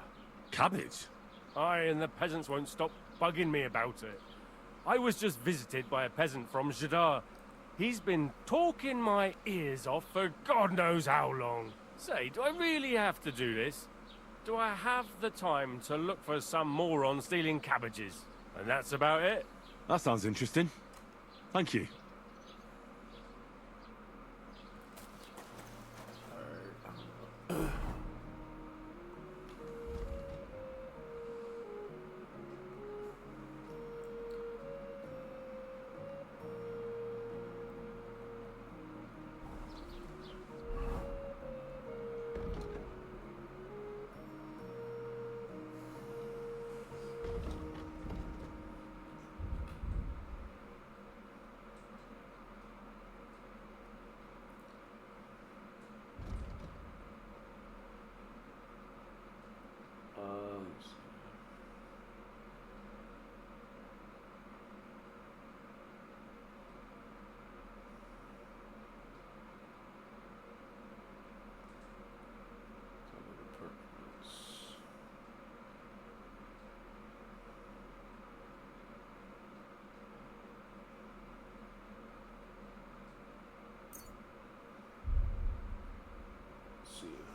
Cabbage? Aye, and the peasants won't stop bugging me about it. I was just visited by a peasant from Jadar. He's been talking my ears off for God knows how long. Say, do I really have to do this? Do I have the time to look for some moron stealing cabbages? And that's about it? That sounds interesting. Thank you.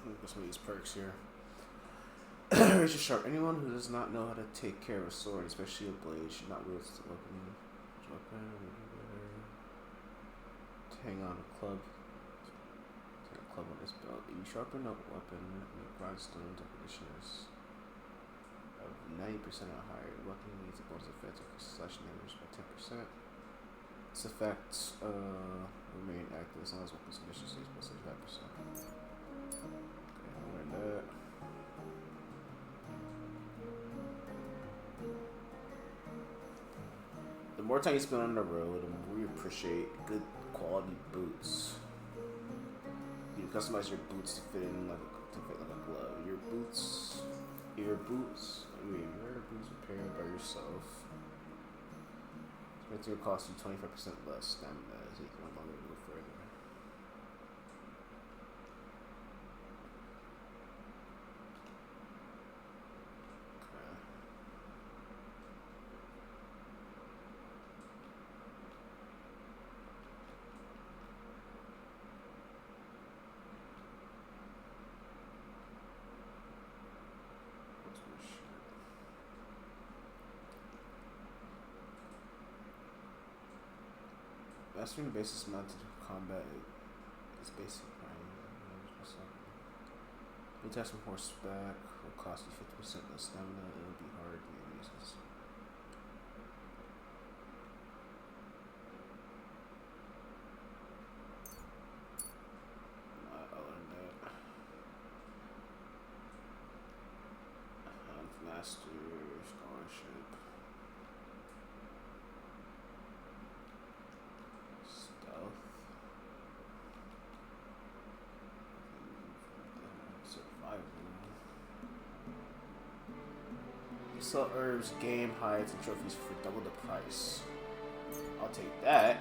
Look at some of these perks here. Razor sharp. Anyone who does not know how to take care of a sword, especially a blade, should not wield the weapon. Hang on a club. Take a club on this belt. You sharpen up weapon and grindstone definitions of 90% or higher. The weapon needs a bonus effect of slash damage by 10%. This effect remain active as long as weapon's efficiency is plus 35%. That. The more time you spend on the road, the more you appreciate good quality boots. You customize your boots to fit like a glove. Your boots. Rare boots repaired by yourself. It's going to cost you 25% less stamina, so you can no longer go further. Mastering basis mounted combat is basic. You test from horseback will cost you 50% less stamina. It will be hard to be useless. I'll learn that. Master scholarship. Sell herbs, game, hides, and trophies for double the price. I'll take that.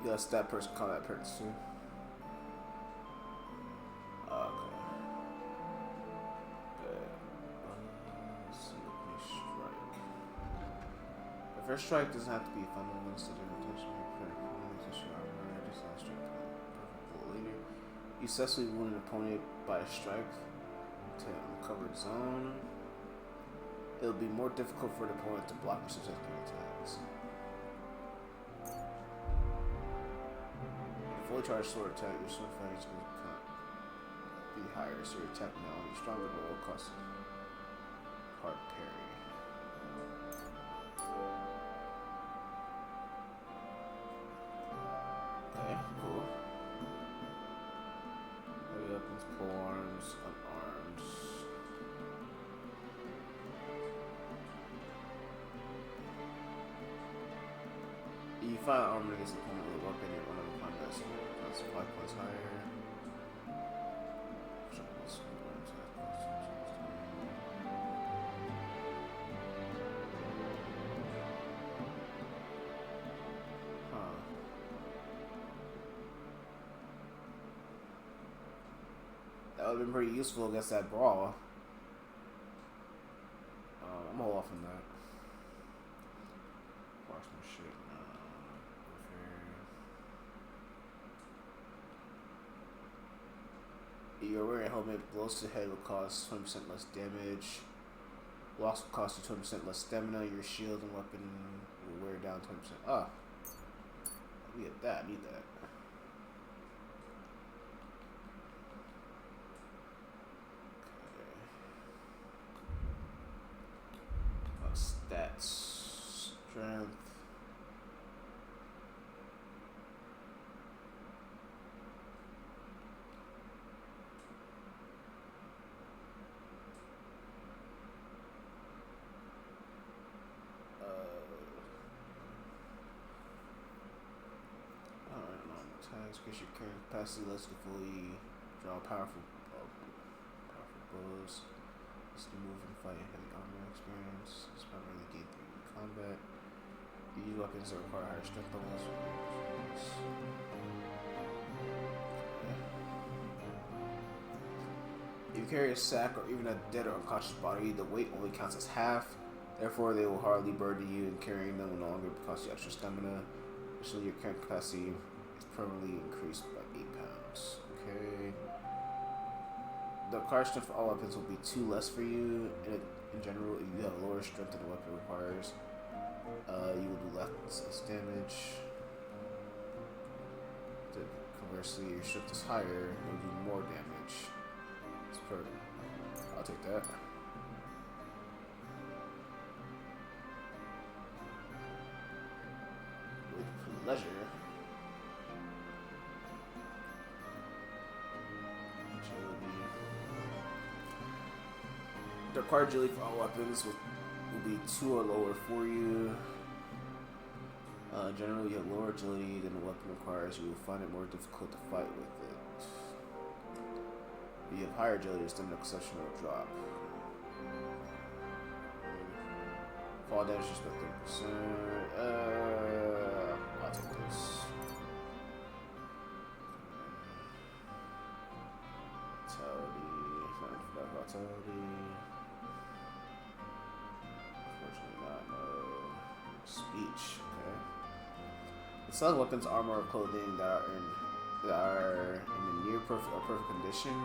Yeah, stat person combat perks too. Okay. Let's see, strike. The first strike doesn't have to be fundamental instead of intention. You successfully wound an opponent by a strike to uncovered zone. It'll be more difficult for the opponent to block your successful attacks. Fully charged sword attack, your sword fighting is cut. higher, so your attack now will be stronger, but will cost hard parry. Okay, cool. Heavy weapons, polearms, unarmed. You find armor against the opponent with a weapon, you're one of a combat, so that's 5 points higher. That would have been pretty useful against that brawl. I'm gonna hold off on that. Watch my shit. Your wearing helmet, blows to the head will cause 20% less damage. Blocks will cost you 20% less stamina. Your shield and weapon will wear down 20%. Ah. We get that. I need that. Stats, strength. Alright, normal attacks. Increase your carrying capacity. Lets you fully draw powerful bows. To move and fight heavy armor experience. It's primarily gained through combat. You use weapons that require higher strength levels. If you carry a sack or even a dead or unconscious body, the weight only counts as half. Therefore, they will hardly burden you, and carrying them will no longer cost you extra stamina. Additionally, your carrying capacity is permanently increased by 8 pounds. Okay. The required strength for all weapons will be 2 less for you. In general, if you have lower strength than the weapon requires, you will do less damage. Conversely, your strength is higher, you'll do more damage. It's perfect. I'll take that. With pleasure. The required agility for all weapons will be 2 or lower for you. Generally, you have lower agility than the weapon requires. You will find it more difficult to fight with it. If you have higher agility, your stamina consumption will drop. Fall damage is about 30%. I'll take this. Vitality. Unfortunately not, no. Speech, okay. The selling weapons, armor, or clothing that are in the near perfect or perfect condition,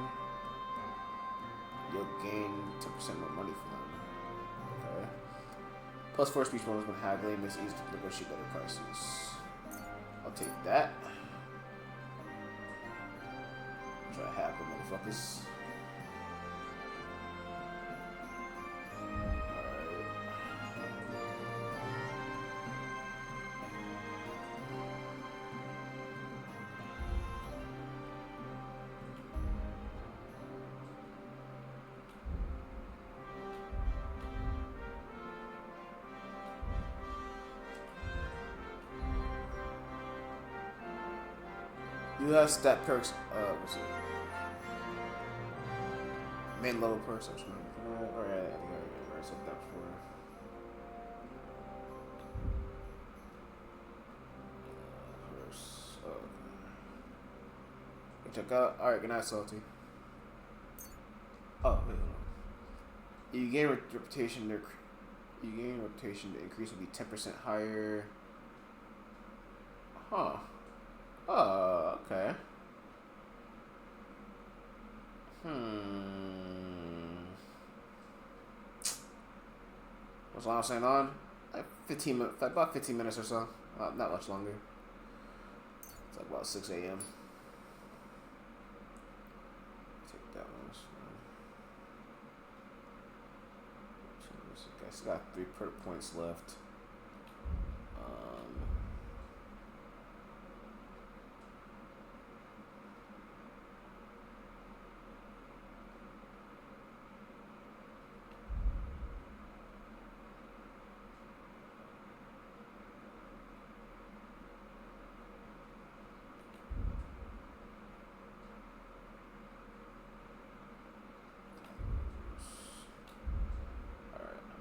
you'll gain 10% more money for them. Okay. Plus 4 speech bonus when haggling makes it easy to negotiate better prices. I'll take that. Try to haggle, motherfuckers. You have stat perks. What's it? Main level perks. Alright, I think I already said that before. Perks. Okay. Check out. Alright, good night, Salty. Oh, wait, hold on. You gain reputation. You gain reputation. The increase will be 10% higher. Huh. Oh, okay. What's long saying on? Like 15 minutes, about 15 minutes or so. Not much longer. It's like about 6 a.m. Take that one. I guess got 3 perk points left.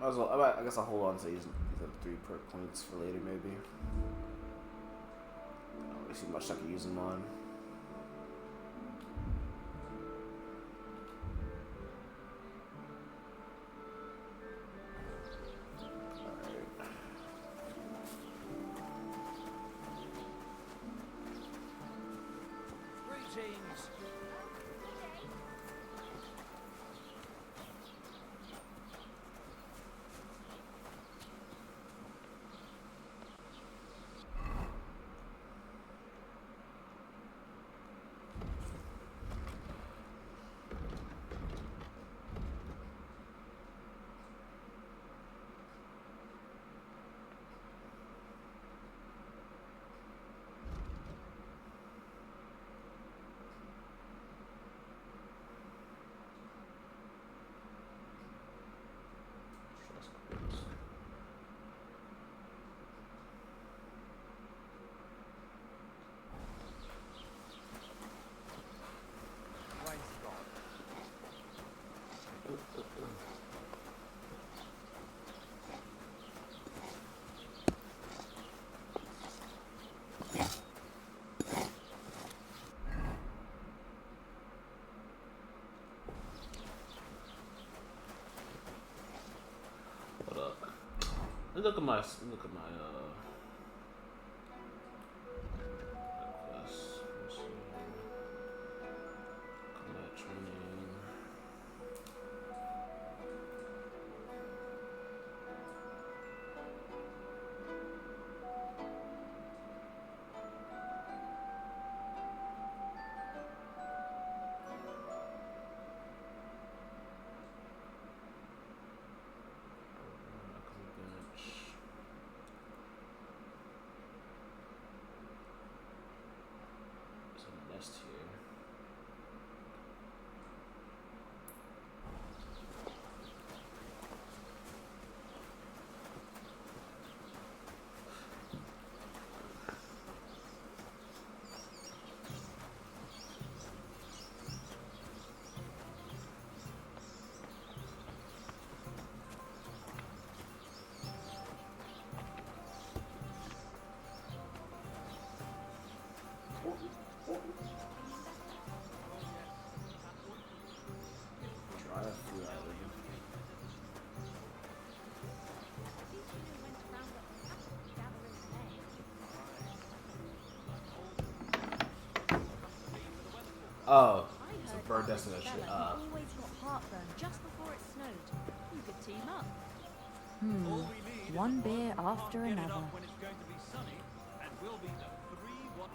Might as well, I guess I'll hold on to these 3 perk points for later, maybe. I don't really see much I can use them on. Greetings. Look at my request. Let's see. Combat training. Oh, it's a bird destination. Always got heartburn just before it snowed. You could team up. One beer after another. When it's going to be sunny, and we'll be the 3-1.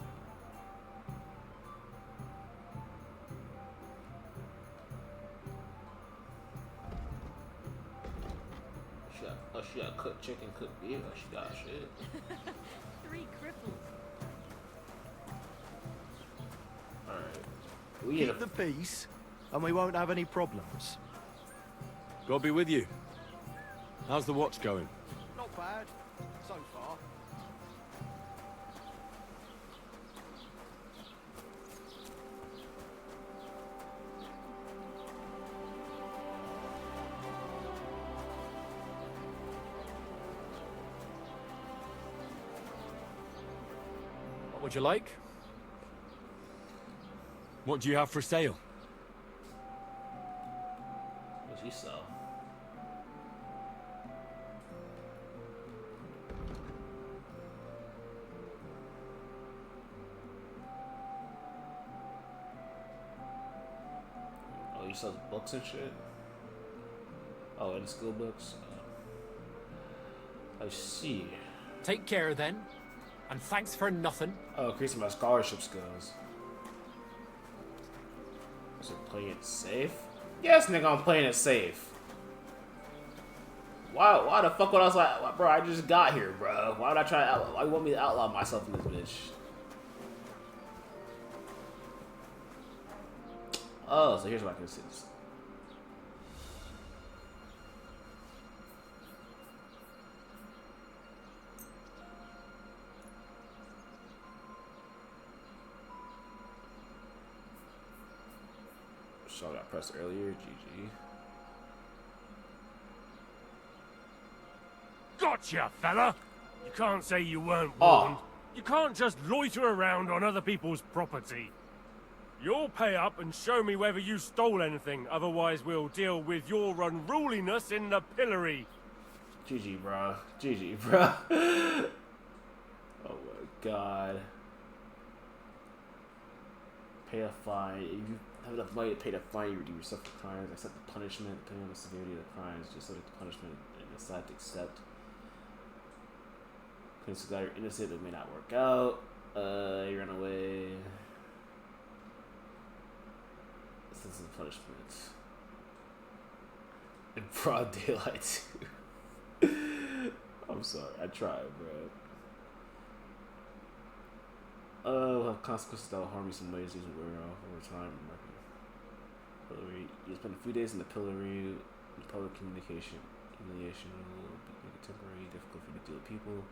She got cooked chicken, cooked beef. Oh, she got shit. 3 cripples. Alright. Keep the peace, and we won't have any problems. God be with you. How's the watch going? Not bad, so far. What would you like? What do you have for sale? What does he sell? Oh, he sells books and shit? Oh, and skill books? I see. Take care then, and thanks for nothing. Oh, increasing my scholarship skills. Is it playing it safe? Yes, nigga, I'm playing it safe. Why the fuck would I was like, bro, I just got here, bro. Why would I try to outlaw? Why you want me to outlaw myself in this bitch? Oh, so here's what I can see. Shot got pressed earlier. GG. Gotcha, fella! You can't say you weren't warned. Oh. You can't just loiter around on other people's property. You'll pay up and show me whether you stole anything, otherwise we'll deal with your unruliness in the pillory. GG, bro. GG, bro. Oh my god. Pay a fine. If you have enough money to pay the fine, you redeem yourself for crimes. Accept the punishment, depending on the severity of the crimes. Just select the punishment and decide to accept. Because you're innocent, it may not work out. You run away. This is the punishment. In broad daylight, too. I'm sorry, I tried, bro. Will have consequences that will harm you some ways. These will wear off over time. Pillory. You spend a few days in the pillory. Public humiliation will make it temporary, difficult for you to deal with people.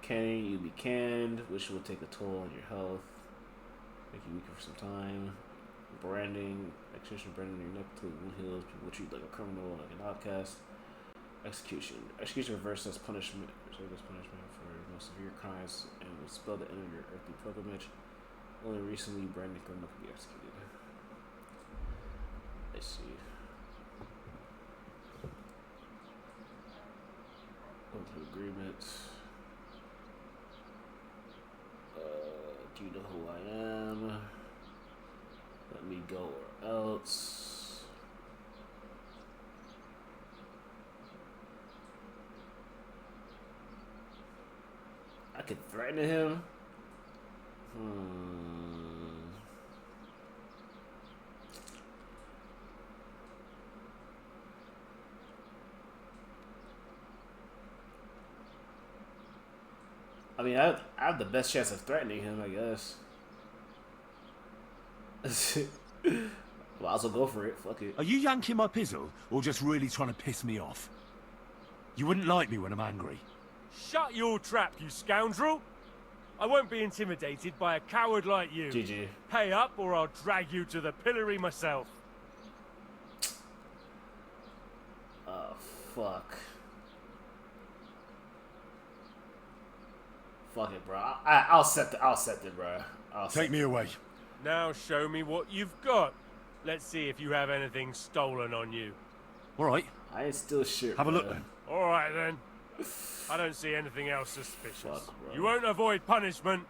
Canning, you'll be canned, which will take a toll on your health, make you weaker for some time. Branding, execution branding your neck to wound heals. People will treat you like a criminal, like an outcast. Execution reverses as punishment, for most severe crimes, and will spell the end of your earthly pilgrimage. Only recently, branding criminal can be executed. Let's see. Agreement. Do you know who I am? Let me go or else. I could threaten him. I mean, I have the best chance of threatening him, I guess. Well, I'll also go for it. Fuck it. Are you yanking my pizzle, or just really trying to piss me off? You wouldn't like me when I'm angry. Shut your trap, you scoundrel! I won't be intimidated by a coward like you. GG. Pay up, or I'll drag you to the pillory myself. Oh, fuck. Fuck it, bro. I'll set it, bro. Take me away. Now show me what you've got. Let's see if you have anything stolen on you. All right. I ain't still shit. Have a look then. All right then. I don't see anything else suspicious. Fuck, you won't avoid punishment.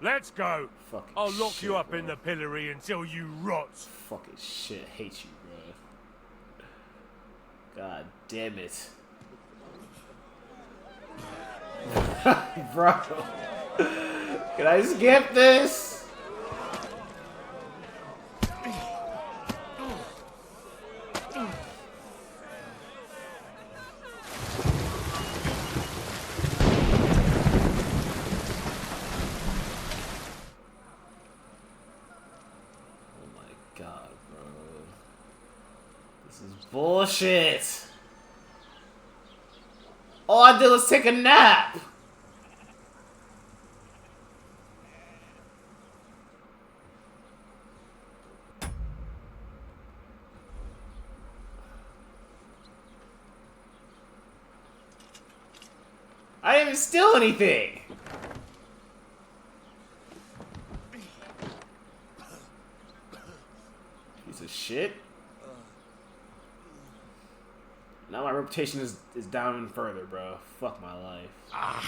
Let's go. Fucking I'll lock shit, you up bro. in the pillory until you rot. Fucking shit. Hate you, bro. God damn it. Bro. Can I skip this? Bullshit. All I did was take a nap. I didn't even steal anything. Piece of shit. Now my reputation is down even further, bro. Fuck my life. I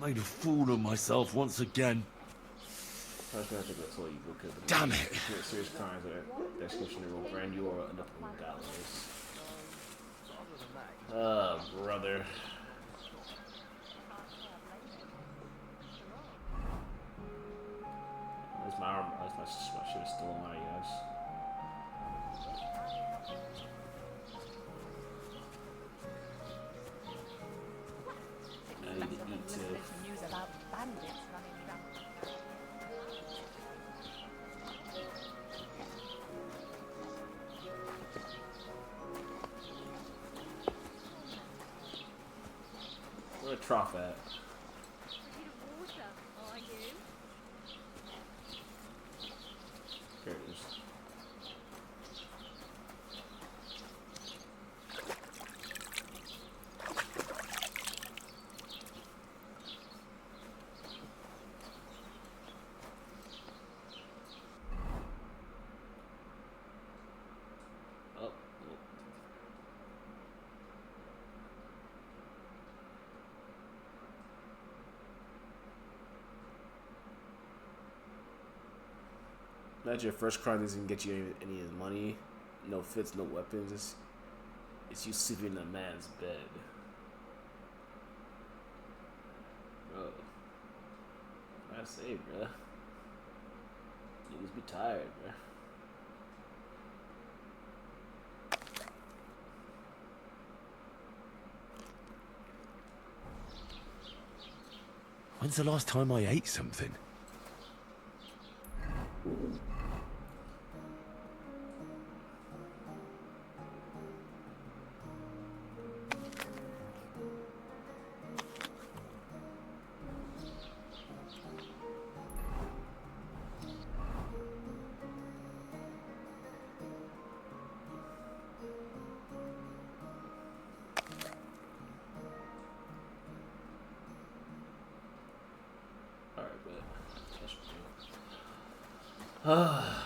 made a fool of myself once again. Damn it! Serious crimes, the executioner will brand you or end up on the gallows. Oh, brother. Where's my arm? My shit is still on my guys. trough at? Here it is. Imagine your first crime doesn't get you any money, no fits, no weapons. It's you sleeping in a man's bed. Bro. I say, bro. Niggas be tired, bro. When's the last time I ate something?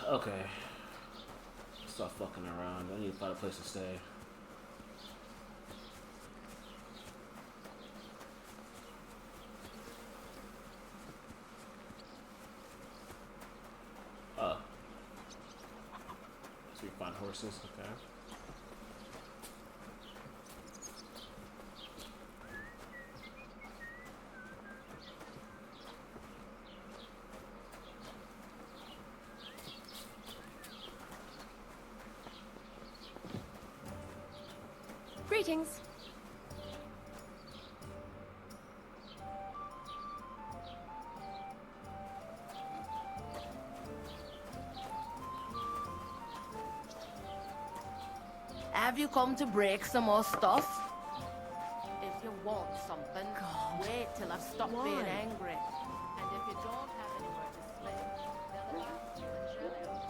Okay. Stop fucking around. I need to find a place to stay. So we find horses, okay. Greetings. Have you come to break some more stuff? If you want something, wait till I've stopped being angry. And if you don't have anywhere to sleep, they'll ask you and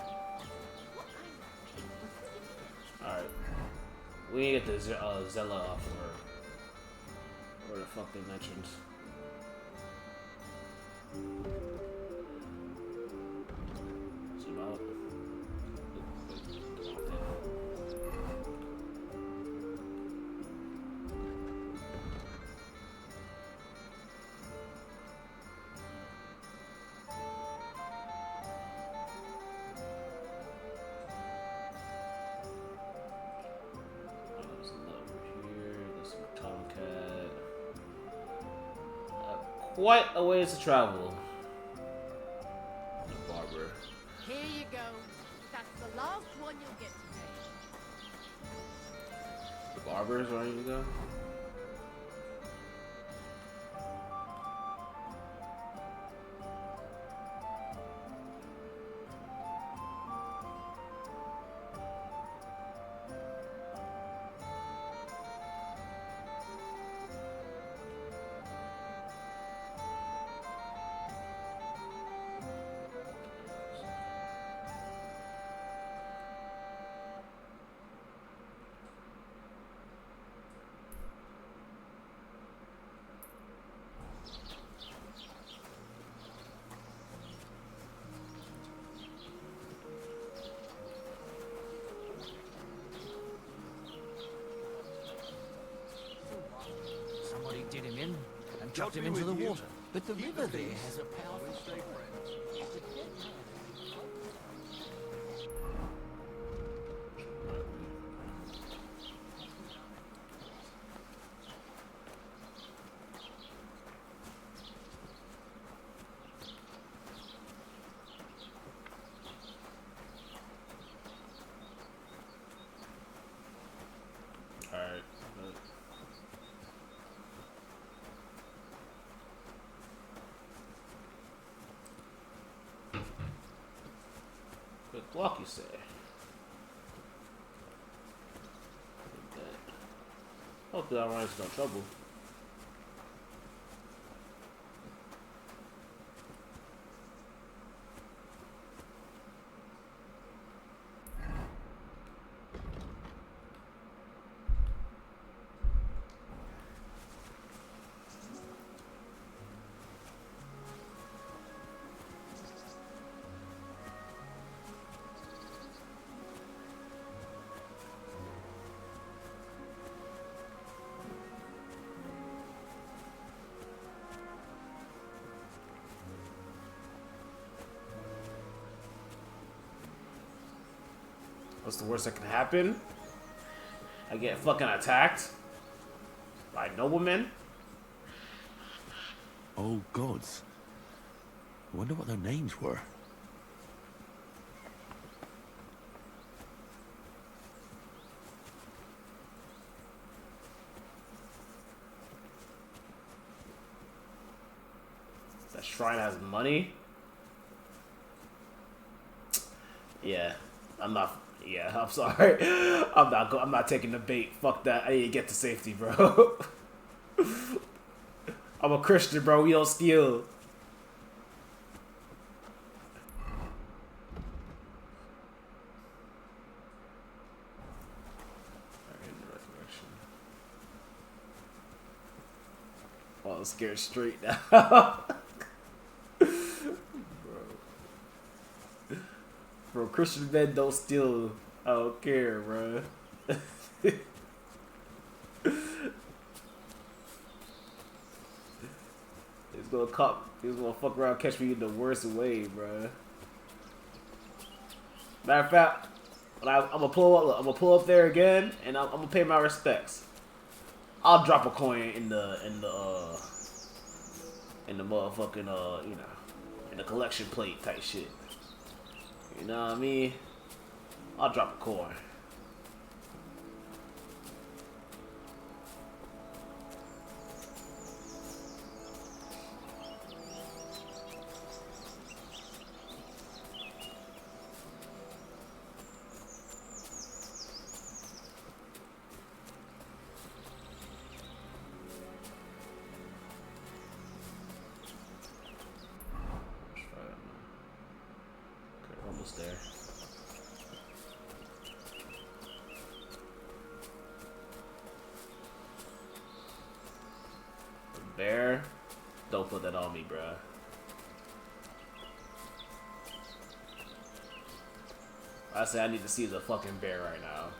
Alright. We need to get the Zella off her. Where the fuck they mentioned. Zoom out. Quite a ways to travel. The barber. Here you go. That's the last one you'll get today. The barber is where you go. Somebody did him in and chucked him into the water. But the river there has a powerful strength. Block, you say? Hopefully I'll run into no trouble. What's the worst that can happen? I get fucking attacked by noblemen. Oh gods. I wonder what their names were. That shrine has money. Yeah, I'm not. Yeah, I'm sorry. I'm not taking the bait. Fuck that. I need to get to safety, bro. I'm a Christian, bro. We don't steal. Oh, I'm scared straight now. Bro, Christian men don't steal. I don't care, bro. He's gonna fuck around, catch me in the worst way, bro. Matter of fact, I'm gonna pull up there again, and I'm gonna pay my respects. I'll drop a coin in the motherfucking you know, in the collection plate type shit. You know what I mean? I'll drop a coin. Almost there. Bear, don't put that on me, bruh. I say I need to see the fucking bear right now.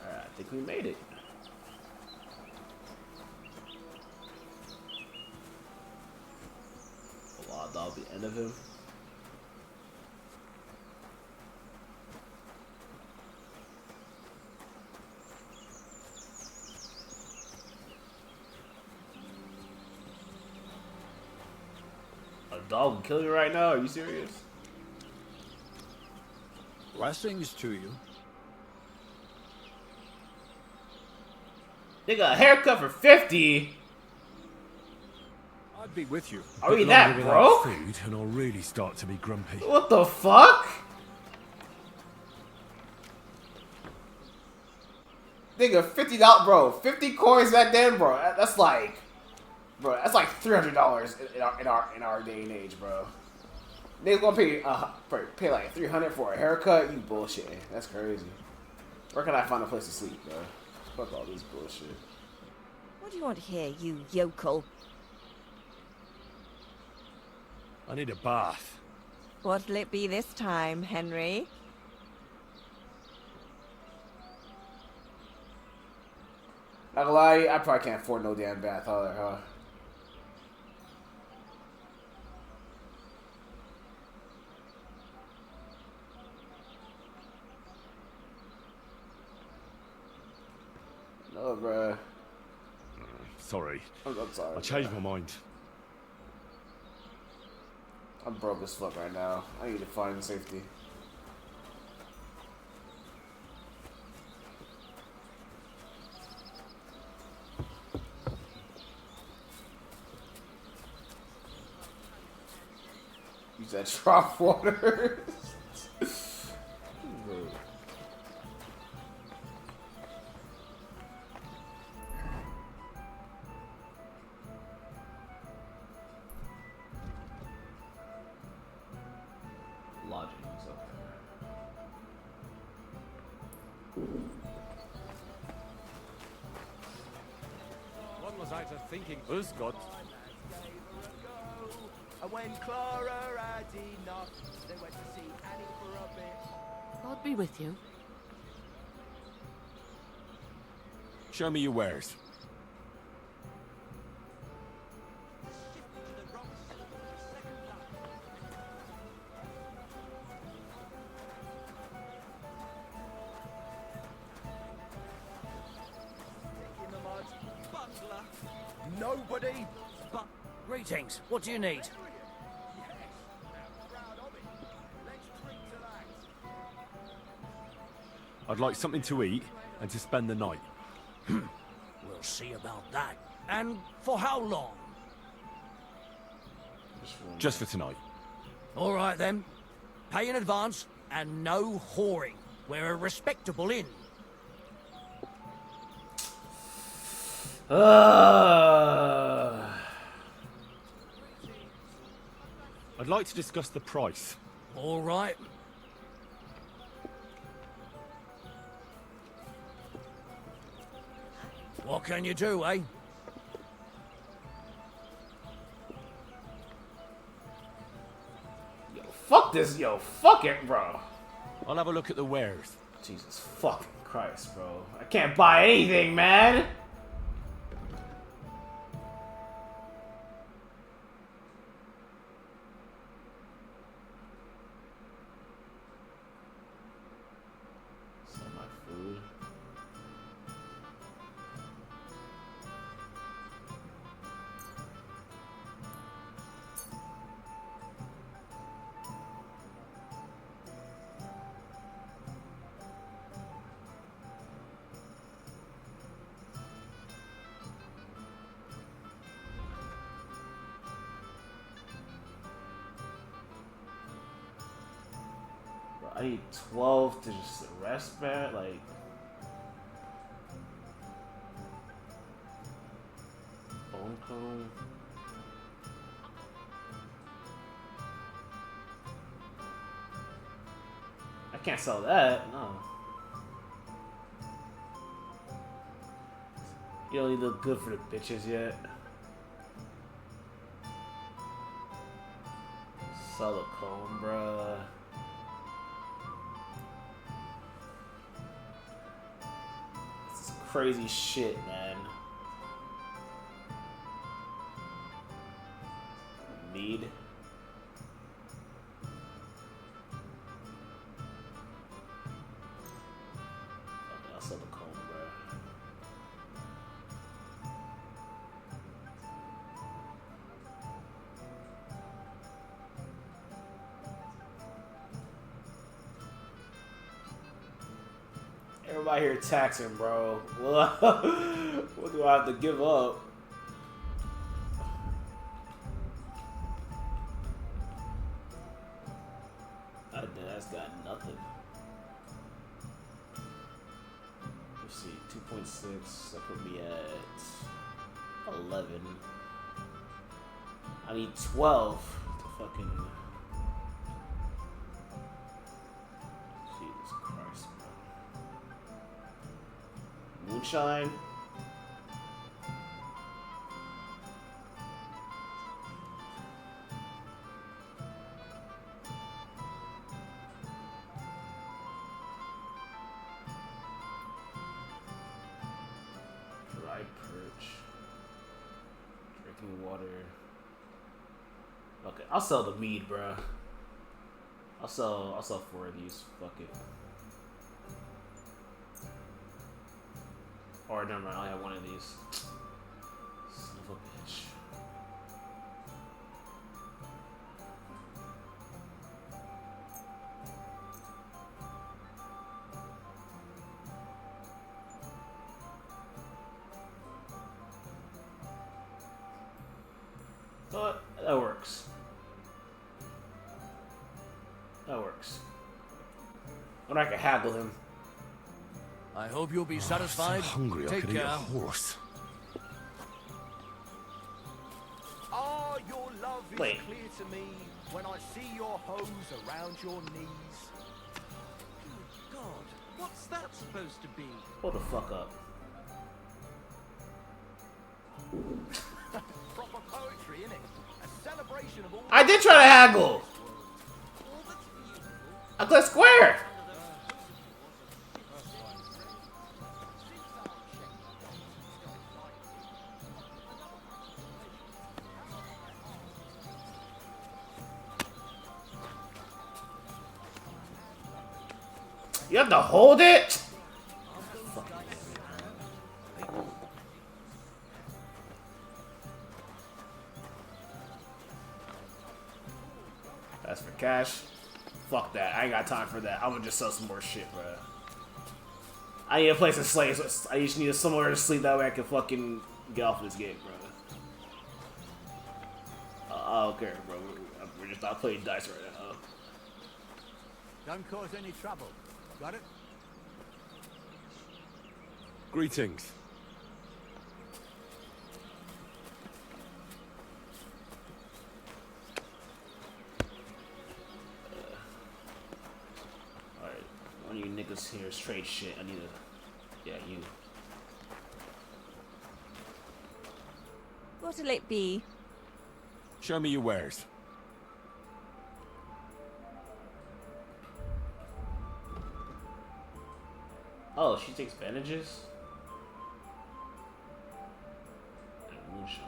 Alright, I think we made it. Wow, that'll be the end of him. A dog will kill you right now? Are you serious? Blessings to you. Nigga, a haircut for 50? I'd be with you. Are we Bit that longer without broke? Food, and I'll really start to be grumpy. What the fuck? Nigga, $50, bro. 50 coins back then, bro. That's like, bro. That's like $300 in our day and age, bro. Niggas gonna pay like $300 for a haircut? You bullshitting. That's crazy. Where can I find a place to sleep, bro? Fuck all this bullshit. What do you want here, you yokel? I need a bath. What'll it be this time, Henry? Not gonna lie, I probably can't afford no damn bath either, huh? No, bruh. Sorry. I'm sorry. I changed my mind. I'm broke as fuck right now. I need to find safety. Use that trough water. Lodgings, okay. What was I to thinking? Usgod. And when Clara had enough, they went to see Annie for a bit. God be with you. Show me your wares. Nobody but... Greetings. What do you need? I'd like something to eat and to spend the night. We'll see about that. And for how long? Just for tonight. All right, then. Pay in advance and no whoring. We're a respectable inn. I'd like to discuss the price. All right. What can you do, eh? Yo, fuck this, yo, fuck it, bro. I'll have a look at the wares. Jesus fucking Christ, bro. I can't buy anything, man. Sell my food. I need 12 to just rest back, like... Phone cone. I can't sell that, no. You don't look good for the bitches yet. Sell a cone, bruh. Crazy shit, man. Mead. Okay, I'll sell the cone, bro. Everybody here taxing, bro. What do I have to give up? That's got nothing. Let's see, 2.6. That put me at 11. I need 12 to fucking. Jesus Christ, bro. Moonshine. Dry perch. Drinking water. Okay, I'll sell the mead, bruh. I'll sell 4 of these. Fuck it. Or never mind, I have 1 of these. Son of a bitch. But that works. That works. When I can haggle him. I hope you'll be satisfied. So hungry, Take I could eat care. a horse. Ah, your love is Wait. clear to me when I see your hose around your knees. Good God, what's that supposed to be? Hold the fuck up. Proper poetry, innit? A celebration of all. I did try to haggle! I clicked square! You have to hold it? That's for cash. Fuck that. I ain't got time for that. I'm gonna just sell some more shit, bro. I need a place to sleep. I just need somewhere to sleep. That way I can fucking get off this game, bro. I don't care, bro. We're just not playing dice right now. Don't cause any trouble. Got it? Greetings. Alright, one of you niggas here is trade shit. I need to... Yeah, you. What'll it be? Show me your wares. Oh, she takes bandages? And moonshine.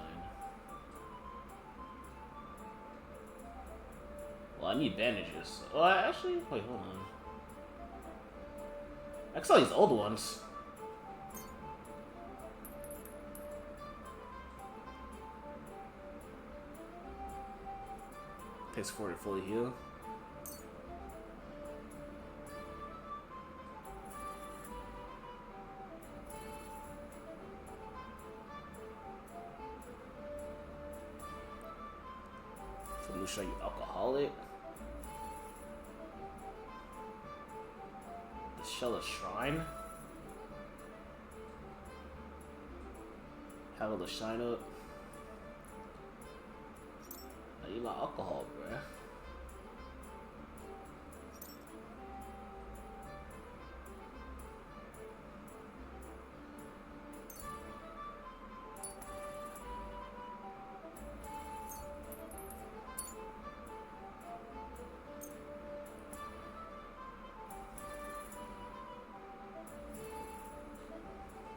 Well, I need bandages. Well, actually, wait, hold on. I can sell these old ones. Takes 4 to fully heal. So let me show you alcoholic. The Shell of Shrine. Haggle the Shine up. I need my alcohol, bruh.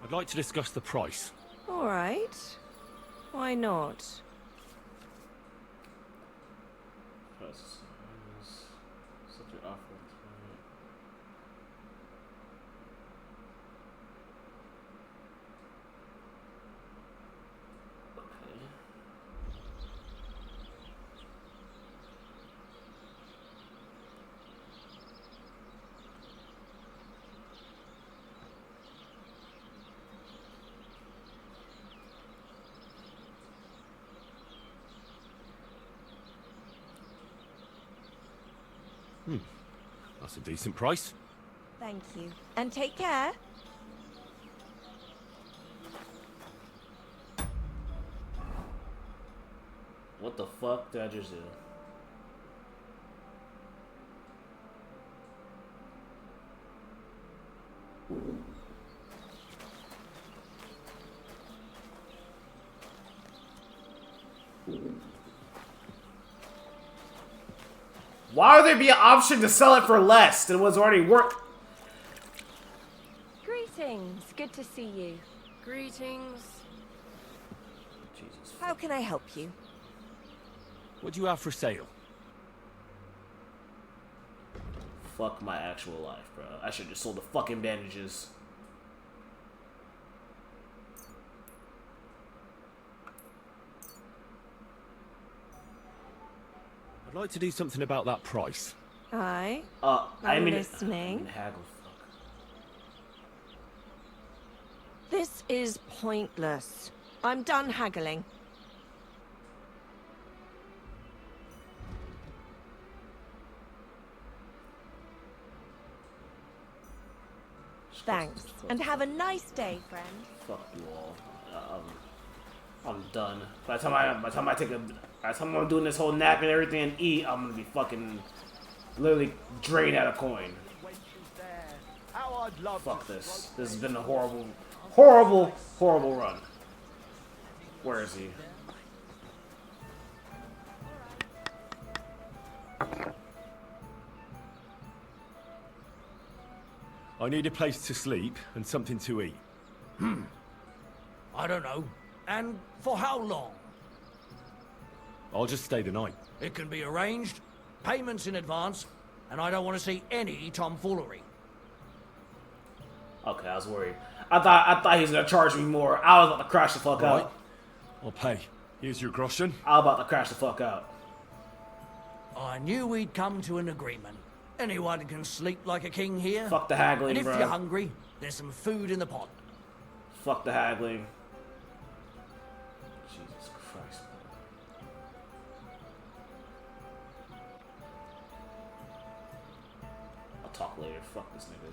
I'd like to discuss the price. All right. Why not? That's a decent price. Thank you. And take care. What the fuck did I just do? Why would there be an option to sell it for less than was already worth? Greetings. Good to see you. Greetings. Jesus. How can I help you? What do you have for sale? Fuck my actual life, bro. I should have just sold the fucking bandages. I'd like to do something about that price. Aye. I'm listening. Haggle. Fuck. This is pointless. I'm done haggling. Thanks, and have a nice day, friend. Fuck you all. I'm done. By the time I'm doing this whole nap and everything and eat, I'm gonna be fucking literally drained out of coin. Fuck this. This has been a horrible, horrible, horrible run. Where is he? I need a place to sleep and something to eat. I don't know. And for how long? I'll just stay the night. It can be arranged, payments in advance, and I don't want to see any tomfoolery. Okay, I was worried. I thought he was gonna charge me more. I was about to crash the fuck Right. out. I'll pay. Here's your groschen. I was about to crash the fuck out. I knew we'd come to an agreement. Anyone can sleep like a king here. Fuck the haggling, And if bro. you're hungry, there's some food in the pot. Fuck the haggling. Jesus Christ. I'll talk later. Fuck this nigga.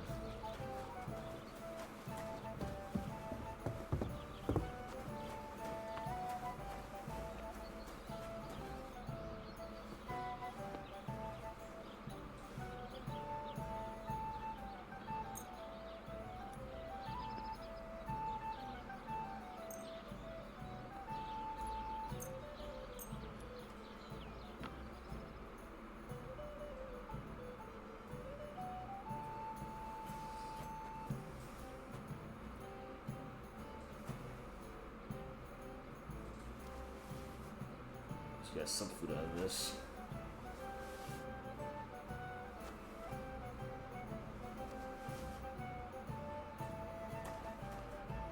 Get some food out of this.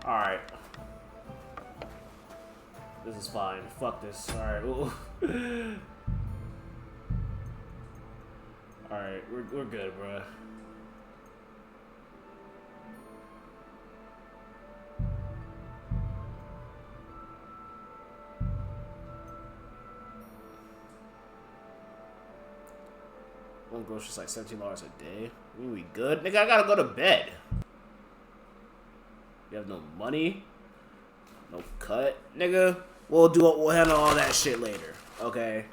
Alright. This is fine. Fuck this. Alright. Alright, we're good, bruh. One grocery's like $17 a day. We good? Nigga, I gotta go to bed. You have no money? No cut? Nigga, we'll handle all that shit later. Okay?